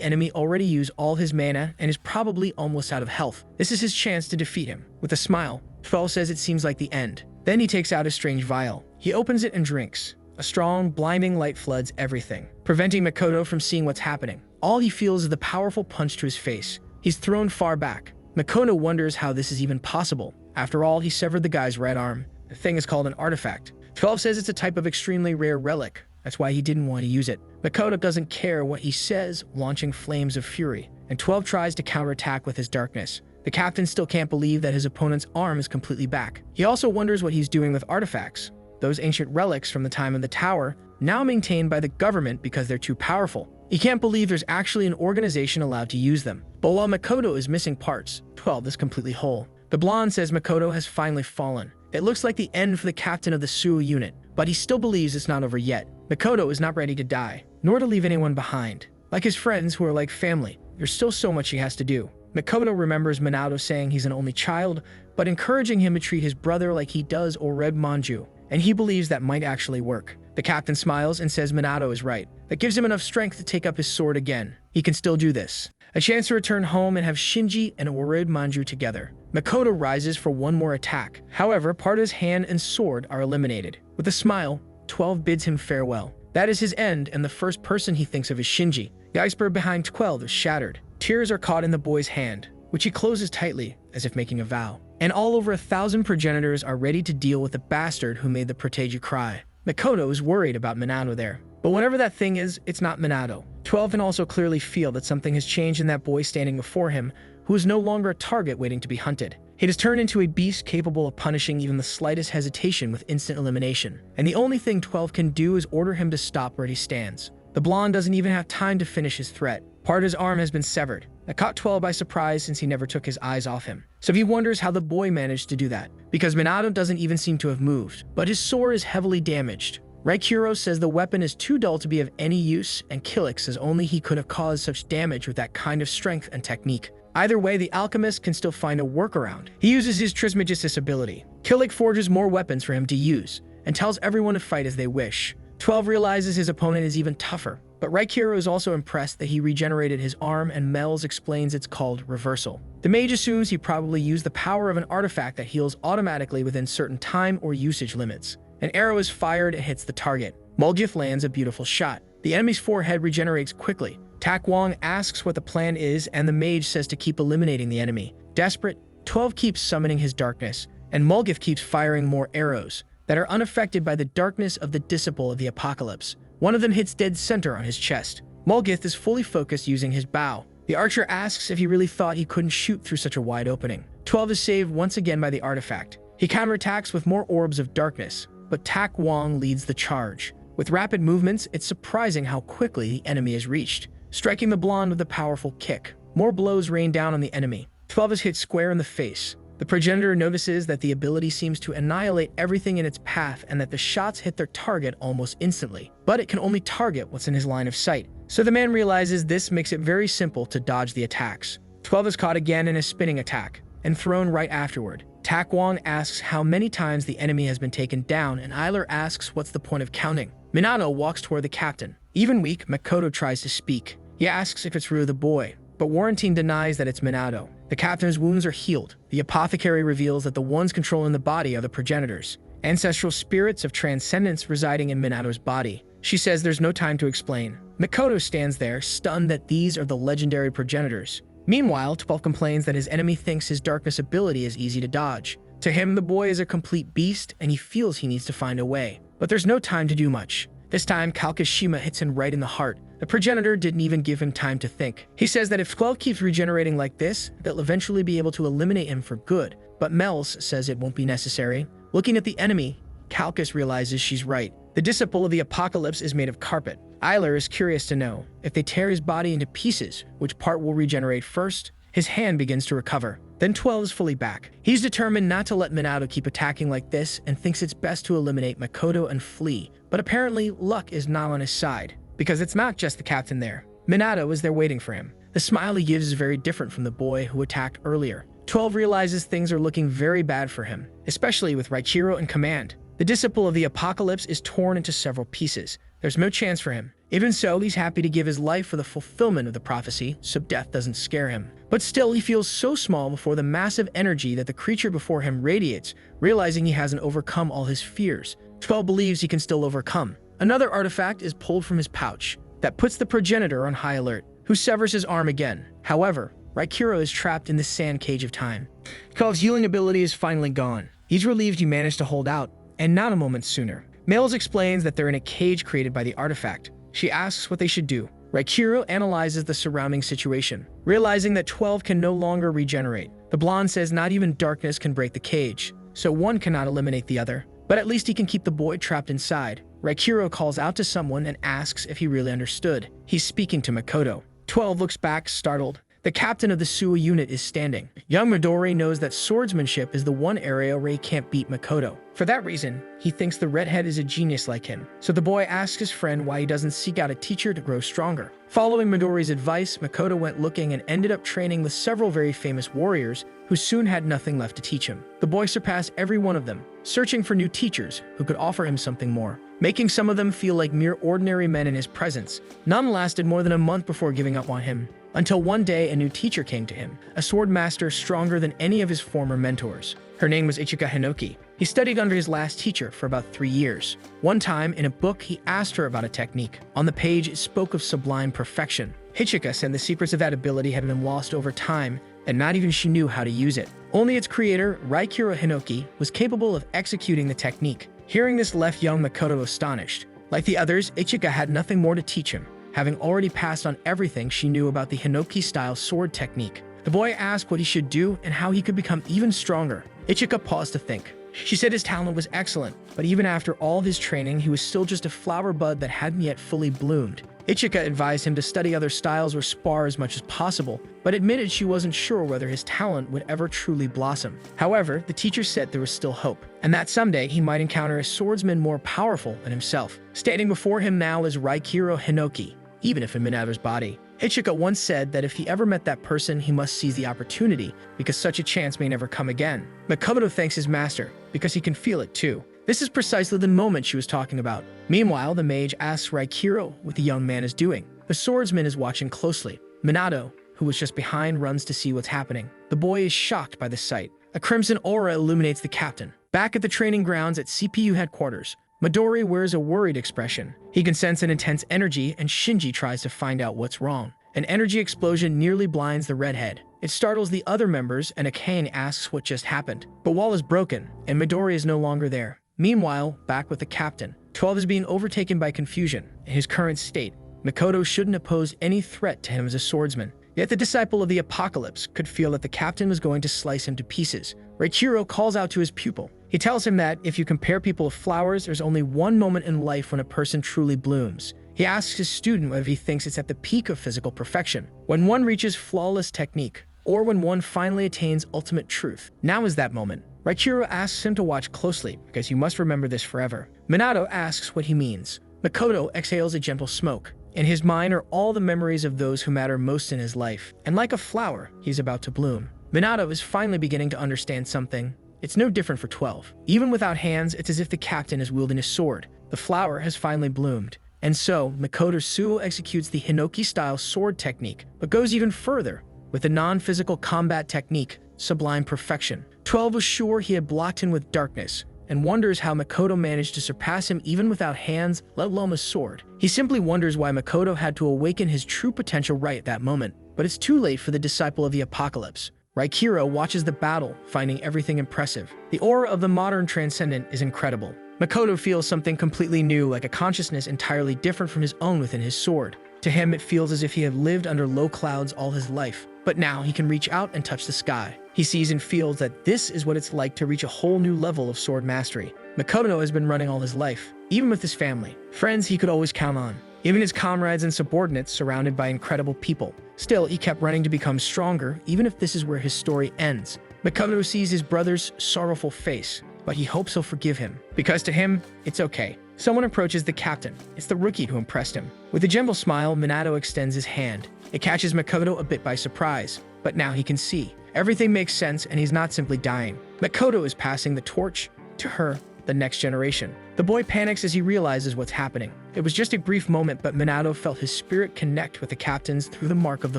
enemy already used all his mana and is probably almost out of health. This is his chance to defeat him. With a smile, 12 says it seems like the end. Then he takes out a strange vial. He opens it and drinks. A strong, blinding light floods everything, preventing Makoto from seeing what's happening. All he feels is the powerful punch to his face. He's thrown far back. Makoto wonders how this is even possible. After all, he severed the guy's right arm. The thing is called an artifact. 12 says it's a type of extremely rare relic. That's why he didn't want to use it. Makoto doesn't care what he says, launching flames of fury, and 12 tries to counterattack with his darkness. The captain still can't believe that his opponent's arm is completely back. He also wonders what he's doing with artifacts. Those ancient relics from the time of the tower, now maintained by the government because they're too powerful. He can't believe there's actually an organization allowed to use them. But while Makoto is missing parts, 12 is completely whole. The blonde says Makoto has finally fallen. It looks like the end for the captain of the Suo unit, but he still believes it's not over yet. Makoto is not ready to die, nor to leave anyone behind. Like his friends who are like family, there's still so much he has to do. Makoto remembers Minato saying he's an only child, but encouraging him to treat his brother like he does Oreb Manju, and he believes that might actually work. The captain smiles and says Minato is right. That gives him enough strength to take up his sword again. He can still do this. A chance to return home and have Shinji and Oreb Manju together. Makoto rises for one more attack. However, part of his hand and sword are eliminated. With a smile, 12 bids him farewell. That is his end, and the first person he thinks of is Shinji. The iceberg behind 12 is shattered. Tears are caught in the boy's hand, which he closes tightly, as if making a vow. And all over 1,000 progenitors are ready to deal with the bastard who made the protege cry. Makoto is worried about Minato there. But whatever that thing is, it's not Minato. 12 can also clearly feel that something has changed in that boy standing before him, who is no longer a target waiting to be hunted. He has turned into a beast capable of punishing even the slightest hesitation with instant elimination. And the only thing 12 can do is order him to stop where he stands. The blonde doesn't even have time to finish his threat. Part of his arm has been severed. That caught 12 by surprise since he never took his eyes off him. So he wonders how the boy managed to do that, because Minato doesn't even seem to have moved. But his sword is heavily damaged. Raikuro says the weapon is too dull to be of any use, and Killick says only he could have caused such damage with that kind of strength and technique. Either way, the alchemist can still find a workaround. He uses his Trismegistus ability. Killick forges more weapons for him to use, and tells everyone to fight as they wish. 12 realizes his opponent is even tougher, but Raikuro is also impressed that he regenerated his arm, and Mel's explains it's called reversal. The mage assumes he probably used the power of an artifact that heals automatically within certain time or usage limits. An arrow is fired and hits the target. Mulgith lands a beautiful shot. The enemy's forehead regenerates quickly. Tak Wong asks what the plan is, and the mage says to keep eliminating the enemy. Desperate, 12 keeps summoning his darkness, and Mulgith keeps firing more arrows that are unaffected by the darkness of the disciple of the apocalypse. One of them hits dead center on his chest. Mulgith is fully focused using his bow. The archer asks if he really thought he couldn't shoot through such a wide opening. 12 is saved once again by the artifact. He counterattacks with more orbs of darkness, but Tak Wong leads the charge. With rapid movements, it's surprising how quickly the enemy is reached, striking the blonde with a powerful kick. More blows rain down on the enemy. 12 is hit square in the face. The progenitor notices that the ability seems to annihilate everything in its path and that the shots hit their target almost instantly, but it can only target what's in his line of sight. So the man realizes this makes it very simple to dodge the attacks. 12 is caught again in a spinning attack and thrown right afterward. Tak Wong asks how many times the enemy has been taken down, and Eiler asks what's the point of counting. Minato walks toward the captain. Even weak, Makoto tries to speak. He asks if it's really the boy, but Warrantine denies that it's Minato. The captain's wounds are healed. The apothecary reveals that the ones controlling the body are the progenitors, ancestral spirits of transcendence residing in Minato's body. She says there's no time to explain. Makoto stands there, stunned that these are the legendary progenitors. Meanwhile, 12 complains that his enemy thinks his darkness ability is easy to dodge. To him, the boy is a complete beast, and he feels he needs to find a way. But there's no time to do much. This time, Kalkashima hits him right in the heart. The progenitor didn't even give him time to think. He says that if 12 keeps regenerating like this, they'll eventually be able to eliminate him for good, but Mels says it won't be necessary. Looking at the enemy, Kalkus realizes she's right. The disciple of the apocalypse is made of carpet. Eiler is curious to know, if they tear his body into pieces, which part will regenerate first? His hand begins to recover. Then 12 is fully back. He's determined not to let Minato keep attacking like this and thinks it's best to eliminate Makoto and flee. But apparently, luck is not on his side, because it's not just the captain there. Minato is there waiting for him. The smile he gives is very different from the boy who attacked earlier. 12 realizes things are looking very bad for him, especially with Raichiro in command. The disciple of the apocalypse is torn into several pieces. There's no chance for him. Even so, he's happy to give his life for the fulfillment of the prophecy, so death doesn't scare him. But still, he feels so small before the massive energy that the creature before him radiates, realizing he hasn't overcome all his fears. 12 believes he can still overcome. Another artifact is pulled from his pouch that puts the progenitor on high alert, who severs his arm again. However, Raikiro is trapped in the sand cage of time. 12's healing ability is finally gone. He's relieved he managed to hold out, and not a moment sooner. Males explains that they're in a cage created by the artifact. She asks what they should do. Raikiro analyzes the surrounding situation, realizing that 12 can no longer regenerate. The blonde says not even darkness can break the cage, so one cannot eliminate the other. But at least he can keep the boy trapped inside. Raikiro calls out to someone and asks if he really understood. He's speaking to Makoto. 12 looks back, startled. The captain of the Suwa unit is standing. Young Midori knows that swordsmanship is the one area where he can't beat Makoto. For that reason, he thinks the redhead is a genius like him. So the boy asks his friend why he doesn't seek out a teacher to grow stronger. Following Midori's advice, Makoto went looking and ended up training with several very famous warriors who soon had nothing left to teach him. The boy surpassed every one of them, searching for new teachers who could offer him something more, making some of them feel like mere ordinary men in his presence. None lasted more than a month before giving up on him, until one day a new teacher came to him, a sword master stronger than any of his former mentors. Her name was Ichika Hinoki. He studied under his last teacher for about 3 years. One time, in a book, he asked her about a technique. On the page, it spoke of sublime perfection. Ichika said the secrets of that ability had been lost over time, and not even she knew how to use it. Only its creator, Raikiro Hinoki, was capable of executing the technique. Hearing this left young Makoto astonished. Like the others, Ichika had nothing more to teach him, having already passed on everything she knew about the Hinoki-style sword technique. The boy asked what he should do and how he could become even stronger. Ichika paused to think. She said his talent was excellent, but even after all his training, he was still just a flower bud that hadn't yet fully bloomed. Ichika advised him to study other styles or spar as much as possible, but admitted she wasn't sure whether his talent would ever truly blossom. However, the teacher said there was still hope, and that someday he might encounter a swordsman more powerful than himself. Standing before him now is Raikiro Hinoki, even if in Minato's body. Ichika once said that if he ever met that person, he must seize the opportunity, because such a chance may never come again. Makoto thanks his master, because he can feel it too. This is precisely the moment she was talking about. Meanwhile, the mage asks Raikiro what the young man is doing. The swordsman is watching closely. Minato, who was just behind, runs to see what's happening. The boy is shocked by the sight. A crimson aura illuminates the captain. Back at the training grounds at CPU headquarters, Midori wears a worried expression. He can sense an intense energy, and Shinji tries to find out what's wrong. An energy explosion nearly blinds the redhead. It startles the other members, and Akane asks what just happened. The wall is broken, and Midori is no longer there. Meanwhile, back with the captain, 12 is being overtaken by confusion. In his current state, Makoto shouldn't pose any threat to him as a swordsman. Yet the disciple of the apocalypse could feel that the captain was going to slice him to pieces. Raikiro calls out to his pupil. He tells him that if you compare people with flowers, there's only one moment in life when a person truly blooms. He asks his student whether he thinks it's at the peak of physical perfection, when one reaches flawless technique, or when one finally attains ultimate truth. Now is that moment. Raikiro asks him to watch closely, because you must remember this forever. Minato asks what he means. Makoto exhales a gentle smoke. In his mind are all the memories of those who matter most in his life, and like a flower, he's about to bloom. Minato is finally beginning to understand something. It's no different for 12. Even without hands, it's as if the captain is wielding a sword. The flower has finally bloomed. And so, Makoto Suo executes the Hinoki-style sword technique, but goes even further with the non-physical combat technique, Sublime Perfection. 12 was sure he had blocked him with darkness, and wonders how Makoto managed to surpass him even without hands, let alone a sword. He simply wonders why Makoto had to awaken his true potential right at that moment. But it's too late for the disciple of the apocalypse. Raikiro watches the battle, finding everything impressive. The aura of the modern transcendent is incredible. Makoto feels something completely new, like a consciousness entirely different from his own within his sword. To him, it feels as if he had lived under low clouds all his life, but now he can reach out and touch the sky. He sees and feels that this is what it's like to reach a whole new level of sword mastery. Makoto has been running all his life, even with his family. Friends he could always count on. Even his comrades and subordinates surrounded by incredible people. Still, he kept running to become stronger, even if this is where his story ends. Makoto sees his brother's sorrowful face, but he hopes he'll forgive him, because to him, it's okay. Someone approaches the captain. It's the rookie who impressed him. With a gentle smile, Minato extends his hand. It catches Makoto a bit by surprise, but now he can see. Everything makes sense, and he's not simply dying. Makoto is passing the torch to her, the next generation. The boy panics as he realizes what's happening. It was just a brief moment, but Minato felt his spirit connect with the captain's through the mark of the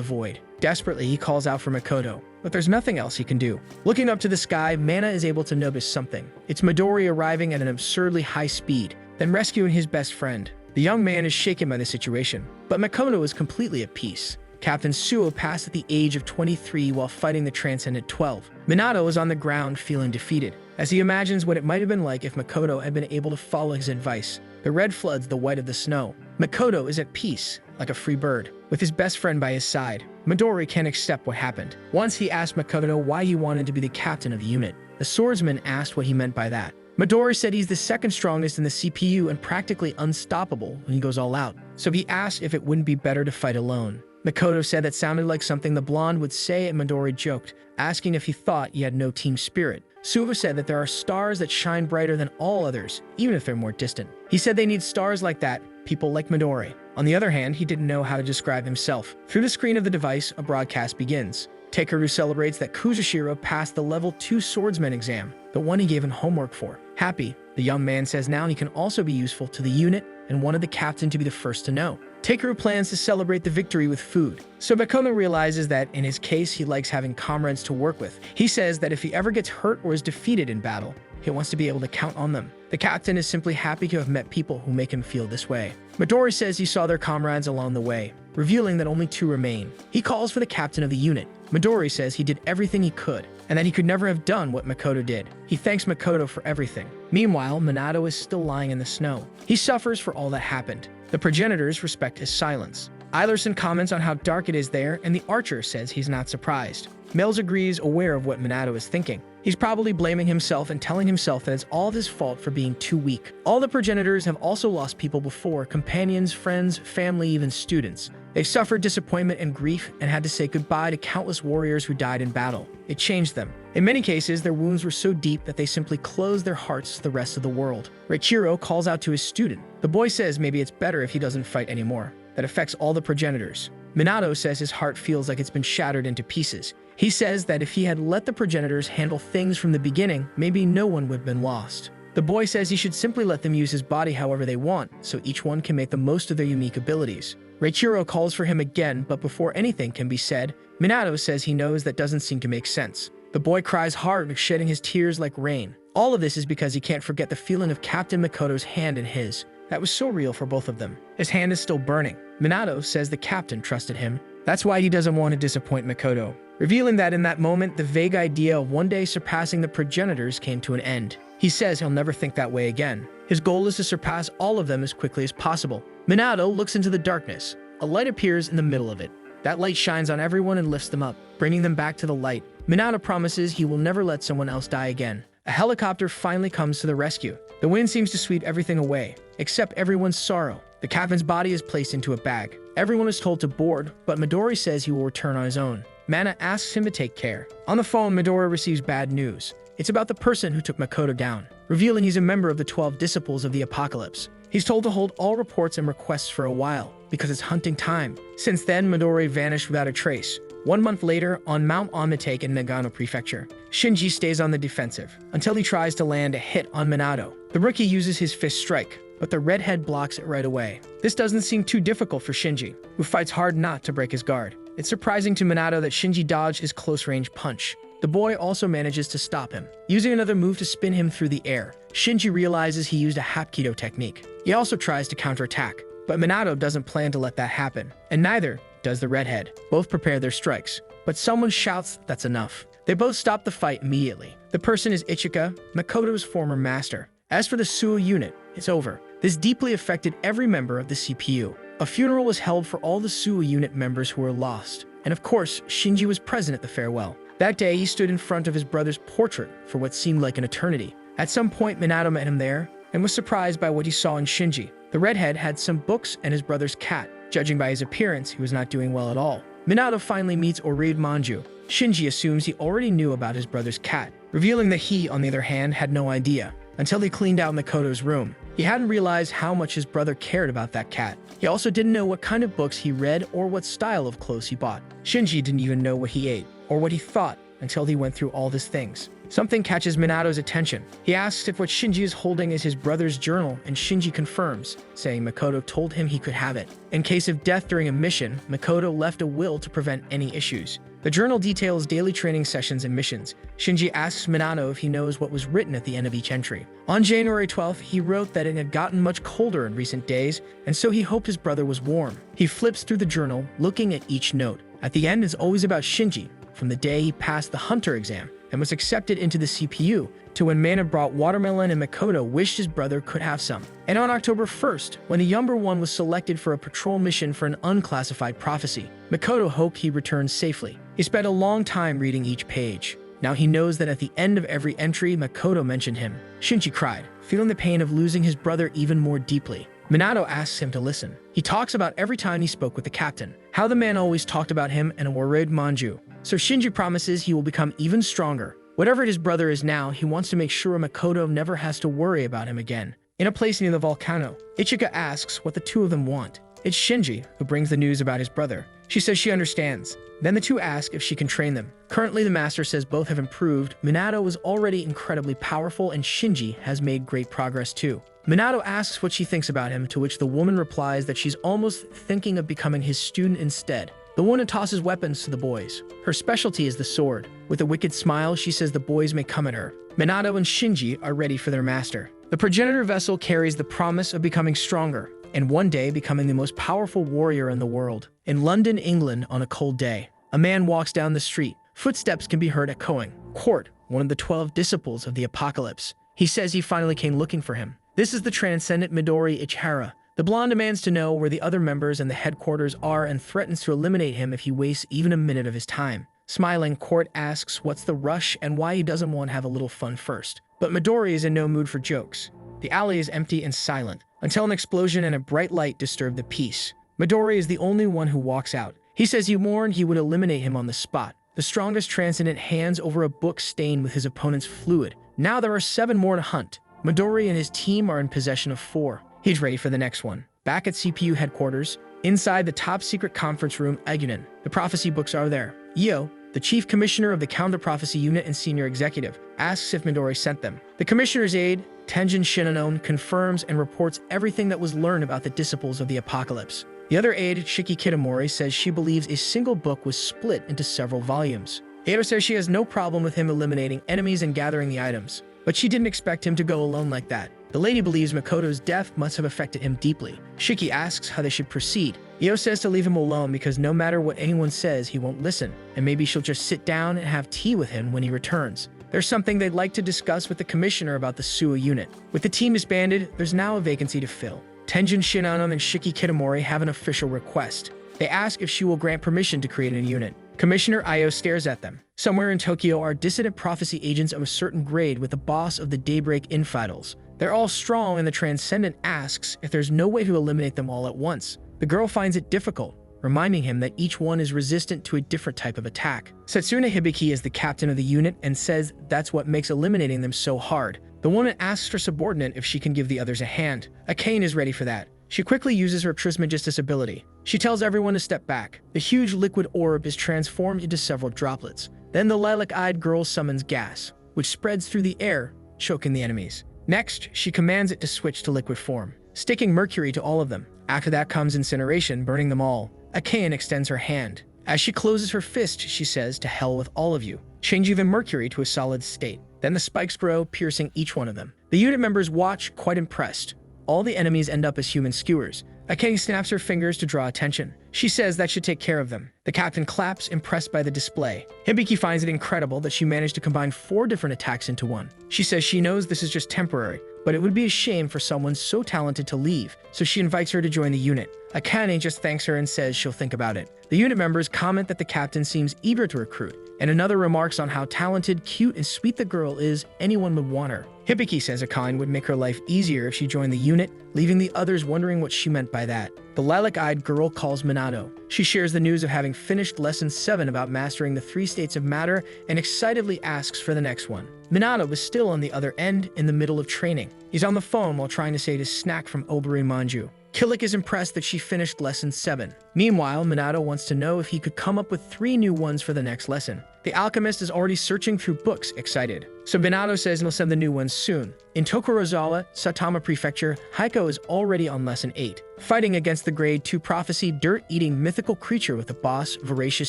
void. Desperately, he calls out for Makoto, but there's nothing else he can do. Looking up to the sky, Mana is able to notice something. It's Midori arriving at an absurdly high speed, then rescuing his best friend. The young man is shaken by the situation, but Makoto is completely at peace. Captain Suo passed at the age of 23 while fighting the Transcendent 12. Minato is on the ground feeling defeated, as he imagines what it might have been like if Makoto had been able to follow his advice. The red floods the white of the snow. Makoto is at peace, like a free bird, with his best friend by his side. Midori can't accept what happened. Once he asked Makoto why he wanted to be the captain of the unit. The swordsman asked what he meant by that. Midori said he's the second strongest in the CPU and practically unstoppable when he goes all out, so he asked if it wouldn't be better to fight alone. Makoto said that sounded like something the blonde would say, and Midori joked, asking if he thought he had no team spirit. Suva said that there are stars that shine brighter than all others, even if they're more distant. He said they need stars like that, people like Midori. On the other hand, he didn't know how to describe himself. Through the screen of the device, a broadcast begins. Takeru celebrates that Kuzushiro passed the level 2 swordsman exam, the one he gave him homework for. Happy, the young man says now he can also be useful to the unit and wanted the captain to be the first to know. Takeru plans to celebrate the victory with food, so Makoto realizes that in his case he likes having comrades to work with. He says that if he ever gets hurt or is defeated in battle, he wants to be able to count on them. The captain is simply happy to have met people who make him feel this way. Midori says he saw their comrades along the way, revealing that only 2 remain. He calls for the captain of the unit. Midori says he did everything he could, and that he could never have done what Makoto did. He thanks Makoto for everything. Meanwhile, Minato is still lying in the snow. He suffers for all that happened. The progenitors respect his silence. Eilerson comments on how dark it is there, and the archer says he's not surprised. Mills agrees, aware of what Minato is thinking. He's probably blaming himself and telling himself that it's all of his fault for being too weak. All the progenitors have also lost people before, companions, friends, family, even students. They've suffered disappointment and grief and had to say goodbye to countless warriors who died in battle. It changed them. In many cases, their wounds were so deep that they simply closed their hearts to the rest of the world. Reichiro calls out to his student. The boy says maybe it's better if he doesn't fight anymore. That affects all the progenitors. Minato says his heart feels like it's been shattered into pieces. He says that if he had let the progenitors handle things from the beginning, maybe no one would have been lost. The boy says he should simply let them use his body however they want, so each one can make the most of their unique abilities. Reichiro calls for him again, but before anything can be said, Minato says he knows that doesn't seem to make sense. The boy cries hard, shedding his tears like rain. All of this is because he can't forget the feeling of Captain Makoto's hand in his. That was so real for both of them. His hand is still burning. Minato says the captain trusted him. That's why he doesn't want to disappoint Makoto, revealing that in that moment, the vague idea of one day surpassing the progenitors came to an end. He says he'll never think that way again. His goal is to surpass all of them as quickly as possible. Minato looks into the darkness. A light appears in the middle of it. That light shines on everyone and lifts them up, bringing them back to the light. Minato promises he will never let someone else die again. A helicopter finally comes to the rescue. The wind seems to sweep everything away, except everyone's sorrow. The captain's body is placed into a bag. Everyone is told to board, but Midori says he will return on his own. Mana asks him to take care. On the phone, Midori receives bad news. It's about the person who took Makoto down, revealing he's a member of the 12 disciples of the apocalypse. He's told to hold all reports and requests for a while, because it's hunting time. Since then, Midori vanished without a trace. 1 month later, on Mount Omitake in Nagano Prefecture, Shinji stays on the defensive, until he tries to land a hit on Minato. The rookie uses his fist strike, but the redhead blocks it right away. This doesn't seem too difficult for Shinji, who fights hard not to break his guard. It's surprising to Minato that Shinji dodged his close-range punch. The boy also manages to stop him, using another move to spin him through the air. Shinji realizes he used a Hapkido technique. He also tries to counterattack, but Minato doesn't plan to let that happen, and neither does the redhead. Both prepare their strikes, but someone shouts that's enough. They both stop the fight immediately. The person is Ichika, Makoto's former master. As for the Suo unit, it's over. This deeply affected every member of the CPU. A funeral was held for all the Suo unit members who were lost, and of course, Shinji was present at the farewell. That day, he stood in front of his brother's portrait for what seemed like an eternity. At some point, Minato met him there, and was surprised by what he saw in Shinji. The redhead had some books and his brother's cat. Judging by his appearance, he was not doing well at all. Minato finally meets Oreid Manju. Shinji assumes he already knew about his brother's cat, revealing that he, on the other hand, had no idea, until he cleaned out Makoto's room. He hadn't realized how much his brother cared about that cat. He also didn't know what kind of books he read or what style of clothes he bought. Shinji didn't even know what he ate, or what he thought, until he went through all these things. Something catches Minato's attention. He asks if what Shinji is holding is his brother's journal, and Shinji confirms, saying Makoto told him he could have it. In case of death during a mission, Makoto left a will to prevent any issues. The journal details daily training sessions and missions. Shinji asks Minato if he knows what was written at the end of each entry. On January 12th, he wrote that it had gotten much colder in recent days, and so he hoped his brother was warm. He flips through the journal, looking at each note. At the end, it's always about Shinji, from the day he passed the Hunter exam and was accepted into the CPU, to when Mana brought watermelon and Makoto wished his brother could have some. And on October 1st, when the younger one was selected for a patrol mission for an unclassified prophecy, Makoto hoped he returned safely. He spent a long time reading each page. Now he knows that at the end of every entry, Makoto mentioned him. Shinji cried, feeling the pain of losing his brother even more deeply. Minato asks him to listen. He talks about every time he spoke with the captain, how the man always talked about him and a worried Manju. So Shinji promises he will become even stronger. Whatever his brother is now, he wants to make sure Makoto never has to worry about him again. In a place near the volcano, Ichika asks what the two of them want. It's Shinji who brings the news about his brother. She says she understands. Then the two ask if she can train them. Currently, the master says both have improved. Minato is already incredibly powerful, and Shinji has made great progress too. Minato asks what she thinks about him, to which the woman replies that she's almost thinking of becoming his student instead. The woman tosses weapons to the boys. Her specialty is the sword. With a wicked smile, she says the boys may come at her. Minato and Shinji are ready for their master. The Progenitor vessel carries the promise of becoming stronger, and one day becoming the most powerful warrior in the world. In London, England, on a cold day, a man walks down the street. Footsteps can be heard echoing. Court, one of the 12 disciples of the apocalypse. He says he finally came looking for him. This is the transcendent Midori Ichihara. The blonde demands to know where the other members and the headquarters are and threatens to eliminate him if he wastes even a minute of his time. Smiling, Court asks what's the rush and why he doesn't want to have a little fun first. But Midori is in no mood for jokes. The alley is empty and silent, until an explosion and a bright light disturb the peace. Midori is the only one who walks out. He says he warned he would eliminate him on the spot. The strongest transcendent hands over a book stained with his opponent's fluid. Now there are 7 more to hunt. Midori and his team are in possession of 4. He's ready for the next one. Back at CPU headquarters, inside the top-secret conference room, Egunen, the prophecy books are there. Io, the chief commissioner of the counter-prophecy unit and senior executive, asks if Midori sent them. The commissioner's aide, Tenjin Shinano, confirms and reports everything that was learned about the disciples of the apocalypse. The other aide, Shiki Kitamori, says she believes a single book was split into several volumes. Edo says she has no problem with him eliminating enemies and gathering the items, but she didn't expect him to go alone like that. The lady believes Makoto's death must have affected him deeply. Shiki asks how they should proceed. Io says to leave him alone because no matter what anyone says, he won't listen, and maybe she'll just sit down and have tea with him when he returns. There's something they'd like to discuss with the commissioner about the Suwa unit. With the team disbanded, there's now a vacancy to fill. Tenjin Shinano and Shiki Kitamori have an official request. They ask if she will grant permission to create a unit. Commissioner Io stares at them. Somewhere in Tokyo are dissident prophecy agents of a certain grade with the boss of the Daybreak Infidels. They're all strong, and the Transcendent asks if there's no way to eliminate them all at once. The girl finds it difficult, reminding him that each one is resistant to a different type of attack. Setsuna Hibiki is the captain of the unit and says that's what makes eliminating them so hard. The woman asks her subordinate if she can give the others a hand. Akane is ready for that. She quickly uses her Trismegistus ability. She tells everyone to step back. The huge liquid orb is transformed into several droplets. Then the lilac-eyed girl summons gas, which spreads through the air, choking the enemies. Next, she commands it to switch to liquid form, sticking mercury to all of them. After that comes incineration, burning them all. Akane extends her hand. As she closes her fist, she says, "To hell with all of you," changing the mercury to a solid state. Then the spikes grow, piercing each one of them. The unit members watch, quite impressed. All the enemies end up as human skewers. Akane snaps her fingers to draw attention. She says that should take care of them. The captain claps, impressed by the display. Hibiki finds it incredible that she managed to combine 4 different attacks into one. She says she knows this is just temporary, but it would be a shame for someone so talented to leave, so she invites her to join the unit. Akane just thanks her and says she'll think about it. The unit members comment that the captain seems eager to recruit, and another remarks on how talented, cute, and sweet the girl is. Anyone would want her. Hibiki says Akane would make her life easier if she joined the unit, leaving the others wondering what she meant by that. The lilac-eyed girl calls Minato. She shares the news of having finished Lesson 7 about mastering the 3 states of matter and excitedly asks for the next one. Minato is still on the other end, in the middle of training. He's on the phone while trying to save his snack from Oberi Manju. Killick is impressed that she finished lesson 7. Meanwhile, Minato wants to know if he could come up with 3 new ones for the next lesson. The alchemist is already searching through books, excited. So Minato says he'll send the new ones soon. In Tokorozawa, Saitama Prefecture, Heiko is already on lesson 8, fighting against the grade 2 prophecy dirt-eating mythical creature with the boss, Voracious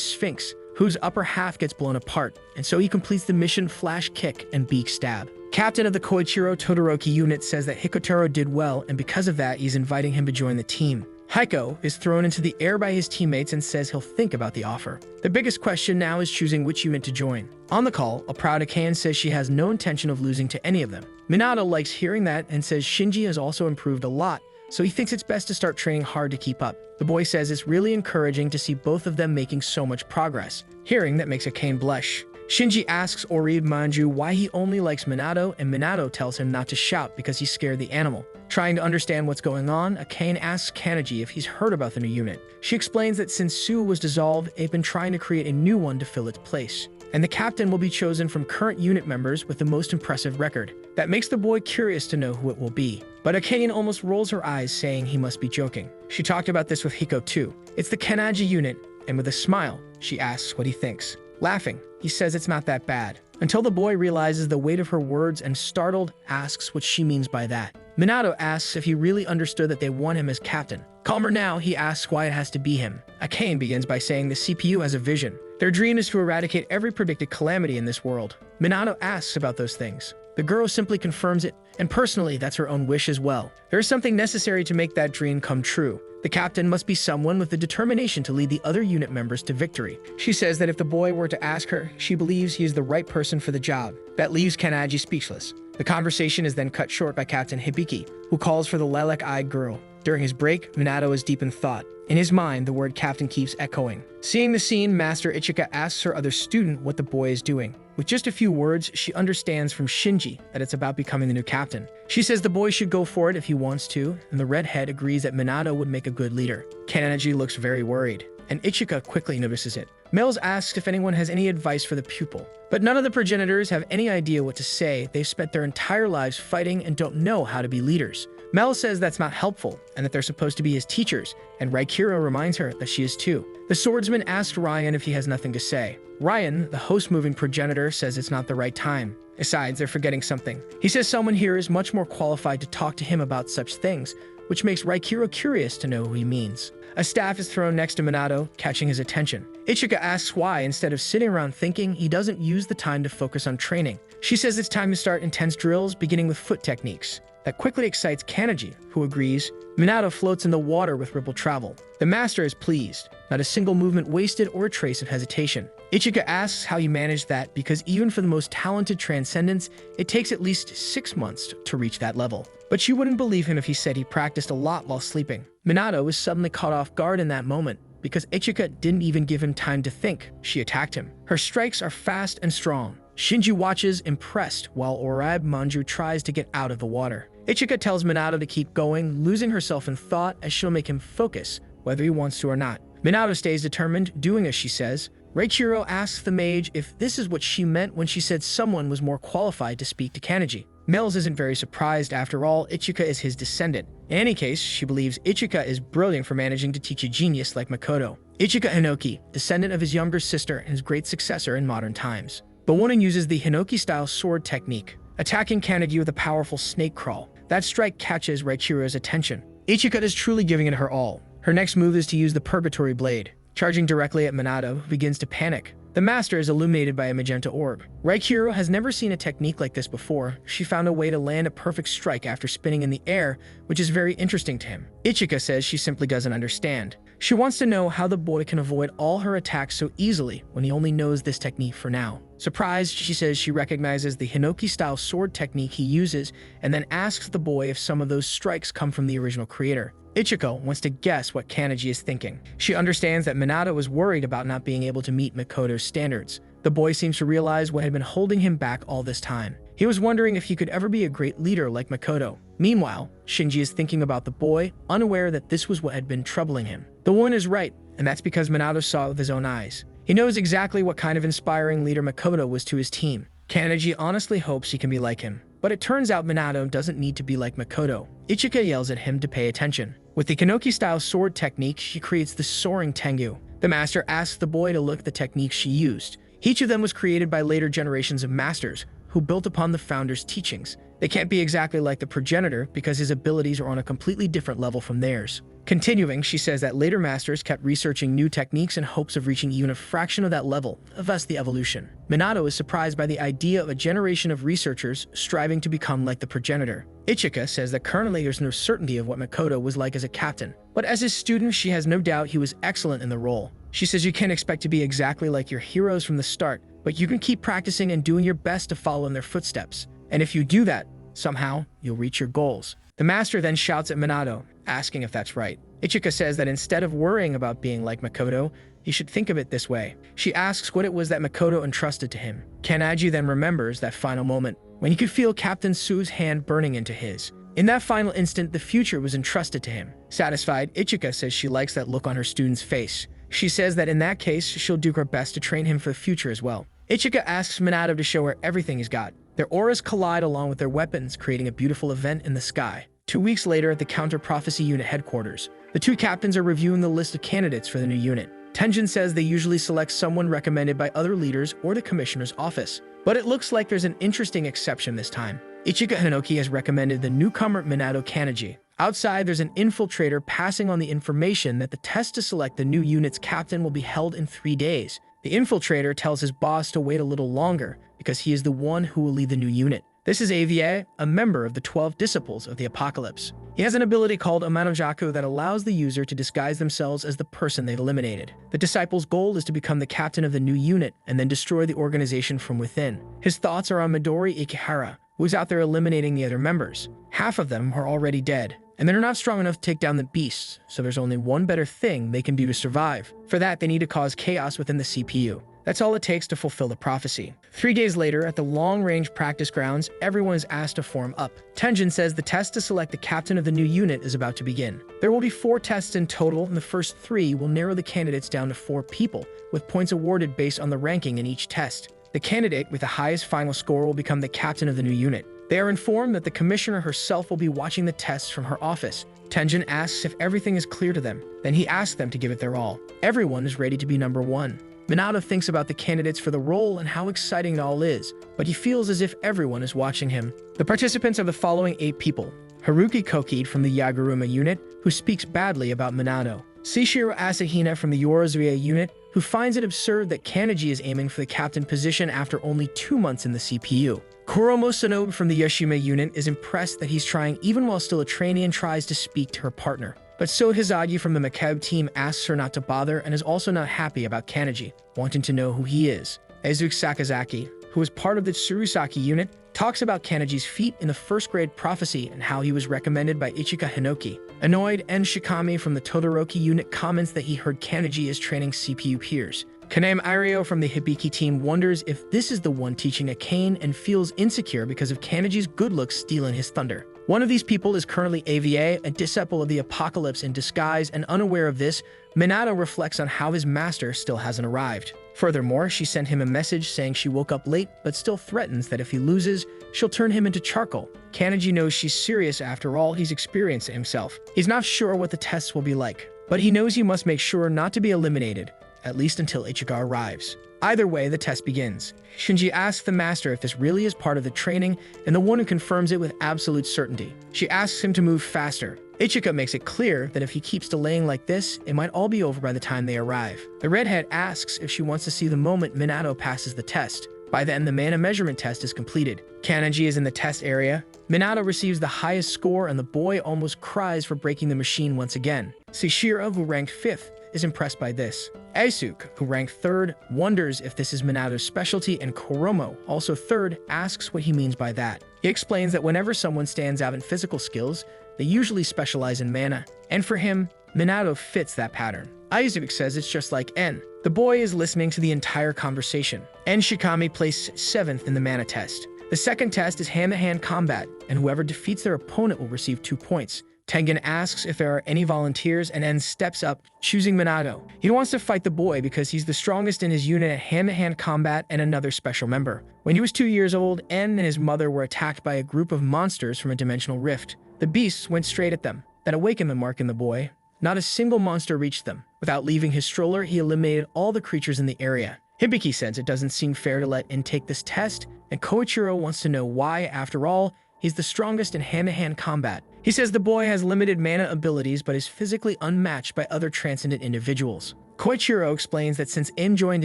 Sphinx, whose upper half gets blown apart, and so he completes the mission Flash Kick and Beak Stab. Captain of the Koichiro Todoroki unit says that Hikotaro did well, and because of that, he's inviting him to join the team. Heiko is thrown into the air by his teammates and says he'll think about the offer. The biggest question now is choosing which unit to join. On the call, a proud Akan says she has no intention of losing to any of them. Minato likes hearing that and says Shinji has also improved a lot, so he thinks it's best to start training hard to keep up. The boy says it's really encouraging to see both of them making so much progress. Hearing that makes Akan blush. Shinji asks Orib Manju why he only likes Minato, and Minato tells him not to shout because he's scared the animal. Trying to understand what's going on, Akan asks Kanji if he's heard about the new unit. She explains that since Su was dissolved, they've been trying to create a new one to fill its place, and the captain will be chosen from current unit members with the most impressive record. That makes the boy curious to know who it will be. But Akan almost rolls her eyes, saying he must be joking. She talked about this with Hiko too. It's the Kanji unit, and with a smile, she asks what he thinks. Laughing, he says it's not that bad, until the boy realizes the weight of her words and startled asks what she means by that. Minato asks if he really understood that they want him as captain. Calmer now, he asks why it has to be him. Akan begins by saying the CPU has a vision. Their dream is to eradicate every predicted calamity in this world. Minato asks about those things. The girl simply confirms it, and personally, that's her own wish as well. There is something necessary to make that dream come true. The captain must be someone with the determination to lead the other unit members to victory. She says that if the boy were to ask her, she believes he is the right person for the job. That leaves Kanji speechless. The conversation is then cut short by Captain Hibiki, who calls for the lilac-eyed girl. During his break, Minato is deep in thought. In his mind, the word captain keeps echoing. Seeing the scene, Master Ichika asks her other student what the boy is doing. With just a few words, she understands from Shinji that it's about becoming the new captain. She says the boy should go for it if he wants to, and the redhead agrees that Minato would make a good leader. Kanji looks very worried, and Ichika quickly notices it. Mills asks if anyone has any advice for the pupil, but none of the progenitors have any idea what to say. They've spent their entire lives fighting and don't know how to be leaders. Mel says that's not helpful, and that they're supposed to be his teachers, and Raikiro reminds her that she is too. The swordsman asks Ryan if he has nothing to say. Ryan, the host-moving progenitor, says it's not the right time. Besides, they're forgetting something. He says someone here is much more qualified to talk to him about such things, which makes Raikiro curious to know who he means. A staff is thrown next to Minato, catching his attention. Ichika asks why, instead of sitting around thinking, he doesn't use the time to focus on training. She says it's time to start intense drills, beginning with foot techniques. That quickly excites Kanji, who agrees. Minato floats in the water with ripple travel. The master is pleased. Not a single movement wasted or a trace of hesitation. Ichika asks how he managed that because even for the most talented transcendents, it takes at least 6 months to reach that level. But she wouldn't believe him if he said he practiced a lot while sleeping. Minato was suddenly caught off guard in that moment because Ichika didn't even give him time to think. She attacked him. Her strikes are fast and strong. Shinji watches, impressed, while Orib Manju tries to get out of the water. Ichika tells Minato to keep going, losing herself in thought as she'll make him focus, whether he wants to or not. Minato stays determined, doing as she says. Reichiro asks the mage if this is what she meant when she said someone was more qualified to speak to Kanji. Mills isn't very surprised. After all, Ichika is his descendant. In any case, she believes Ichika is brilliant for managing to teach a genius like Makoto. Ichika Hinoki, descendant of his younger sister and his great successor in modern times. The woman uses the Hinoki-style sword technique, attacking Kanji with a powerful snake crawl. That strike catches Reichiro's attention. Ichika is truly giving it her all. Her next move is to use the Purgatory Blade, charging directly at Minato, who begins to panic. The master is illuminated by a magenta orb. Reichiro has never seen a technique like this before. She found a way to land a perfect strike after spinning in the air, which is very interesting to him. Ichika says she simply doesn't understand. She wants to know how the boy can avoid all her attacks so easily when he only knows this technique for now. Surprised, she says she recognizes the Hinoki-style sword technique he uses and then asks the boy if some of those strikes come from the original creator. Ichiko wants to guess what Kanji is thinking. She understands that Minato is worried about not being able to meet Makoto's standards. The boy seems to realize what had been holding him back all this time. He was wondering if he could ever be a great leader like Makoto. Meanwhile, Shinji is thinking about the boy, unaware that this was what had been troubling him. The woman is right, and that's because Minato saw it with his own eyes. He knows exactly what kind of inspiring leader Makoto was to his team. Kanji honestly hopes he can be like him. But it turns out Minato doesn't need to be like Makoto. Ichika yells at him to pay attention. With the Kanoki-style sword technique, she creates the soaring Tengu. The master asks the boy to look at the techniques she used. Each of them was created by later generations of masters who built upon the founder's teachings. They can't be exactly like the Progenitor because his abilities are on a completely different level from theirs. Continuing, she says that later masters kept researching new techniques in hopes of reaching even a fraction of that level, thus the evolution. Minato is surprised by the idea of a generation of researchers striving to become like the Progenitor. Ichika says that currently there's no certainty of what Makoto was like as a captain, but as his student she has no doubt he was excellent in the role. She says you can't expect to be exactly like your heroes from the start, but you can keep practicing and doing your best to follow in their footsteps. And if you do that, somehow you'll reach your goals. The master then shouts at Minato, asking if that's right. Ichika says that instead of worrying about being like Makoto, he should think of it this way. She asks what it was that Makoto entrusted to him. Kanaji then remembers that final moment, when he could feel Captain Su's hand burning into his. In that final instant, the future was entrusted to him. Satisfied, Ichika says she likes that look on her student's face. She says that in that case, she'll do her best to train him for the future as well. Ichika asks Minato to show her everything he's got. Their auras collide along with their weapons, creating a beautiful event in the sky. 2 weeks later at the counter-prophecy unit headquarters, the two captains are reviewing the list of candidates for the new unit. Tenjin says they usually select someone recommended by other leaders or the commissioner's office. But it looks like there's an interesting exception this time. Ichika Hinoki has recommended the newcomer Minato Kanaji. Outside, there's an infiltrator passing on the information that the test to select the new unit's captain will be held in 3 days. The infiltrator tells his boss to wait a little longer because he is the one who will lead the new unit. This is Avier, a member of the 12 Disciples of the Apocalypse. He has an ability called a Manojaku that allows the user to disguise themselves as the person they've eliminated. The disciple's goal is to become the captain of the new unit and then destroy the organization from within. His thoughts are on Midori Ikihara, who is out there eliminating the other members. Half of them are already dead, and they're not strong enough to take down the beasts, so there's only one better thing they can do to survive. For that, they need to cause chaos within the CPU. That's all it takes to fulfill the prophecy. 3 days later, at the long-range practice grounds, everyone is asked to form up. Tenjin says the test to select the captain of the new unit is about to begin. There will be 4 tests in total, and the first 3 will narrow the candidates down to 4 people, with points awarded based on the ranking in each test. The candidate with the highest final score will become the captain of the new unit. They are informed that the commissioner herself will be watching the tests from her office. Tenjin asks if everything is clear to them. Then he asks them to give it their all. Everyone is ready to be number 1. Minato thinks about the candidates for the role and how exciting it all is, but he feels as if everyone is watching him. The participants are the following 8 people. Haruki Kokide from the Yaguruma unit, who speaks badly about Minato. Seishiro Asahina from the Yorozuya unit, who finds it absurd that Kanaji is aiming for the captain position after only 2 months in the CPU. Kuromo Sonobu from the Yoshime unit is impressed that he's trying even while still a trainee and tries to speak to her partner. But So Hizagi from the MangaCapped team asks her not to bother and is also not happy about Kanaji, wanting to know who he is. Ezuki Sakazaki, who is part of the Tsurusaki unit, talks about Kanaji's feat in the first grade prophecy and how he was recommended by Ichika Hinoki. Annoyed, En Shikami from the Todoroki unit comments that he heard Kanaji is training CPU peers. Kaname Irio from the Hibiki team wonders if this is the one teaching Akane and feels insecure because of Kanaji's good looks stealing his thunder. One of these people is currently AVA, a disciple of the Apocalypse in disguise, and unaware of this, Minato reflects on how his master still hasn't arrived. Furthermore, she sent him a message saying she woke up late but still threatens that if he loses, she'll turn him into charcoal. Kanaji knows she's serious after all he's experienced himself. He's not sure what the tests will be like, but he knows he must make sure not to be eliminated, at least until Ichigo arrives. Either way, the test begins. Shinji asks the master if this really is part of the training, and the one who confirms it with absolute certainty. She asks him to move faster. Ichika makes it clear that if he keeps delaying like this, it might all be over by the time they arrive. The redhead asks if she wants to see the moment Minato passes the test. By then, the mana measurement test is completed. Kanaji is in the test area. Minato receives the highest score, and the boy almost cries for breaking the machine once again. Seishiro, who ranked 5th, is impressed by this. Aisuke, who ranked 3rd, wonders if this is Minato's specialty, and Kuromo, also 3rd, asks what he means by that. He explains that whenever someone stands out in physical skills, they usually specialize in mana, and for him, Minato fits that pattern. Aisuke says it's just like En. The boy is listening to the entire conversation. En Shikami placed 7th in the mana test. The second test is hand-to-hand combat, and whoever defeats their opponent will receive 2 points. Tengen asks if there are any volunteers, and En steps up, choosing Minato. He wants to fight the boy because he's the strongest in his unit at hand-to-hand combat and another special member. When he was 2 years old, En and his mother were attacked by a group of monsters from a dimensional rift. The beasts went straight at them. that awakened the mark in the boy. Not a single monster reached them. Without leaving his stroller, he eliminated all the creatures in the area. Hibiki says it doesn't seem fair to let En take this test, and Koichiro wants to know why. After all, he's the strongest in hand-to-hand combat. He says the boy has limited mana abilities but is physically unmatched by other transcendent individuals. Koichiro explains that since En joined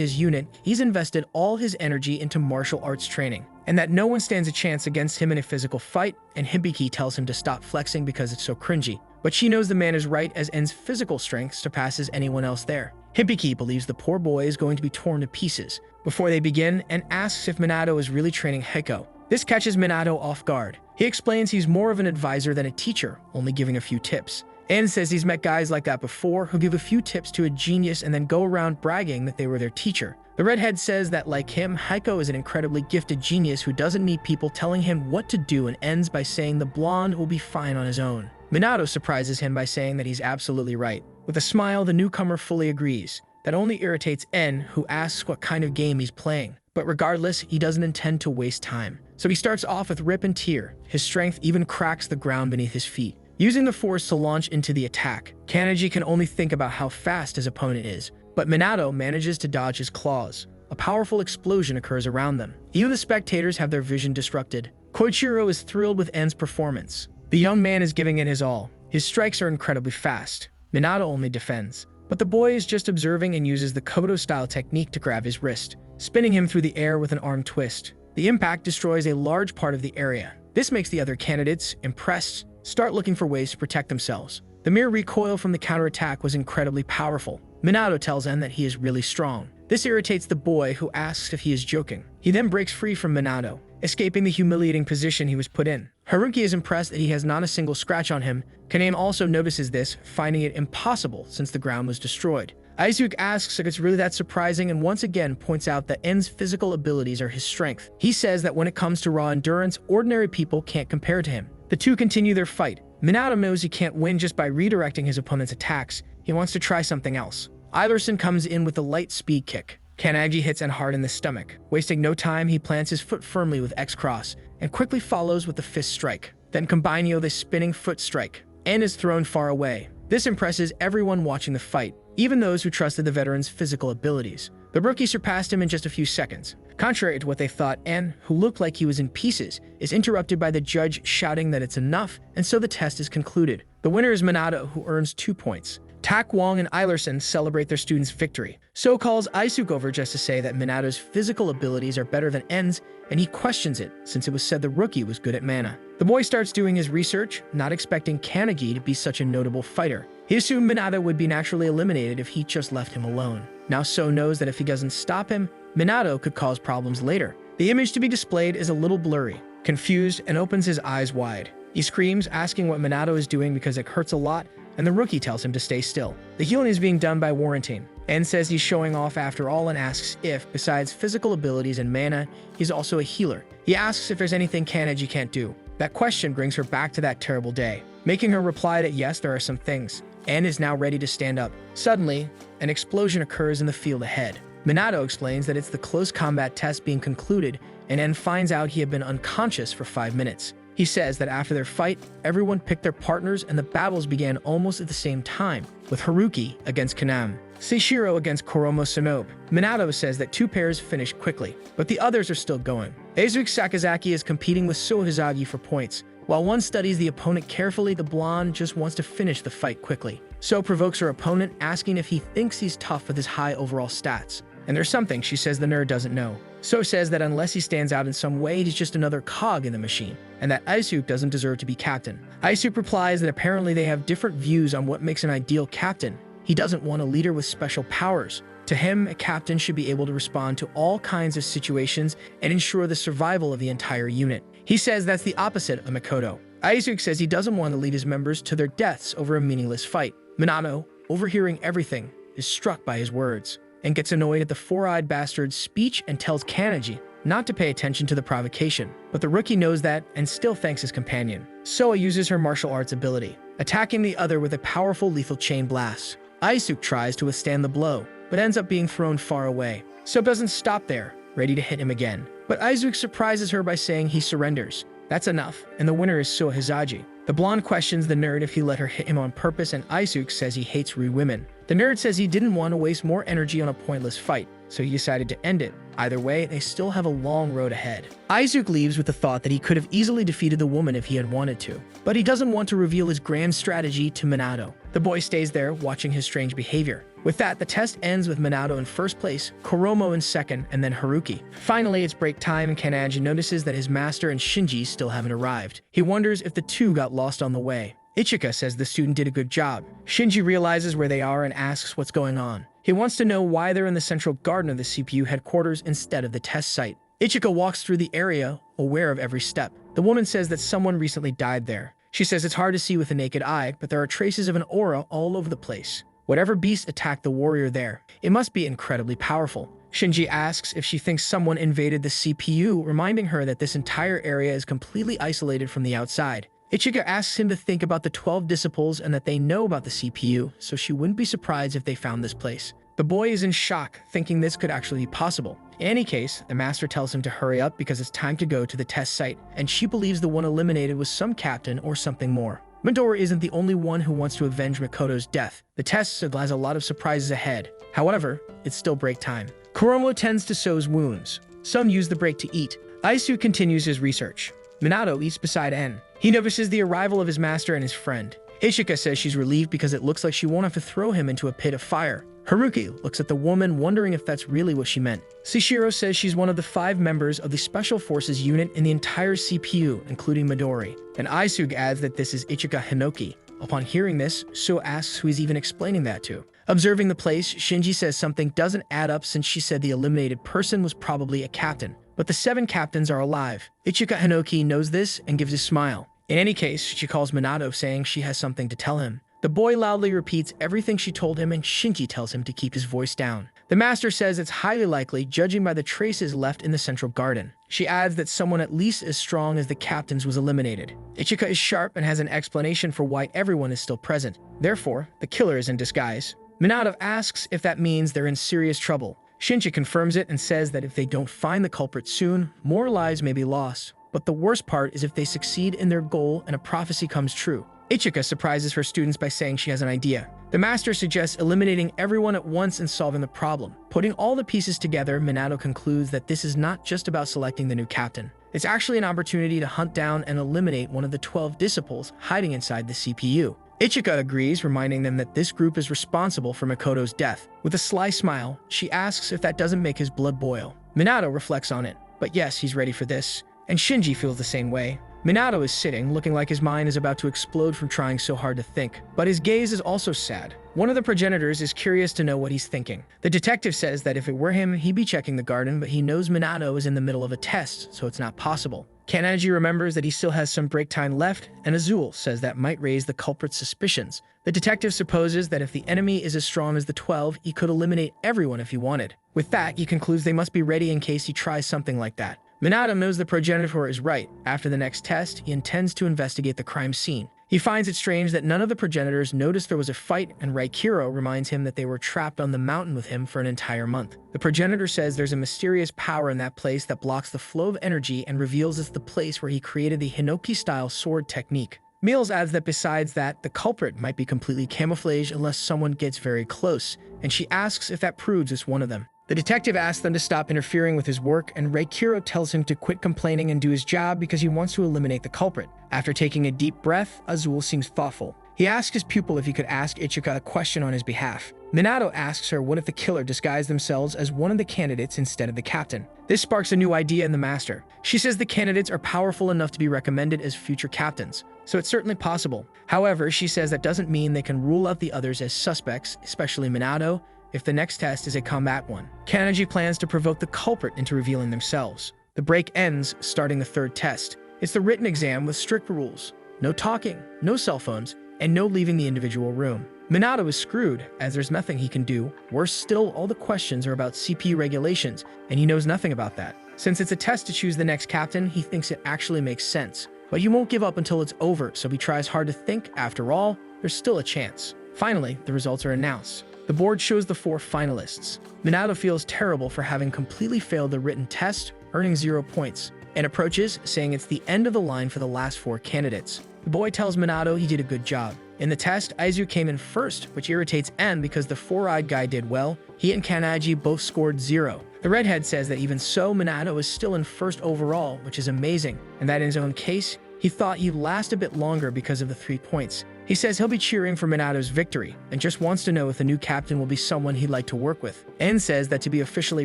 his unit, he's invested all his energy into martial arts training, and that no one stands a chance against him in a physical fight, and Hibiki tells him to stop flexing because it's so cringy. But she knows the man is right, as En's physical strength surpasses anyone else there. Hibiki believes the poor boy is going to be torn to pieces. Before they begin, En asks if Minato is really training Heiko. This catches Minato off guard. He explains he's more of an advisor than a teacher, only giving a few tips. En says he's met guys like that before who give a few tips to a genius and then go around bragging that they were their teacher. The redhead says that, like him, Heiko is an incredibly gifted genius who doesn't need people telling him what to do, and ends by saying the blonde will be fine on his own. Minato surprises him by saying that he's absolutely right. With a smile, the newcomer fully agrees. That only irritates En, who asks what kind of game he's playing. But regardless, he doesn't intend to waste time. So he starts off with Rip and Tear. His strength even cracks the ground beneath his feet. Using the force to launch into the attack, Kanji can only think about how fast his opponent is. But Minato manages to dodge his claws. A powerful explosion occurs around them. Even the spectators have their vision disrupted. Koichiro is thrilled with En's performance. The young man is giving it his all. His strikes are incredibly fast. Minato only defends. But the boy is just observing and uses the Kobudo-style technique to grab his wrist, spinning him through the air with an arm twist. The impact destroys a large part of the area. This makes the other candidates, impressed, start looking for ways to protect themselves. The mere recoil from the counterattack was incredibly powerful. Minato tells En that he is really strong. This irritates the boy, who asks if he is joking. He then breaks free from Minato, escaping the humiliating position he was put in. Haruki is impressed that he has not a single scratch on him. Kaname also notices this, finding it impossible since the ground was destroyed. Aizuke asks if it's really that surprising, and once again points out that En's physical abilities are his strength. He says that when it comes to raw endurance, ordinary people can't compare to him. The two continue their fight. Minato knows he can't win just by redirecting his opponent's attacks. He wants to try something else. Eilerson comes in with a light speed kick. Kanagi hits En hard in the stomach. Wasting no time, he plants his foot firmly with X-Cross, and quickly follows with the fist strike. Then combinio the spinning foot strike. En is thrown far away. This impresses everyone watching the fight, even those who trusted the veteran's physical abilities. The rookie surpassed him in just a few seconds. Contrary to what they thought, En, who looked like he was in pieces, is interrupted by the judge shouting that it's enough, and so the test is concluded. The winner is Minato, who earns 2 points. Tak Wong and Eilerson celebrate their student's victory. So calls Aizuke over just to say that Minato's physical abilities are better than En's, and he questions it, since it was said the rookie was good at mana. The boy starts doing his research, not expecting Kanagi to be such a notable fighter. He assumed Minato would be naturally eliminated if he just left him alone. Now So knows that if he doesn't stop him, Minato could cause problems later. The image to be displayed is a little blurry. Confused, and opens his eyes wide. He screams, asking what Minato is doing because it hurts a lot, and the rookie tells him to stay still. The healing is being done by Warrantine. En says he's showing off after all and asks if, besides physical abilities and mana, he's also a healer. He asks if there's anything Kanagi can't do. That question brings her back to that terrible day, making her reply that yes, there are some things. En is now ready to stand up. Suddenly, an explosion occurs in the field ahead. Minato explains that it's the close combat test being concluded, and En finds out he had been unconscious for 5 minutes. He says that after their fight, everyone picked their partners and the battles began almost at the same time, with Haruki against Kaname, Seishiro against Koromo Sonobe. Minato says that 2 pairs finished quickly, but the others are still going. Aizuke Sakazaki is competing with So Hizagi for points. While one studies the opponent carefully, the blonde just wants to finish the fight quickly. So provokes her opponent, asking if he thinks he's tough with his high overall stats. And there's something she says the nerd doesn't know. So says that unless he stands out in some way, he's just another cog in the machine, and that Aizuke doesn't deserve to be captain. Aizuke replies that apparently they have different views on what makes an ideal captain. He doesn't want a leader with special powers. To him, a captain should be able to respond to all kinds of situations and ensure the survival of the entire unit. He says that's the opposite of Mikoto. Aizuke says he doesn't want to lead his members to their deaths over a meaningless fight. Minato, overhearing everything, is struck by his words, and gets annoyed at the four-eyed bastard's speech and tells Kanagi not to pay attention to the provocation. But the rookie knows that and still thanks his companion. Soa uses her martial arts ability, attacking the other with a powerful lethal chain blast. Aizuke tries to withstand the blow, but ends up being thrown far away. So doesn't stop there, ready to hit him again. But Aizuke surprises her by saying he surrenders. That's enough, and the winner is So Hizagi. The blonde questions the nerd if he let her hit him on purpose, and Aizuke says he hates rude women. The nerd says he didn't want to waste more energy on a pointless fight, so he decided to end it. Either way, they still have a long road ahead. Aizuke leaves with the thought that he could have easily defeated the woman if he had wanted to, but he doesn't want to reveal his grand strategy to Minato. The boy stays there, watching his strange behavior. With that, the test ends with Minato in first place, Kuromo in second, and then Haruki. Finally, it's break time, and Kanagi notices that his master and Shinji still haven't arrived. He wonders if the two got lost on the way. Ichika says the student did a good job. Shinji realizes where they are and asks what's going on. He wants to know why they're in the central garden of the CPU headquarters instead of the test site. Ichika walks through the area, aware of every step. The woman says that someone recently died there. She says it's hard to see with the naked eye, but there are traces of an aura all over the place. Whatever beast attacked the warrior there, it must be incredibly powerful. Shinji asks if she thinks someone invaded the CPU, reminding her that this entire area is completely isolated from the outside. Ichika asks him to think about the 12 disciples and that they know about the CPU, so she wouldn't be surprised if they found this place. The boy is in shock, thinking this could actually be possible. In any case, the master tells him to hurry up because it's time to go to the test site, and she believes the one eliminated was some captain or something more. Midori isn't the only one who wants to avenge Mikoto's death. The test has a lot of surprises ahead. However, it's still break time. Kuromo tends to So's wounds. Some use the break to eat. Aisu continues his research. Minato eats beside En. He notices the arrival of his master and his friend. Ishika says she's relieved because it looks like she won't have to throw him into a pit of fire. Haruki looks at the woman, wondering if that's really what she meant. Shishiro says she's one of the 5 members of the Special Forces unit in the entire CPU, including Midori. And Aisuke adds that this is Ichika Hinoki. Upon hearing this, So asks who he's even explaining that to. Observing the place, Shinji says something doesn't add up since she said the eliminated person was probably a captain. But the 7 captains are alive. Ichika Hinoki knows this and gives a smile. In any case, she calls Minato, saying she has something to tell him. The boy loudly repeats everything she told him, and Shinji tells him to keep his voice down. The master says it's highly likely, judging by the traces left in the central garden. She adds that someone at least as strong as the captains was eliminated. Ichika is sharp and has an explanation for why everyone is still present. Therefore, the killer is in disguise. Minato asks if that means they're in serious trouble. Shinji confirms it and says that if they don't find the culprit soon, more lives may be lost. But the worst part is if they succeed in their goal and a prophecy comes true. Ichika surprises her students by saying she has an idea. The master suggests eliminating everyone at once and solving the problem. Putting all the pieces together, Minato concludes that this is not just about selecting the new captain. It's actually an opportunity to hunt down and eliminate one of the 12 disciples hiding inside the CPU. Ichika agrees, reminding them that this group is responsible for Mikoto's death. With a sly smile, she asks if that doesn't make his blood boil. Minato reflects on it, but yes, he's ready for this. And Shinji feels the same way. Minato is sitting, looking like his mind is about to explode from trying so hard to think. But his gaze is also sad. One of the progenitors is curious to know what he's thinking. The detective says that if it were him, he'd be checking the garden, but he knows Minato is in the middle of a test, so it's not possible. Kanagi remembers that he still has some break time left, and Azul says that might raise the culprit's suspicions. The detective supposes that if the enemy is as strong as the 12, he could eliminate everyone if he wanted. With that, he concludes they must be ready in case he tries something like that. Minato knows the progenitor is right. After the next test, he intends to investigate the crime scene. He finds it strange that none of the progenitors noticed there was a fight, and Raikiro reminds him that they were trapped on the mountain with him for an entire month. The progenitor says there's a mysterious power in that place that blocks the flow of energy and reveals it's the place where he created the Hinoki-style sword technique. Mills adds that besides that, the culprit might be completely camouflaged unless someone gets very close, and she asks if that proves it's one of them. The detective asks them to stop interfering with his work, and Raikiro tells him to quit complaining and do his job because he wants to eliminate the culprit. After taking a deep breath, Azul seems thoughtful. He asks his pupil if he could ask Ichika a question on his behalf. Minato asks her what if the killer disguised themselves as one of the candidates instead of the captain. This sparks a new idea in the master. She says the candidates are powerful enough to be recommended as future captains, so it's certainly possible. However, she says that doesn't mean they can rule out the others as suspects, especially Minato, if the next test is a combat one. Kanagi plans to provoke the culprit into revealing themselves. The break ends, starting the 3rd test. It's the written exam with strict rules. No talking, no cell phones, and no leaving the individual room. Minato is screwed, as there's nothing he can do. Worse still, all the questions are about CPU regulations, and he knows nothing about that. Since it's a test to choose the next captain, he thinks it actually makes sense. But he won't give up until it's over, so he tries hard to think. After all, there's still a chance. Finally, the results are announced. The board shows the 4 finalists. Minato feels terrible for having completely failed the written test, earning 0 points. and approaches, saying it's the end of the line for the last 4 candidates. The boy tells Minato he did a good job. In the test, Aizu came in first, which irritates En because the 4-eyed guy did well. He and Kanagi both scored 0. The redhead says that even so, Minato is still in first overall, which is amazing, and that in his own case, he thought he'd last a bit longer because of the 3 points. He says he'll be cheering for Minato's victory, and just wants to know if the new captain will be someone he'd like to work with. En says that to be officially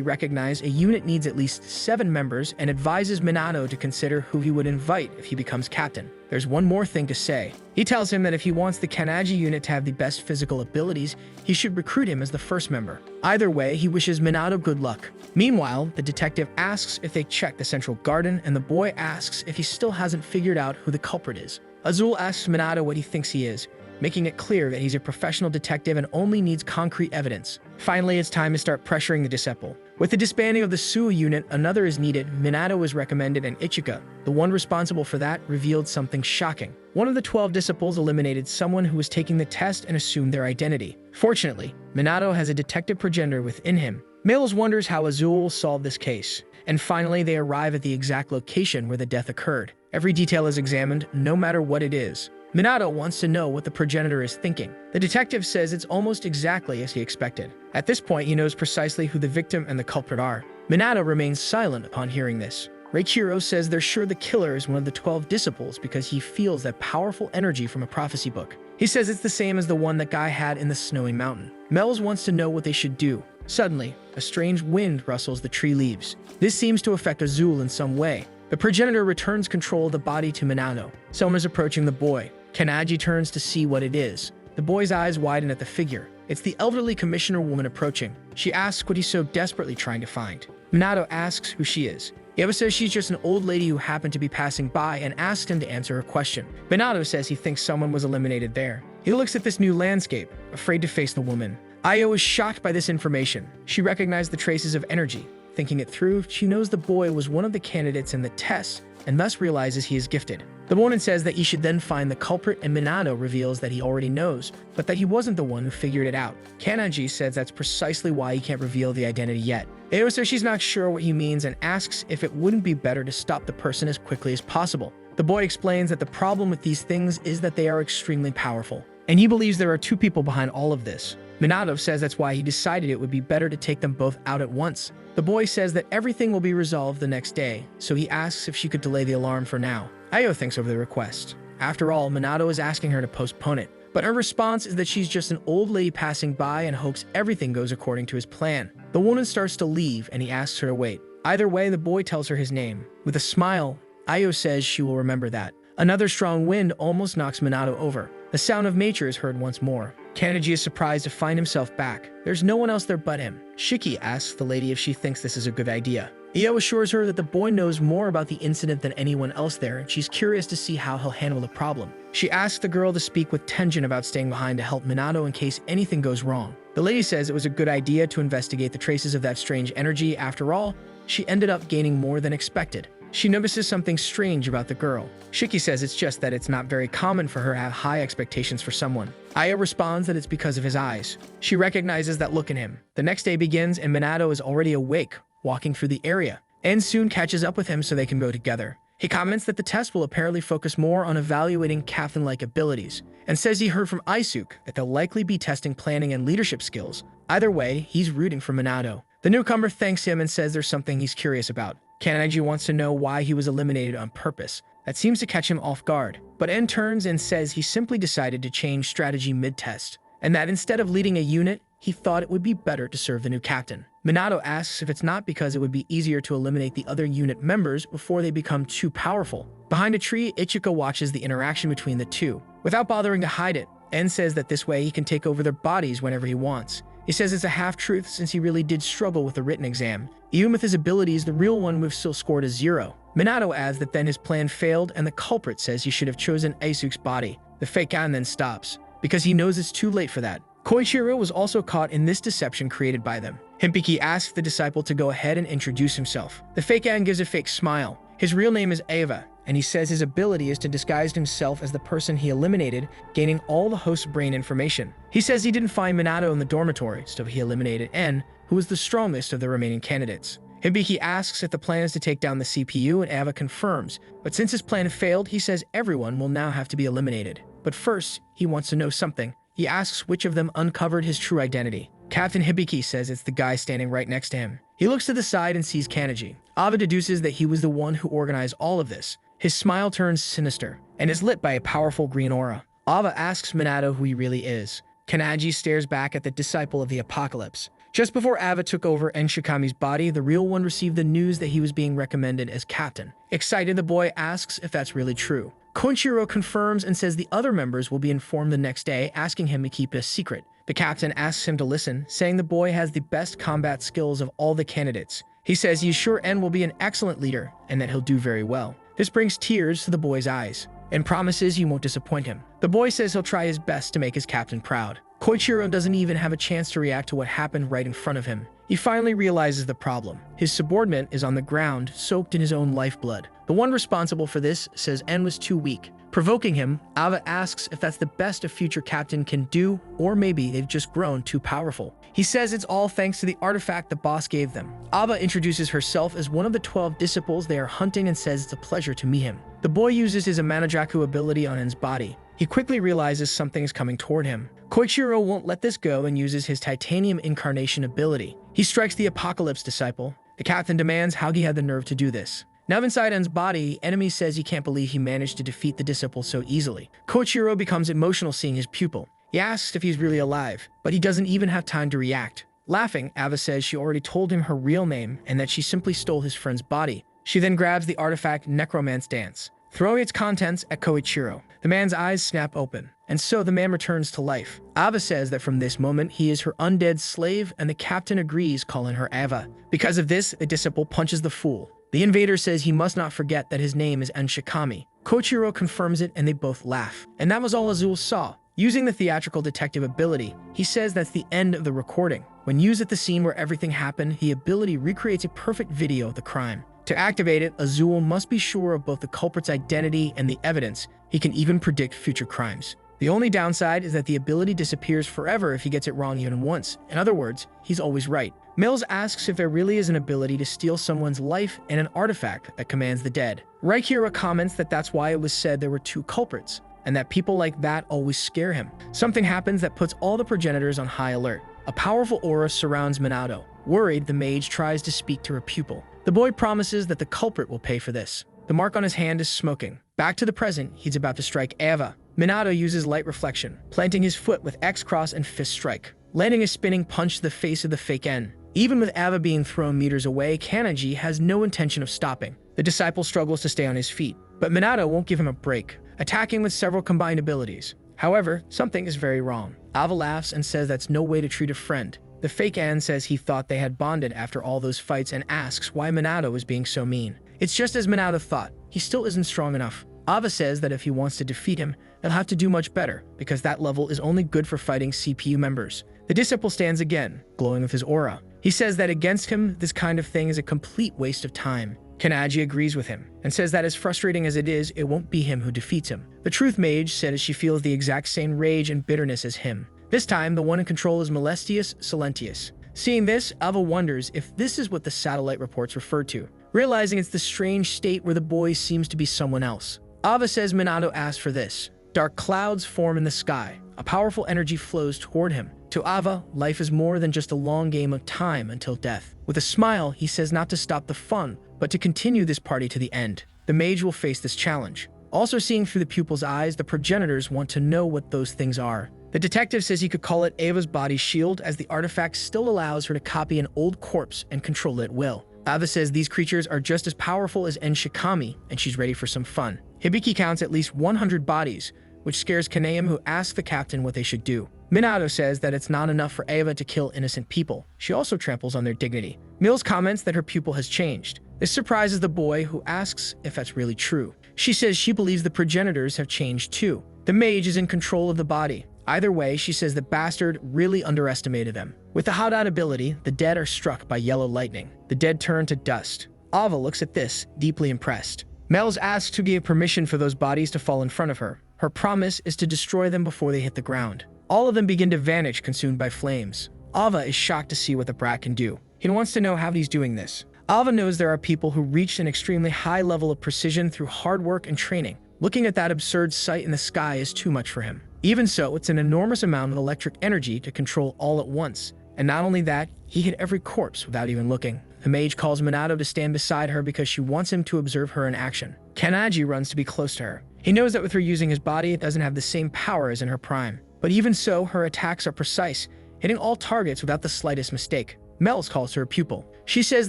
recognized, a unit needs at least 7 members, and advises Minato to consider who he would invite if he becomes captain. There's one more thing to say. He tells him that if he wants the Kanagi unit to have the best physical abilities, he should recruit him as the first member. Either way, he wishes Minato good luck. Meanwhile, the detective asks if they checked the central garden, and the boy asks if he still hasn't figured out who the culprit is. Azul asks Minato what he thinks he is, making it clear that he's a professional detective and only needs concrete evidence. Finally, it's time to start pressuring the disciple. With the disbanding of the Suo unit, another is needed. Minato was recommended, and Ichika, the one responsible for that, revealed something shocking. One of the 12 disciples eliminated someone who was taking the test and assumed their identity. Fortunately, Minato has a detective progenitor within him. Miles wonders how Azul will solve this case. And finally, they arrive at the exact location where the death occurred. Every detail is examined, no matter what it is. Minato wants to know what the progenitor is thinking. The detective says it's almost exactly as he expected. At this point, he knows precisely who the victim and the culprit are. Minato remains silent upon hearing this. Reichiro says they're sure the killer is one of the 12 disciples because he feels that powerful energy from a prophecy book. He says it's the same as the one that guy had in the snowy mountain. Mel's wants to know what they should do. Suddenly, a strange wind rustles the tree leaves. This seems to affect Azul in some way. The progenitor returns control of the body to Minato. Someone is approaching the boy. Kanagi turns to see what it is. The boy's eyes widen at the figure. It's the elderly commissioner woman approaching. She asks what he's so desperately trying to find. Minato asks who she is. Eva says she's just an old lady who happened to be passing by and asks him to answer her question. Minato says he thinks someone was eliminated there. He looks at this new landscape, afraid to face the woman. Ayo is shocked by this information. She recognized the traces of energy. Thinking it through, she knows the boy was one of the candidates in the test, and thus realizes he is gifted. The woman says that he should then find the culprit, and Minato reveals that he already knows, but that he wasn't the one who figured it out. Kanagi says that's precisely why he can't reveal the identity yet. Ayo says she's not sure what he means and asks if it wouldn't be better to stop the person as quickly as possible. The boy explains that the problem with these things is that they are extremely powerful, and he believes there are 2 people behind all of this. Minato says that's why he decided it would be better to take them both out at once. The boy says that everything will be resolved the next day, so he asks if she could delay the alarm for now. Ayo thinks over the request. After all, Minato is asking her to postpone it, but her response is that she's just an old lady passing by and hopes everything goes according to his plan. The woman starts to leave, and he asks her to wait. Either way, the boy tells her his name. With a smile, Ayo says she will remember that. Another strong wind almost knocks Minato over. The sound of nature is heard once more. Kanagi is surprised to find himself back. There's no one else there but him. Shiki asks the lady if she thinks this is a good idea. Io assures her that the boy knows more about the incident than anyone else there, and she's curious to see how he'll handle the problem. She asks the girl to speak with Tenjin about staying behind to help Minato in case anything goes wrong. The lady says it was a good idea to investigate the traces of that strange energy. After all, she ended up gaining more than expected. She notices something strange about the girl. Shiki says it's just that it's not very common for her to have high expectations for someone. Aya responds that it's because of his eyes. She recognizes that look in him. The next day begins and Minato is already awake, walking through the area. En soon catches up with him so they can go together. He comments that the test will apparently focus more on evaluating captain-like abilities, and says he heard from Aisuke that they'll likely be testing planning and leadership skills. Either way, he's rooting for Minato. The newcomer thanks him and says there's something he's curious about. Kanagi wants to know why he was eliminated on purpose. That seems to catch him off guard. But En turns and says he simply decided to change strategy mid-test, and that instead of leading a unit, he thought it would be better to serve the new captain. Minato asks if it's not because it would be easier to eliminate the other unit members before they become too powerful. Behind a tree, Ichika watches the interaction between the two. Without bothering to hide it, En says that this way he can take over their bodies whenever he wants. He says it's a half-truth since he really did struggle with the written exam. Even with his abilities, the real one would have still scored a 0. Minato adds that then his plan failed and the culprit says he should have chosen Aisuke's body. The fake An then stops, because he knows it's too late for that. Koichiro was also caught in this deception created by them. Himpiki asks the disciple to go ahead and introduce himself. The fake An gives a fake smile. His real name is Eva, and he says his ability is to disguise himself as the person he eliminated, gaining all the host's brain information. He says he didn't find Minato in the dormitory, so he eliminated En, who was the strongest of the remaining candidates. Hibiki asks if the plan is to take down the CPU, and Ava confirms, but since his plan failed, he says everyone will now have to be eliminated. But first, he wants to know something. He asks which of them uncovered his true identity. Captain Hibiki says it's the guy standing right next to him. He looks to the side and sees Kanji. Ava deduces that he was the one who organized all of this. His smile turns sinister and is lit by a powerful green aura. Ava asks Minato who he really is. Kanji stares back at the disciple of the apocalypse. Just before Ava took over Enshikami's body, the real one received the news that he was being recommended as captain. Excited, the boy asks if that's really true. Koichiro confirms and says the other members will be informed the next day, asking him to keep it a secret. The captain asks him to listen, saying the boy has the best combat skills of all the candidates. He says he's sure En will be an excellent leader and that he'll do very well. This brings tears to the boy's eyes and promises he won't disappoint him. The boy says he'll try his best to make his captain proud. Koichiro doesn't even have a chance to react to what happened right in front of him. He finally realizes the problem. His subordinate is on the ground, soaked in his own lifeblood. The one responsible for this says En was too weak. Provoking him, Ava asks if that's the best a future captain can do, or maybe they've just grown too powerful. He says it's all thanks to the artifact the boss gave them. Ava introduces herself as one of the 12 disciples they are hunting and says it's a pleasure to meet him. The boy uses his Amanajaku ability on En's body. He quickly realizes something is coming toward him. Koichiro won't let this go and uses his titanium incarnation ability. He strikes the apocalypse disciple. The captain demands how he had the nerve to do this. Now inside En's body, Enemy says he can't believe he managed to defeat the disciple so easily. Koichiro becomes emotional seeing his pupil. He asks if he's really alive, but he doesn't even have time to react. Laughing, Ava says she already told him her real name and that she simply stole his friend's body. She then grabs the artifact Necromance Dance, throwing its contents at Koichiro. The man's eyes snap open, and so the man returns to life. Ava says that from this moment, he is her undead slave, and the captain agrees, calling her Ava. Because of this, the disciple punches the fool. The invader says he must not forget that his name is Enshikami. Koichiro confirms it, and they both laugh. And that was all Azul saw. Using the theatrical detective ability, he says that's the end of the recording. When used at the scene where everything happened, the ability recreates a perfect video of the crime. To activate it, Azul must be sure of both the culprit's identity and the evidence. He can even predict future crimes. The only downside is that the ability disappears forever if he gets it wrong even once. In other words, he's always right. Mills asks if there really is an ability to steal someone's life and an artifact that commands the dead. Raikira comments that that's why it was said there were two culprits, and that people like that always scare him. Something happens that puts all the progenitors on high alert. A powerful aura surrounds Minato. Worried, the mage tries to speak to her pupil. The boy promises that the culprit will pay for this. The mark on his hand is smoking. Back to the present, he's about to strike Ava. Minato uses light reflection, planting his foot with X-cross and fist strike, landing a spinning punch to the face of the fake N. Even with Ava being thrown meters away, Kanji has no intention of stopping. The disciple struggles to stay on his feet, but Minato won't give him a break, attacking with several combined abilities. However, something is very wrong. Ava laughs and says that's no way to treat a friend. The fake N says he thought they had bonded after all those fights and asks why Minato is being so mean. It's just as Minato thought. He still isn't strong enough. Ava says that if he wants to defeat him, he'll have to do much better, because that level is only good for fighting CPU members. The disciple stands again, glowing with his aura. He says that against him, this kind of thing is a complete waste of time. Kanji agrees with him, and says that as frustrating as it is, it won't be him who defeats him. The truth mage says she feels the exact same rage and bitterness as him. This time, the one in control is Molestius Silentius. Seeing this, Ava wonders if this is what the satellite reports referred to, realizing it's the strange state where the boy seems to be someone else. Ava says Minato asked for this. Dark clouds form in the sky. A powerful energy flows toward him. To Ava, life is more than just a long game of time until death. With a smile, he says not to stop the fun, but to continue this party to the end. The mage will face this challenge. Also seeing through the pupil's eyes, the progenitors want to know what those things are. The detective says he could call it Ava's body shield, as the artifact still allows her to copy an old corpse and control it at will. Ava says these creatures are just as powerful as Enshikami, and she's ready for some fun. Hibiki counts at least 100 bodies, which scares Kaname, who asks the captain what they should do. Minato says that it's not enough for Ava to kill innocent people. She also tramples on their dignity. Mills comments that her pupil has changed. This surprises the boy, who asks if that's really true. She says she believes the progenitors have changed too. The mage is in control of the body. Either way, she says the bastard really underestimated them. With the Howdat ability, the dead are struck by yellow lightning. The dead turn to dust. Ava looks at this, deeply impressed. Mel's asks to give permission for those bodies to fall in front of her. Her promise is to destroy them before they hit the ground. All of them begin to vanish, consumed by flames. Ava is shocked to see what the brat can do. He wants to know how he's doing this. Ava knows there are people who reached an extremely high level of precision through hard work and training. Looking at that absurd sight in the sky is too much for him. Even so, it's an enormous amount of electric energy to control all at once. And not only that, he hit every corpse without even looking. The mage calls Minato to stand beside her because she wants him to observe her in action. Kanaji runs to be close to her. He knows that with her using his body, it doesn't have the same power as in her prime. But even so, her attacks are precise, hitting all targets without the slightest mistake. Mel's calls her a pupil. She says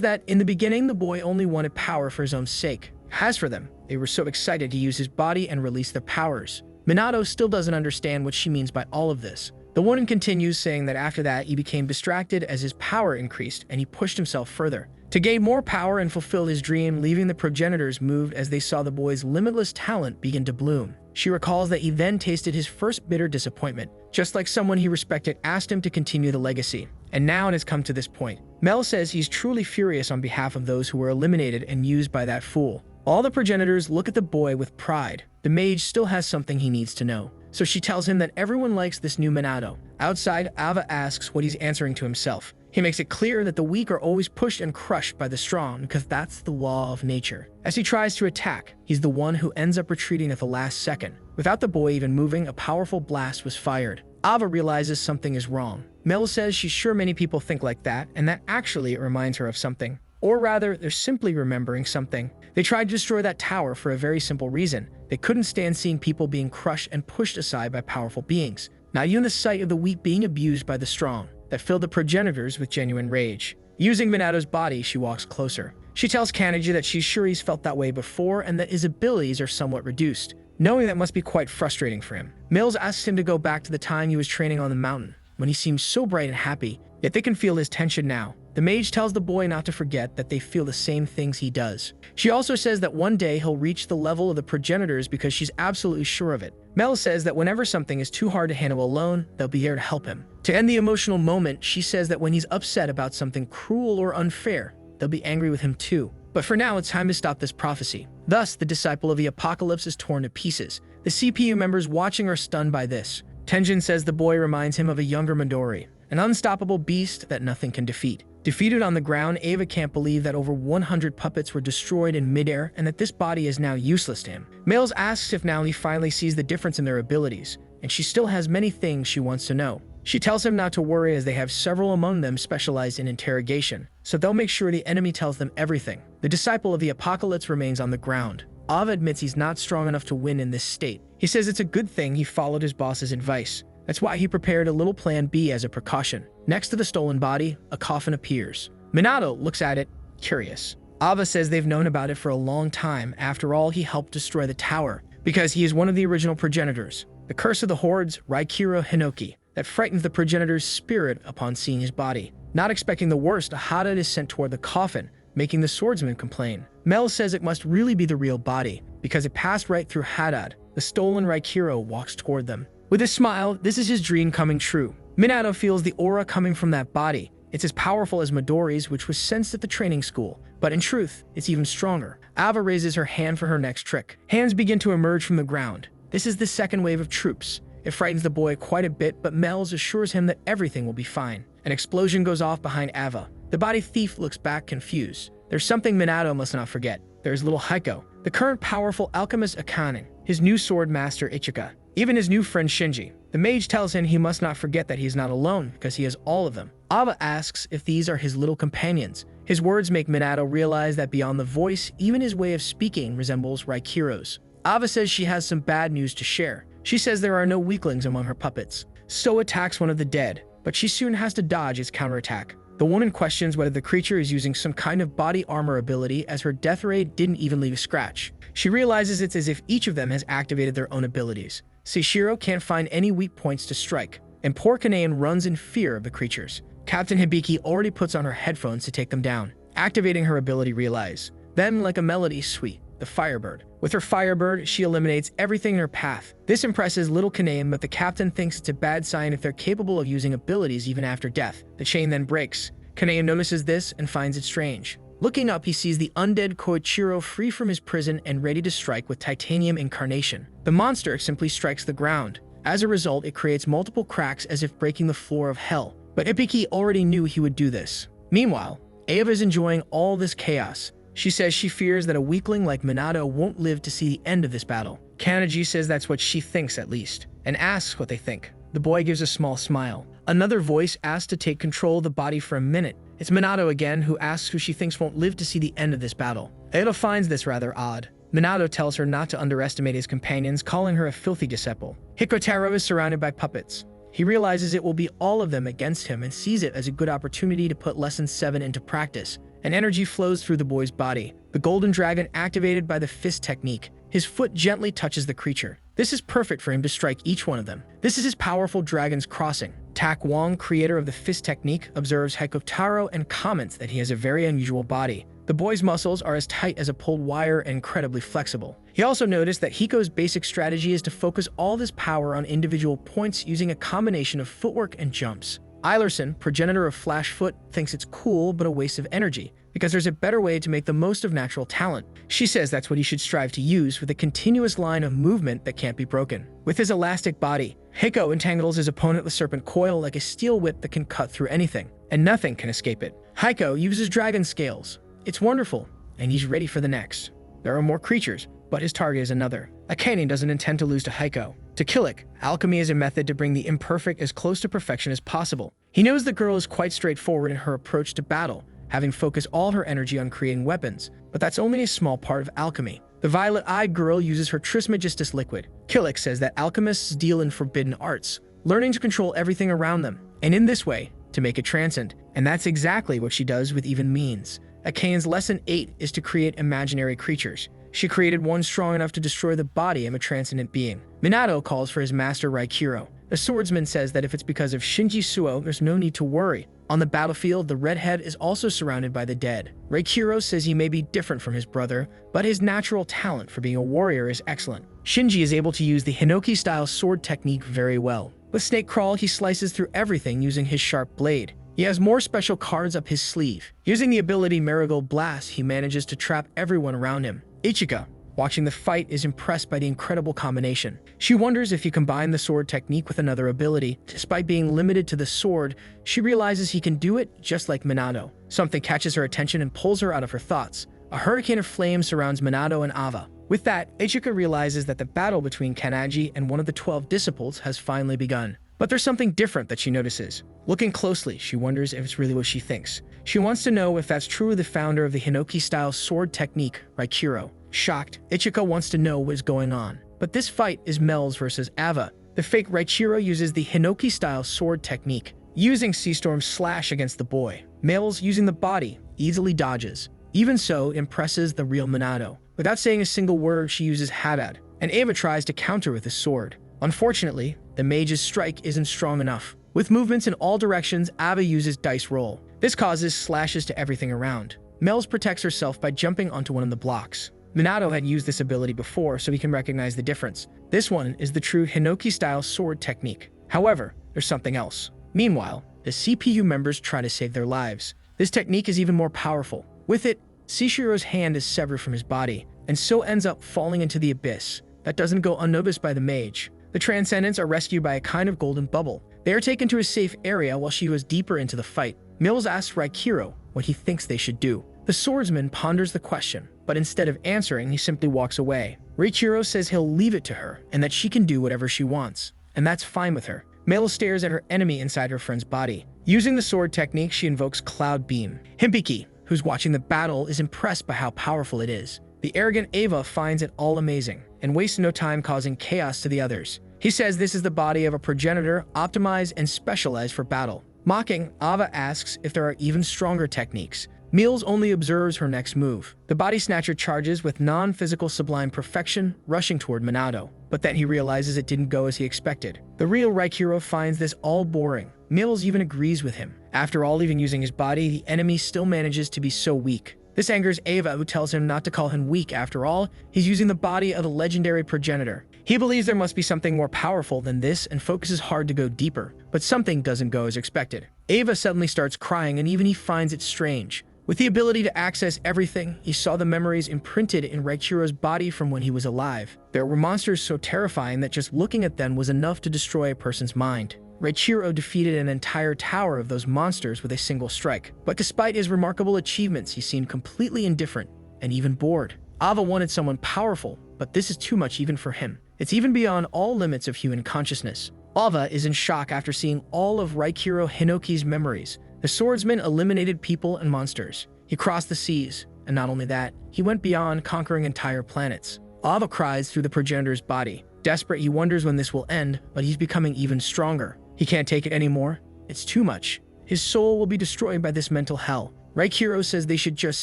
that in the beginning, the boy only wanted power for his own sake. As for them, they were so excited to use his body and release their powers. Minato still doesn't understand what she means by all of this. The woman continues, saying that after that, he became distracted as his power increased and he pushed himself further. To gain more power and fulfill his dream, leaving the progenitors moved as they saw the boy's limitless talent begin to bloom. She recalls that he then tasted his first bitter disappointment, just like someone he respected asked him to continue the legacy. And now it has come to this point. Mel says he's truly furious on behalf of those who were eliminated and used by that fool. All the progenitors look at the boy with pride. The mage still has something he needs to know. So she tells him that everyone likes this new Minato. Outside, Ava asks what he's answering to himself. He makes it clear that the weak are always pushed and crushed by the strong because that's the law of nature. As he tries to attack, he's the one who ends up retreating at the last second. Without the boy even moving, a powerful blast was fired. Ava realizes something is wrong. Mel says she's sure many people think like that, and that actually it reminds her of something. Or rather, they're simply remembering something. They tried to destroy that tower for a very simple reason. They couldn't stand seeing people being crushed and pushed aside by powerful beings. Not even the sight of the weak being abused by the strong. That filled the progenitors with genuine rage. Using Minato's body, she walks closer. She tells Kanaji that she's sure he's felt that way before and that his abilities are somewhat reduced. Knowing that must be quite frustrating for him. Mills asks him to go back to the time he was training on the mountain, when he seems so bright and happy, yet they can feel his tension now. The mage tells the boy not to forget that they feel the same things he does. She also says that one day he'll reach the level of the progenitors because she's absolutely sure of it. Mel says that whenever something is too hard to handle alone, they'll be there to help him. To end the emotional moment, she says that when he's upset about something cruel or unfair, they'll be angry with him too. But for now, it's time to stop this prophecy. Thus, the disciple of the apocalypse is torn to pieces. The CPU members watching are stunned by this. Tenjin says the boy reminds him of a younger Midori, an unstoppable beast that nothing can defeat. Defeated on the ground, Ava can't believe that over 100 puppets were destroyed in midair and that this body is now useless to him. Males asks if now he finally sees the difference in their abilities, and she still has many things she wants to know. She tells him not to worry as they have several among them specialized in interrogation, so they'll make sure the enemy tells them everything. The disciple of the apocalypse remains on the ground. Ava admits he's not strong enough to win in this state. He says it's a good thing he followed his boss's advice. That's why he prepared a little plan B as a precaution. Next to the stolen body, a coffin appears. Minato looks at it, curious. Ava says they've known about it for a long time. After all, he helped destroy the tower, because he is one of the original progenitors. The curse of the hordes, Raikiro Hinoki, that frightens the progenitor's spirit upon seeing his body. Not expecting the worst, Hadad is sent toward the coffin, making the swordsman complain. Mel says it must really be the real body, because it passed right through Hadad. The stolen Raikiro walks toward them. With a smile, this is his dream coming true. Minato feels the aura coming from that body. It's as powerful as Midori's, which was sensed at the training school, but in truth, it's even stronger. Ava raises her hand for her next trick. Hands begin to emerge from the ground. This is the second wave of troops. It frightens the boy quite a bit, but Mel's assures him that everything will be fine. An explosion goes off behind Ava. The body thief looks back confused. There's something Minato must not forget. There's little Heiko, the current powerful alchemist Akanen, his new sword master Ichika, even his new friend Shinji. The mage tells him he must not forget that he's not alone because he has all of them. Ava asks if these are his little companions. His words make Minato realize that beyond the voice, even his way of speaking resembles Raikiro's. Ava says she has some bad news to share. She says there are no weaklings among her puppets. So attacks one of the dead, but she soon has to dodge its counterattack. The woman questions whether the creature is using some kind of body armor ability as her death ray didn't even leave a scratch. She realizes it's as if each of them has activated their own abilities. Seishiro can't find any weak points to strike, and poor Kanaen runs in fear of the creatures. Captain Hibiki already puts on her headphones to take them down, activating her ability Realize. Then, like a melody sweet, the Firebird. With her Firebird, she eliminates everything in her path. This impresses little Kanaen, but the captain thinks it's a bad sign if they're capable of using abilities even after death. The chain then breaks. Kanaen notices this and finds it strange. Looking up, he sees the undead Koichiro free from his prison and ready to strike with titanium incarnation. The monster simply strikes the ground. As a result, it creates multiple cracks as if breaking the floor of hell. But Hibiki already knew he would do this. Meanwhile, Ava is enjoying all this chaos. She says she fears that a weakling like Minato won't live to see the end of this battle. Kanji says that's what she thinks at least, and asks what they think. The boy gives a small smile. Another voice asks to take control of the body for a minute. It's Minato again, who asks who she thinks won't live to see the end of this battle. Ava finds this rather odd. Minato tells her not to underestimate his companions, calling her a filthy disciple. Hikotaro is surrounded by puppets. He realizes it will be all of them against him and sees it as a good opportunity to put Lesson 7 into practice. An energy flows through the boy's body. The golden dragon activated by the fist technique. His foot gently touches the creature. This is perfect for him to strike each one of them. This is his powerful dragon's crossing. Tak Wong, creator of the fist technique, observes Hikotaro and comments that he has a very unusual body. The boy's muscles are as tight as a pulled wire and incredibly flexible. He also noticed that Hiko's basic strategy is to focus all of his power on individual points using a combination of footwork and jumps. Eilerson, progenitor of Flashfoot, thinks it's cool but a waste of energy, because there's a better way to make the most of natural talent. She says that's what he should strive to use, with a continuous line of movement that can't be broken. With his elastic body, Hiko entangles his opponent with serpent coil like a steel whip that can cut through anything, and nothing can escape it. Hiko uses dragon scales. It's wonderful, and he's ready for the next. There are more creatures, but his target is another. Akane doesn't intend to lose to Hiko. To Killick, alchemy is a method to bring the imperfect as close to perfection as possible. He knows the girl is quite straightforward in her approach to battle, having focused all her energy on creating weapons, but that's only a small part of alchemy. The violet-eyed girl uses her Trismegistus liquid. Killick says that alchemists deal in forbidden arts, learning to control everything around them, and in this way, to make it transcend. And that's exactly what she does with even means. Akane's lesson 8 is to create imaginary creatures. She created one strong enough to destroy the body of a transcendent being. Minato calls for his master Raikiro. The swordsman says that if it's because of Shinji Suo, there's no need to worry. On the battlefield, the redhead is also surrounded by the dead. Raikiro says he may be different from his brother, but his natural talent for being a warrior is excellent. Shinji is able to use the Hinoki-style sword technique very well. With Snake Crawl, he slices through everything using his sharp blade. He has more special cards up his sleeve. Using the ability Marigold Blast, he manages to trap everyone around him. Ichika, watching the fight, is impressed by the incredible combination. She wonders if he combined the sword technique with another ability. Despite being limited to the sword, she realizes he can do it just like Minato. Something catches her attention and pulls her out of her thoughts. A hurricane of flame surrounds Minato and Ava. With that, Ichika realizes that the battle between Kanji and one of the 12 disciples has finally begun. But there's something different that she notices. Looking closely, she wonders if it's really what she thinks. She wants to know if that's true of the founder of the Hinoki-style sword technique, Raikiro. Shocked, Ichika wants to know what is going on. But this fight is Mel's versus Ava. The fake Raikiro uses the Hinoki-style sword technique, using Sea Storm's slash against the boy. Mel's, using the body, easily dodges. Even so, it impresses the real Minato. Without saying a single word, she uses Hadad, and Ava tries to counter with his sword. Unfortunately, the mage's strike isn't strong enough. With movements in all directions, Ava uses Dice Roll. This causes slashes to everything around. Mel's protects herself by jumping onto one of the blocks. Minato had used this ability before, so he can recognize the difference. This one is the true Hinoki-style sword technique. However, there's something else. Meanwhile, the CPU members try to save their lives. This technique is even more powerful. With it, Shishiro's hand is severed from his body, and so ends up falling into the abyss. That doesn't go unnoticed by the mage. The Transcendents are rescued by a kind of golden bubble. They are taken to a safe area while she goes deeper into the fight. Mills asks Raikiro what he thinks they should do. The swordsman ponders the question, but instead of answering, he simply walks away. Raikiro says he'll leave it to her, and that she can do whatever she wants, and that's fine with her. Mel stares at her enemy inside her friend's body. Using the sword technique, she invokes Cloud Beam. Himpiki, who's watching the battle, is impressed by how powerful it is. The arrogant Ava finds it all amazing, and wastes no time causing chaos to the others. He says this is the body of a progenitor, optimized and specialized for battle. Mocking, Ava asks if there are even stronger techniques. Mills only observes her next move. The body snatcher charges with non-physical sublime perfection, rushing toward Minato. But then he realizes it didn't go as he expected. The real Raikiro finds this all boring. Mills even agrees with him. After all, even using his body, the enemy still manages to be so weak. This angers Ava, who tells him not to call him weak. After all, he's using the body of a legendary progenitor. He believes there must be something more powerful than this and focuses hard to go deeper, but something doesn't go as expected. Ava suddenly starts crying, and even he finds it strange. With the ability to access everything, he saw the memories imprinted in Raikiro's body from when he was alive. There were monsters so terrifying that just looking at them was enough to destroy a person's mind. Reichiro defeated an entire tower of those monsters with a single strike. But despite his remarkable achievements, he seemed completely indifferent and even bored. Ava wanted someone powerful, but this is too much even for him. It's even beyond all limits of human consciousness. Ava is in shock after seeing all of Reichiro Hinoki's memories. The swordsman eliminated people and monsters. He crossed the seas, and not only that, he went beyond, conquering entire planets. Ava cries through the progenitor's body. Desperate, he wonders when this will end, but he's becoming even stronger. He can't take it anymore. It's too much. His soul will be destroyed by this mental hell. Reichiro says they should just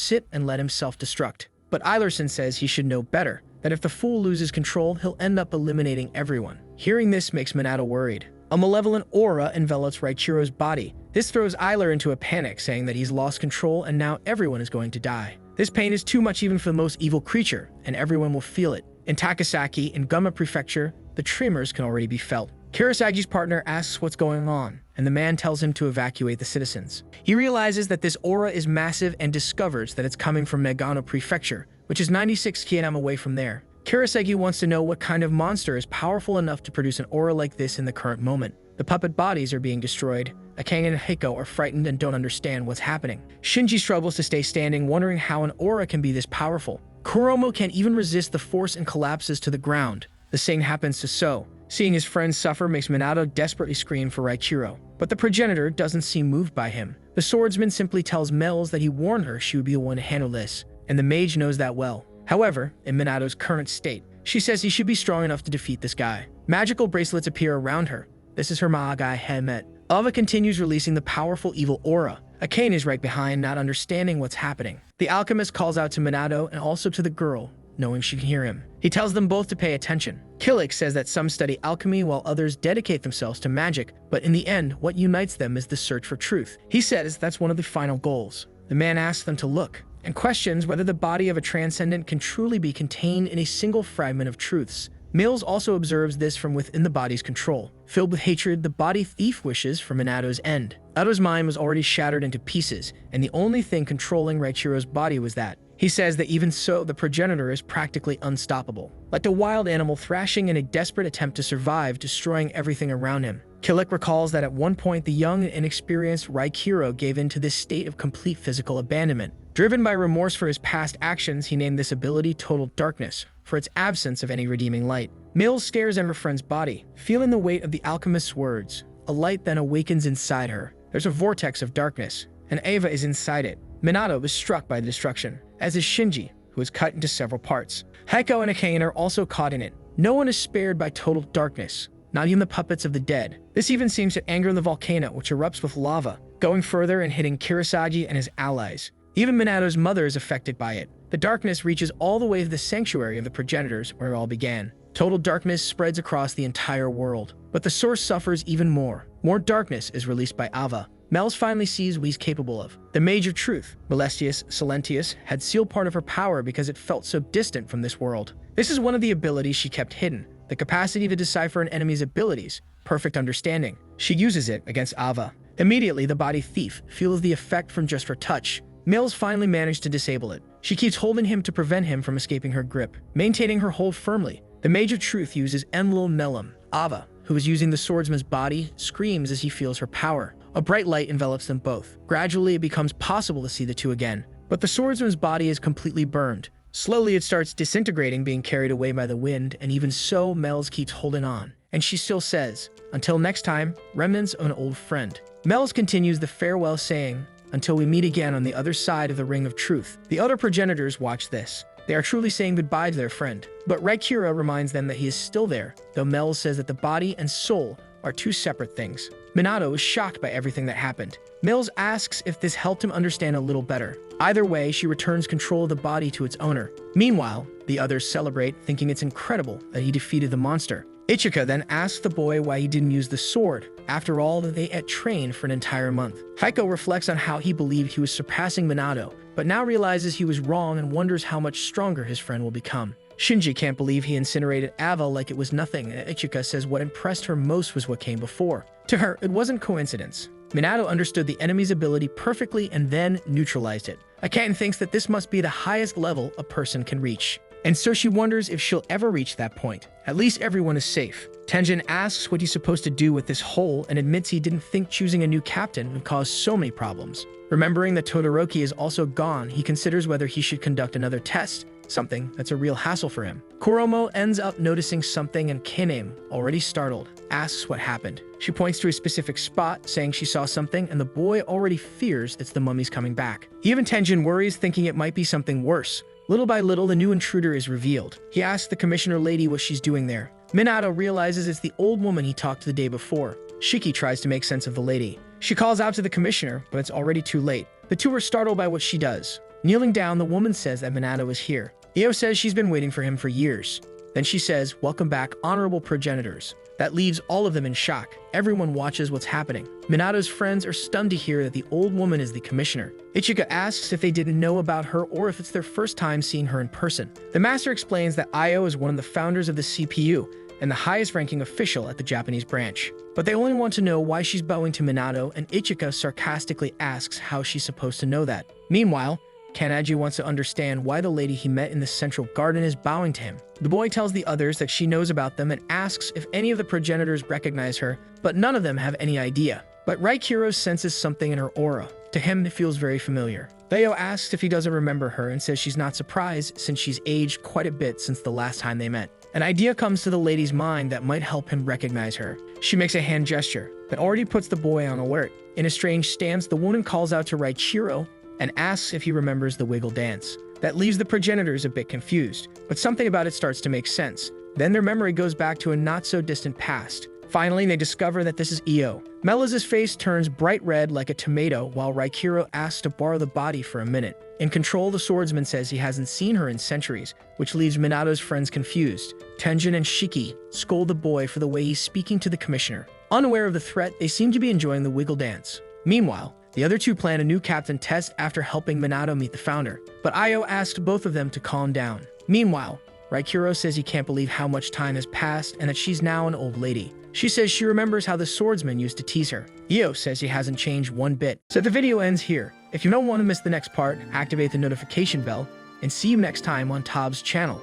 sit and let him self-destruct. But Eilerson says he should know better, that if the fool loses control, he'll end up eliminating everyone. Hearing this makes Minato worried. A malevolent aura envelops Reichiro's body. This throws Eiler into a panic, saying that he's lost control and now everyone is going to die. This pain is too much even for the most evil creature, and everyone will feel it. In Takasaki, in Gumma Prefecture, the tremors can already be felt. Kirasagi's partner asks what's going on, and the man tells him to evacuate the citizens. He realizes that this aura is massive and discovers that it's coming from Nagano Prefecture, which is 96 km away from there. Kirasagi wants to know what kind of monster is powerful enough to produce an aura like this in the current moment. The puppet bodies are being destroyed. Akane and Heiko are frightened and don't understand what's happening. Shinji struggles to stay standing, wondering how an aura can be this powerful. Kuromo can't even resist the force and collapses to the ground. The same happens to So. Seeing his friends suffer makes Minato desperately scream for Reichiro, but the progenitor doesn't seem moved by him. The swordsman simply tells Mel's that he warned her she would be the one to handle this, and the mage knows that well. However, in Minato's current state, she says he should be strong enough to defeat this guy. Magical bracelets appear around her. This is her Magai Hemet. Ava continues releasing the powerful evil aura. Akane is right behind, not understanding what's happening. The alchemist calls out to Minato and also to the girl, knowing she can hear him. He tells them both to pay attention. Killick says that some study alchemy while others dedicate themselves to magic, but in the end, what unites them is the search for truth. He says that's one of the final goals. The man asks them to look, and questions whether the body of a transcendent can truly be contained in a single fragment of truths. Mills also observes this from within the body's control. Filled with hatred, the body thief wishes for Minato's end. Ato's mind was already shattered into pieces, and the only thing controlling Reichiro's body was that. He says that even so, the progenitor is practically unstoppable. Like a wild animal thrashing in a desperate attempt to survive, destroying everything around him. Killick recalls that at one point the young and inexperienced Reichiro gave in to this state of complete physical abandonment. Driven by remorse for his past actions, he named this ability Total Darkness, for its absence of any redeeming light. Mills stares at her friend's body, feeling the weight of the alchemist's words. A light then awakens inside her. There's a vortex of darkness, and Ava is inside it. Minato is struck by the destruction, as is Shinji, who is cut into several parts. Heiko and Akane are also caught in it. No one is spared by total darkness, not even the puppets of the dead. This even seems to anger the volcano, which erupts with lava, going further and hitting Kirasagi and his allies. Even Minato's mother is affected by it. The darkness reaches all the way to the sanctuary of the progenitors, where it all began. Total darkness spreads across the entire world, but the source suffers even more. More darkness is released by Ava. Mel's finally sees what he's capable of. The Mage of Truth, Molestius Silentius, had sealed part of her power because it felt so distant from this world. This is one of the abilities she kept hidden, the capacity to decipher an enemy's abilities, perfect understanding. She uses it against Ava. Immediately, the body thief feels the effect from just her touch. Mills finally managed to disable it. She keeps holding him to prevent him from escaping her grip, maintaining her hold firmly. The Mage of Truth uses Enlil Melum. Ava, who is using the swordsman's body, screams as he feels her power. A bright light envelops them both. Gradually, it becomes possible to see the two again. But the swordsman's body is completely burned. Slowly, it starts disintegrating, being carried away by the wind, and even so, Mel's keeps holding on. And she still says, "Until next time, remnants of an old friend." Mel's continues the farewell saying, "Until we meet again on the other side of the Ring of Truth." The other progenitors watch this. They are truly saying goodbye to their friend. But Reichiro reminds them that he is still there, though Mel says that the body and soul are two separate things. Minato is shocked by everything that happened. Mills asks if this helped him understand a little better. Either way, she returns control of the body to its owner. Meanwhile, the others celebrate, thinking it's incredible that he defeated the monster. Ichika then asks the boy why he didn't use the sword. After all, they had trained for an entire month. Heiko reflects on how he believed he was surpassing Minato, but now realizes he was wrong and wonders how much stronger his friend will become. Shinji can't believe he incinerated Ava like it was nothing, and Ichika says what impressed her most was what came before. To her, it wasn't coincidence. Minato understood the enemy's ability perfectly and then neutralized it. Akane thinks that this must be the highest level a person can reach. and so she wonders if she'll ever reach that point. At least everyone is safe. Tenjin asks what he's supposed to do with this hole and admits he didn't think choosing a new captain would cause so many problems. Remembering that Todoroki is also gone, he considers whether he should conduct another test, something that's a real hassle for him. Kuromo ends up noticing something and Kinem, already startled, asks what happened. She points to a specific spot, saying she saw something, and the boy already fears it's the mummies coming back. Even Tenjin worries, thinking it might be something worse. Little by little, the new intruder is revealed. He asks the commissioner lady what she's doing there. Minato realizes it's the old woman he talked to the day before. Shiki tries to make sense of the lady. She calls out to the commissioner, but it's already too late. The two are startled by what she does. Kneeling down, the woman says that Minato is here. Io says she's been waiting for him for years. Then she says, "Welcome back, honorable progenitors." That leaves all of them in shock. Everyone watches what's happening. Minato's friends are stunned to hear that the old woman is the commissioner. Ichika asks if they didn't know about her or if it's their first time seeing her in person. The master explains that Io is one of the founders of the CPU and the highest-ranking official at the Japanese branch. But they only want to know why she's bowing to Minato, and Ichika sarcastically asks how she's supposed to know that. Meanwhile, Kanaji wants to understand why the lady he met in the central garden is bowing to him. The boy tells the others that she knows about them and asks if any of the progenitors recognize her, but none of them have any idea. But Raikiro senses something in her aura. To him, it feels very familiar. Leo asks if he doesn't remember her and says she's not surprised since she's aged quite a bit since the last time they met. An idea comes to the lady's mind that might help him recognize her. She makes a hand gesture that already puts the boy on alert. In a strange stance, the woman calls out to Raichiro and asks if he remembers the wiggle dance. That leaves the progenitors a bit confused, but something about it starts to make sense. Then their memory goes back to a not-so-distant past. Finally, they discover that this is Io. Meliz's face turns bright red like a tomato while Raikiro asks to borrow the body for a minute. In control, the swordsman says he hasn't seen her in centuries, which leaves Minato's friends confused. Tenjin and Shiki scold the boy for the way he's speaking to the commissioner. Unaware of the threat, they seem to be enjoying the wiggle dance. Meanwhile, the other two plan a new captain test after helping Minato meet the founder, but Io asks both of them to calm down. Meanwhile, Raikiro says he can't believe how much time has passed and that she's now an old lady. She says she remembers how the swordsman used to tease her. Io says he hasn't changed one bit. So the video ends here. If you don't want to miss the next part, activate the notification bell, and see you next time on Tob's channel.